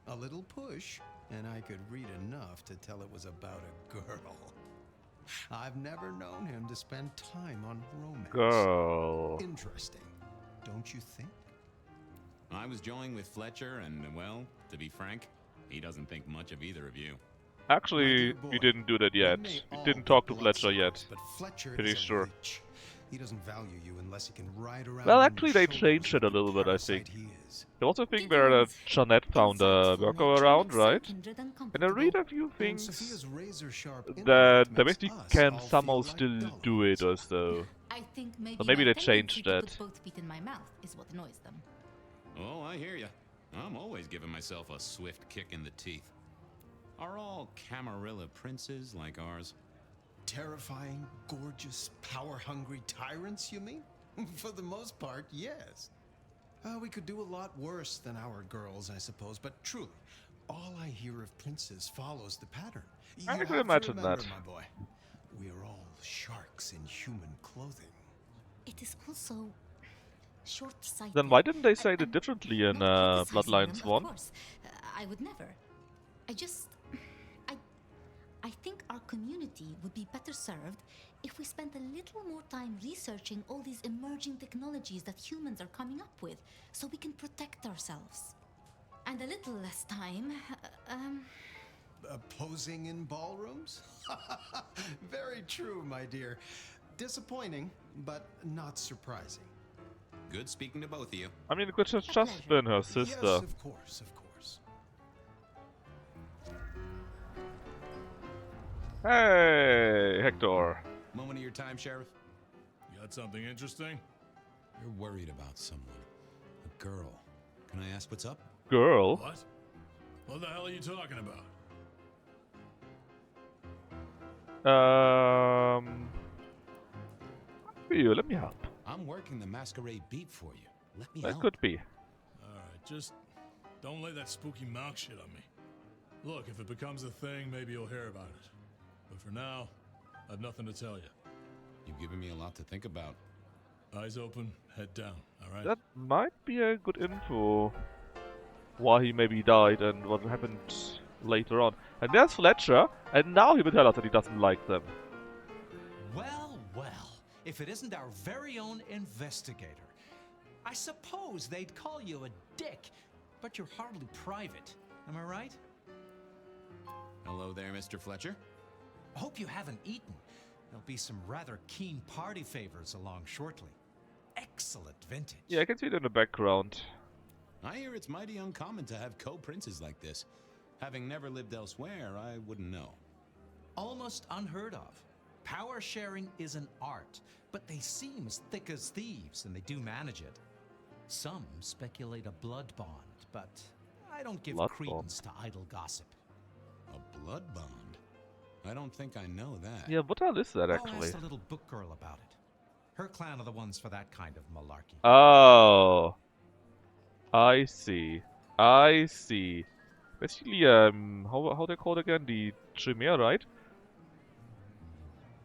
A little push, and I could read enough to tell it was about a girl. I've never known him to spend time on romance. Girl. Interesting, don't you think? I was joining with Fletcher, and, well, to be frank, he doesn't think much of either of you. Actually, we didn't do that yet. We didn't talk to Fletcher yet. But Fletcher Pretty is a sure. leech. He doesn't value you unless he can ride around. Well, on actually, your they shoulders changed it a like the little bit, I parasite think. he is. There was a thing where Jeanette found a workaround, right? And I read a few things Sophia's razor-sharp that intellect they makes basically us can all somehow feel like still dullards. do it or so. I think maybe, But maybe my they changed tendency to that. put both feet in my mouth is what annoys them. Oh, I hear ya. I'm always giving myself a swift kick in the teeth. Are all Camarilla princes like ours? Terrifying, gorgeous, power-hungry tyrants, you mean? For the most part, yes. We could do a lot worse than our girls, I suppose, but truly, all I hear of princes follows the pattern. I You can have to imagine remember, that. my boy, we are all sharks in human clothing. It is also short-sighted. Then why didn't they say it and differently in not criticizing Bloodlines them, 1? Of course, I would never. I think our community would be better served if we spent a little more time researching all these emerging technologies that humans are coming up with, so we can protect ourselves. And a little less time, Posing in ballrooms? Very true, my dear. Disappointing, but not surprising. Good speaking to both of you. I mean, it could have just been her sister. Yes, of course, of course. Hey, Hector. Moment of your time, Sheriff? You got something interesting? You're worried about someone. A girl. Can I ask what's up? Girl? What? What the hell are you talking about? Let me help. I'm working the masquerade beat for you. Let me That help. could be. Alright, just don't lay that spooky mouth shit on me. Look, if it becomes a thing, maybe you'll hear about it. But for now, I've nothing to tell you. You've given me a lot to think about. Eyes open, head down, alright? That might be a good info. Why he maybe died and what happened later on. And there's Fletcher, and now he will tell us that he doesn't like them. Well, well, if it isn't our very own investigator. I suppose they'd call you a dick, but you're hardly private. Am I right? Hello there, Mr. Fletcher. Hope you haven't eaten. There'll be some rather keen party favors along shortly. Excellent vintage. Yeah, I can see it in the background. I hear it's mighty uncommon to have co-princes like this. Having never lived elsewhere, I wouldn't know. Almost unheard of. Power sharing is an art, but they seem as thick as thieves, and they do manage it. Some speculate a blood bond, but I don't give Blood credence to idle gossip. A blood bond? I don't think I know that. Yeah, what hell is that I'll actually? ask the little book girl about it. Her clan are the ones for that kind of malarkey. Oh. I see. I see. Basically, how they call it again? The Tremere, right?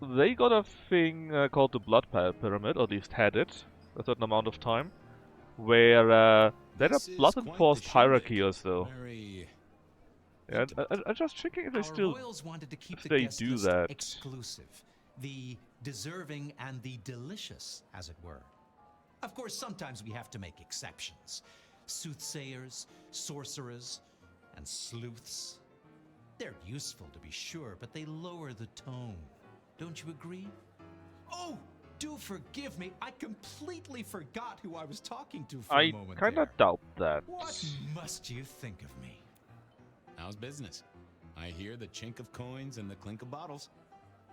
They got a thing called the Blood Pyramid, or at least had it a certain amount of time, where they had a blood-enforced hierarchy or so. Yeah, I'm just checking if they Our still royals wanted to keep if the they guest do list that. exclusive, the deserving and the delicious, as it were. Of course, sometimes we have to make exceptions. Soothsayers, sorcerers, and sleuths. They're useful to be sure, but they lower the tone. Don't you agree? Oh, do forgive me. I completely forgot who I was talking to for a I moment kinda there. doubt that. What must you think of me? How's business? I hear the chink of coins and the clink of bottles.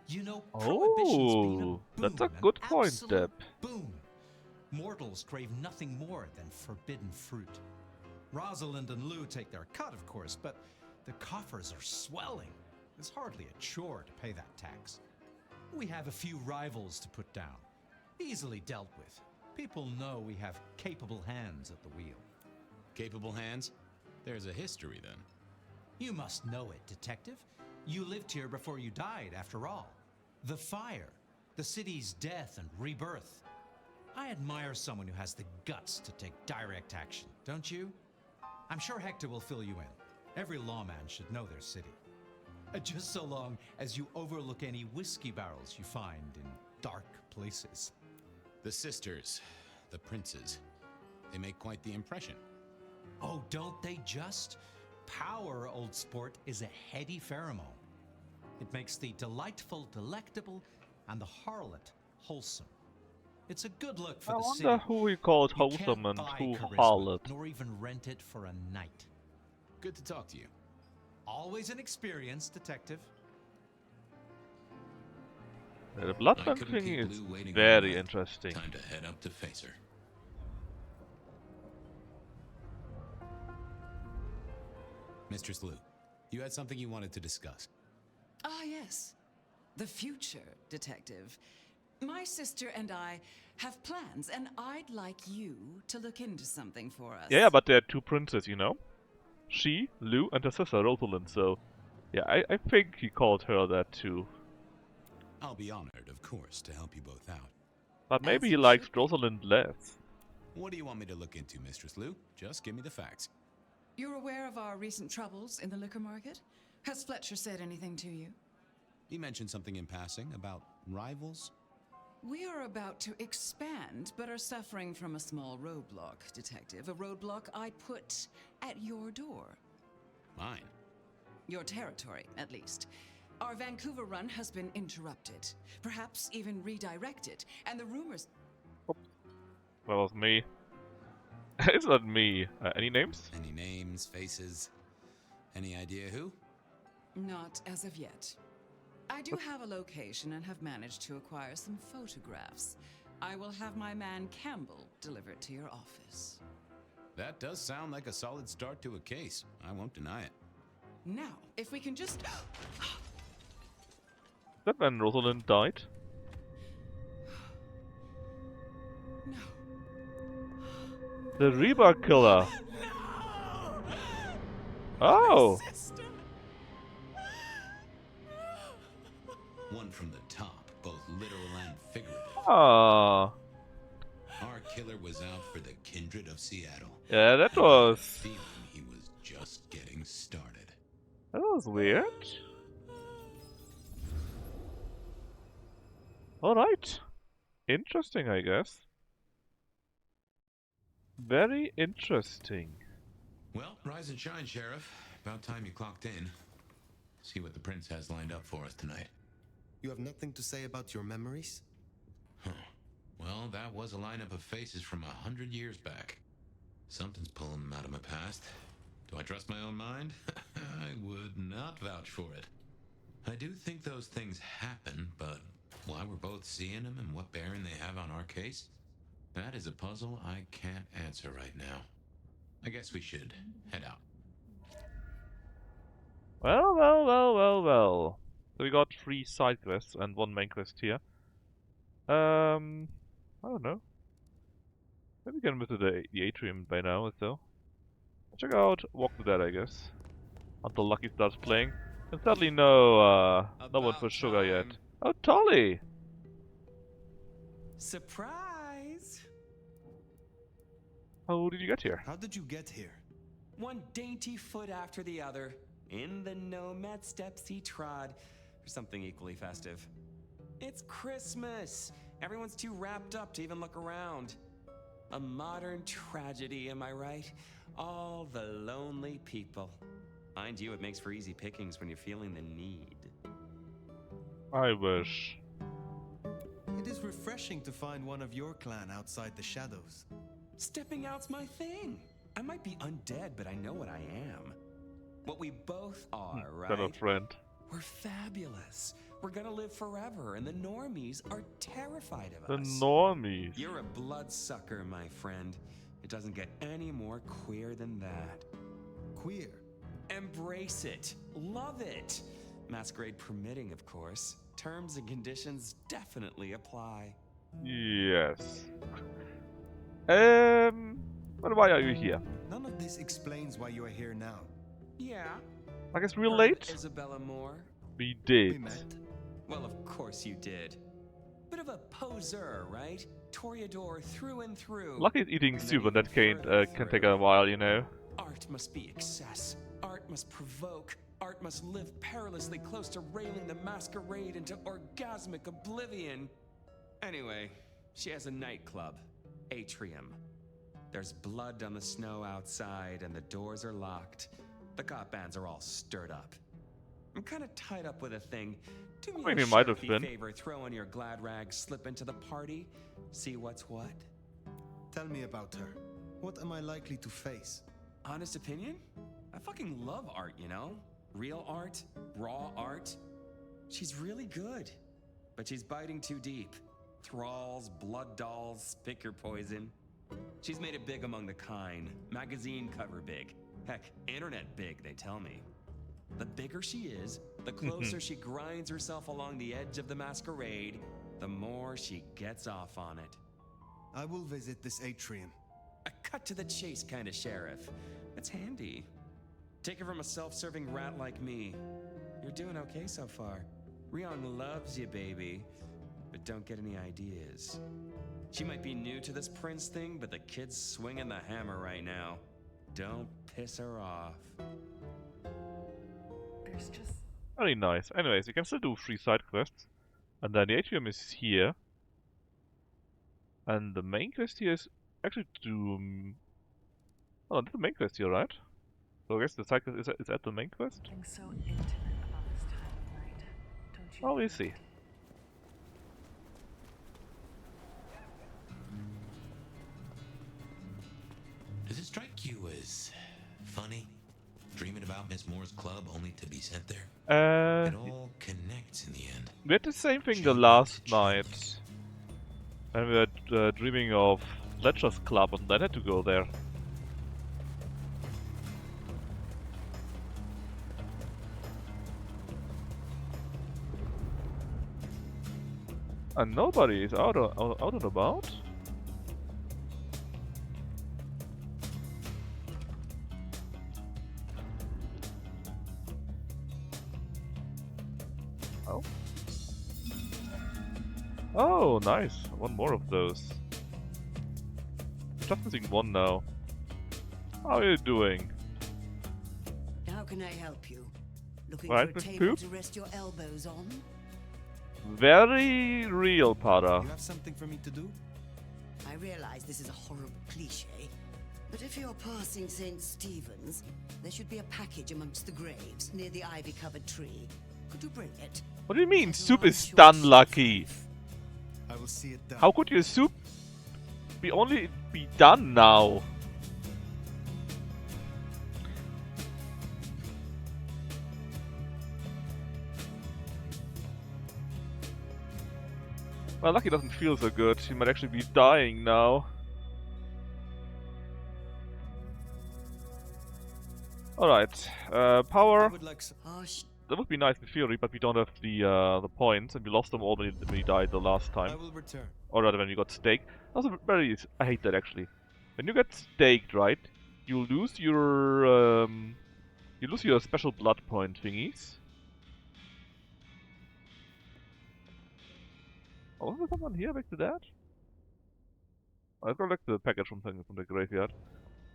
You know, Prohibition's been a Oh, boom, that's a an good point, absolute Deb. boom. Mortals crave nothing more than forbidden fruit. Rosalind and Lou take their cut, of course, but the coffers are swelling. It's hardly a chore to pay that tax. We have a few rivals to put down, easily dealt with. People know we have capable hands at the wheel. Capable hands? There's a history then. You must know it, Detective. You lived here before you died, after all. The fire, the city's death and rebirth. I admire someone who has the guts to take direct action, don't you? I'm sure Hector will fill you in. Every lawman should know their city. Just so long as you overlook any whiskey barrels you find in dark places. The sisters, the princes, they make quite the impression. Oh, don't they just? Power, old sport, is a heady pheromone. It makes the delightful delectable and the harlot wholesome. It's a good look for I the wonder city. who he called You wholesome can't and buy who charisma, harlot. nor even rent it for a night. Good to talk to you. Always an experience, Detective. The I Bloodlines couldn't thing keep is Lou waiting all very night. interesting. Time to head up to face her. Mistress Lou, you had something you wanted to discuss. Ah, yes. The future, Detective. My sister and I have plans, and I'd like you to look into something for us. Yeah, but there are two princes, you know? She, Lou, and her sister Rosalind, so... Yeah, I think he called her that too. I'll be honored, of course, to help you both out. But maybe As he you likes should be. Rosalind less. What do you want me to look into, Mistress Lou? Just give me the facts. You're aware of our recent troubles in the liquor market? Has Fletcher said anything to you? He mentioned something in passing about rivals. We are about to expand, but are suffering from a small roadblock, Detective. A roadblock I put at your door. Mine. Your territory, at least. Our Vancouver run has been interrupted, perhaps even redirected, and the rumors... That was me. It's not me. Any names? Any names, faces? Any idea who? Not as of yet. I do have a location and have managed to acquire some photographs. I will have my man Campbell deliver it to your office. That does sound like a solid start to a case. I won't deny it. Now, if we can just... Is that when Rosalind died? No. The Reaper Killer! Oh! One from the top, both literal and figurative. Ah. Our killer was out for the kindred of Seattle. Yeah, that And I had a was... feeling he was just getting started. That was weird. Alright. Interesting, I guess. Very interesting. Well, rise and shine, Sheriff. About time you clocked in. See what the Prince has lined up for us tonight. You have nothing to say about your memories? Huh. Well, that was a lineup of faces from 100 years back. Something's pulling them out of my past. Do I trust my own mind? I would not vouch for it. I do think those things happen, but why we're both seeing them and what bearing they have on our case, that is a puzzle I can't answer right now. I guess we should head out. Well. So we got 3 side quests and 1 main quest here. I don't know. Maybe we can visit the atrium by now, so. Check out Walk the Dead, I guess. Until Lucky starts playing. And sadly no one for Suga yet. Oh, Tolly! Surprise! How did you get here? How did you get here? One dainty foot after the other, in the nomad steps he trod, for something equally festive. It's Christmas! Everyone's too wrapped up to even look around. A modern tragedy, am I right? All the lonely people. Mind you, it makes for easy pickings when you're feeling the need. I wish. You It is refreshing to find one of your clan outside the shadows. Stepping out's my thing. I might be undead, but I know what I am. What we both are, right? Got a friend. We're fabulous. We're gonna live forever, and the normies are terrified of The us. normies. You're a bloodsucker, my friend. It doesn't get any more queer than that. Queer? Embrace it. Love it. Masquerade permitting, of course. Terms and conditions definitely apply. Yes. But why are you here? None of this explains why you are here now. Yeah. I guess we're Heard late. of Isabella Moore? We did. Well, of course you did. Bit of a poseur, right? Toreador through and through. Lucky it's eating And then soup, and that even further can take through. a while, you know. Art must be excess. Art must provoke. Art must live perilously close to railing the masquerade into orgasmic oblivion. Anyway, she has a nightclub, Atrium. There's blood on the snow outside, and the doors are locked. The cop bands are all stirred up. I'm kind of tied up with a thing. Do me I mean, a it might have sheriffy been. favor, throw on your glad rags, slip into the party, see what's what. Tell me about her. What am I likely to face? Honest opinion? I fucking love art, you know? Real art, raw art. She's really good, but she's biting too deep. Thralls, blood dolls, pick your poison. She's made it big among the kind. Magazine cover big. Heck, internet big, they tell me. The bigger she is, the closer she grinds herself along the edge of the masquerade, the more she gets off on it. I will visit this atrium. A cut to the chase kind of sheriff. That's handy. Take it from a self-serving rat like me. You're doing okay so far. Ryong loves you, baby. But don't get any ideas. She might be new to this prince thing, but the kid's swinging the hammer right now. Don't piss her off. There's just... Very nice. Anyways, you can still do 3 side quests. And then the atrium is here. And the main quest here is actually to... Oh, that's the main quest here, right? So I guess the side quest is at the main quest? so intimate about this time of night. Don't you Oh, we'll see. Does it strike you as funny? Dreaming about Miss Moore's club only to be sent there? It all connects in the end. We had the same thing the last night. And we were dreaming of Ledger's club and then had to go there. And nobody is out and about. Oh. Oh, nice. One more of those. Just missing one now. How are you doing? How can I help you? Looking Right, for a Miss table Poop? to rest your elbows on? Very real, Pada. You have something for me to do? I realize this is a horrible cliche, but if you're passing St. Stephen's, there should be a package amongst the graves near the ivy-covered tree. Could you bring it? What do you mean, soup is done, Lucky? I will see it done. How could your soup be done now? Well, Lucky doesn't feel so good. He might actually be dying now. Alright, power. That would be nice in theory, but we don't have the points, and we lost them all when we died the last time. I will return. Or rather, when we got staked. Also, I hate that actually. When you get staked, right, you lose your special blood point thingies. Oh, is there someone here back to that? Oh, let's go back to the package from the graveyard.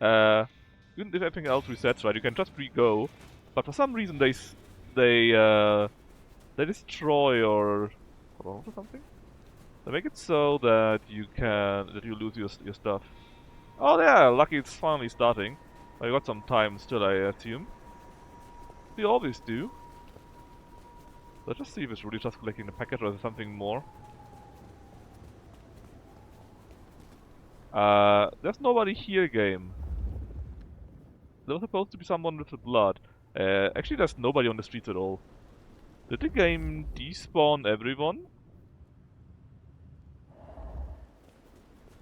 Even if everything else resets, right, you can just re-go, but for some reason they destroy or something. They make it so that you lose your stuff. Oh yeah, lucky it's finally starting. I got some time still, I assume. We always do. Let's just see if it's really just collecting the package or is there something more. There's nobody here, game. There was supposed to be someone with the blood. Actually, there's nobody on the streets at all. Did the game despawn everyone?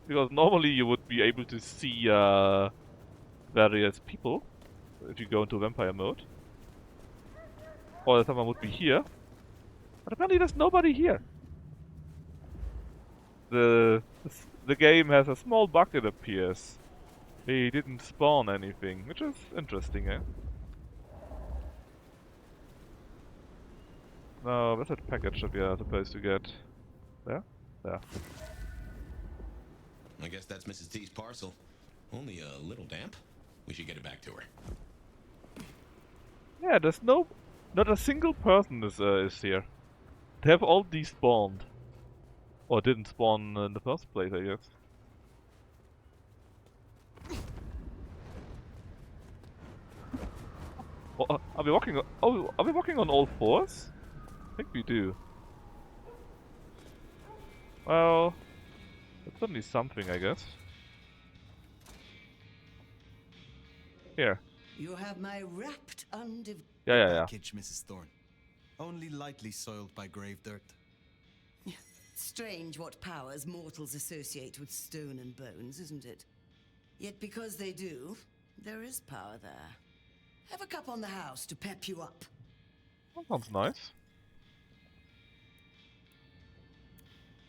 Because normally you would be able to see various people if you go into vampire mode. Or someone would be here. But apparently there's nobody here. The game has a small bug, it appears. They didn't spawn anything, which is interesting, eh? No, where's that package that we are supposed to get? There? There. I guess that's Mrs. T's parcel. Only a little damp. We should get it back to her. Yeah, there's not a single person is here. They have all despawned. Or didn't spawn in the first place, I guess. Oh, are we walking on, are we walking on all fours? I think we do. Well, that's certainly something, I guess. Here. You have my rapt Yeah. Package, Mrs. Thorne. Only lightly soiled by grave dirt. Strange what powers mortals associate with stone and bones, isn't it? Yet because they do, there is power there. Have a cup on the house to pep you up. That sounds nice.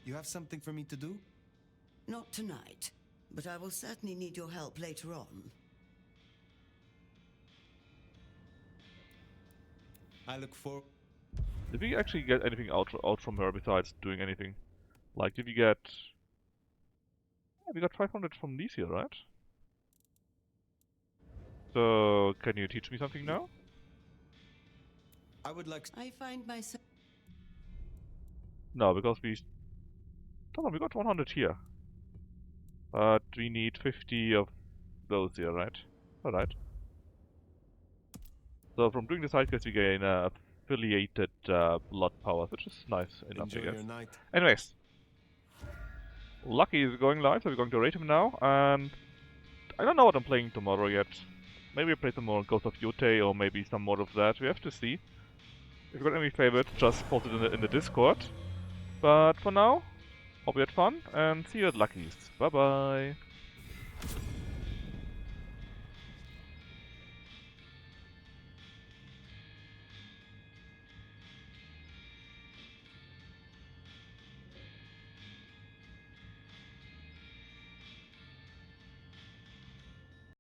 You have something for me to do? Not tonight, but I will certainly need your help later on. I look for... Did we actually get anything out from her besides doing anything? Like, did we get... Yeah, we got 500 from these here, right? So, can you teach me something now? I would like... I find myself... No, because we... Hold on, we got 100 here. But we need 50 of those here, right? Alright. So from doing the side quest we gain affiliated blood powers, which is nice enough, I guess. your night. Anyways. Lucky is going live, so we're going to rate him now, and I don't know what I'm playing tomorrow yet. Maybe I play some more Ghost of Yotei, or maybe some more of that. We have to see. If you've got any favorites, just post it in the Discord. But for now, hope you had fun, and see you at Lucky's. Bye bye!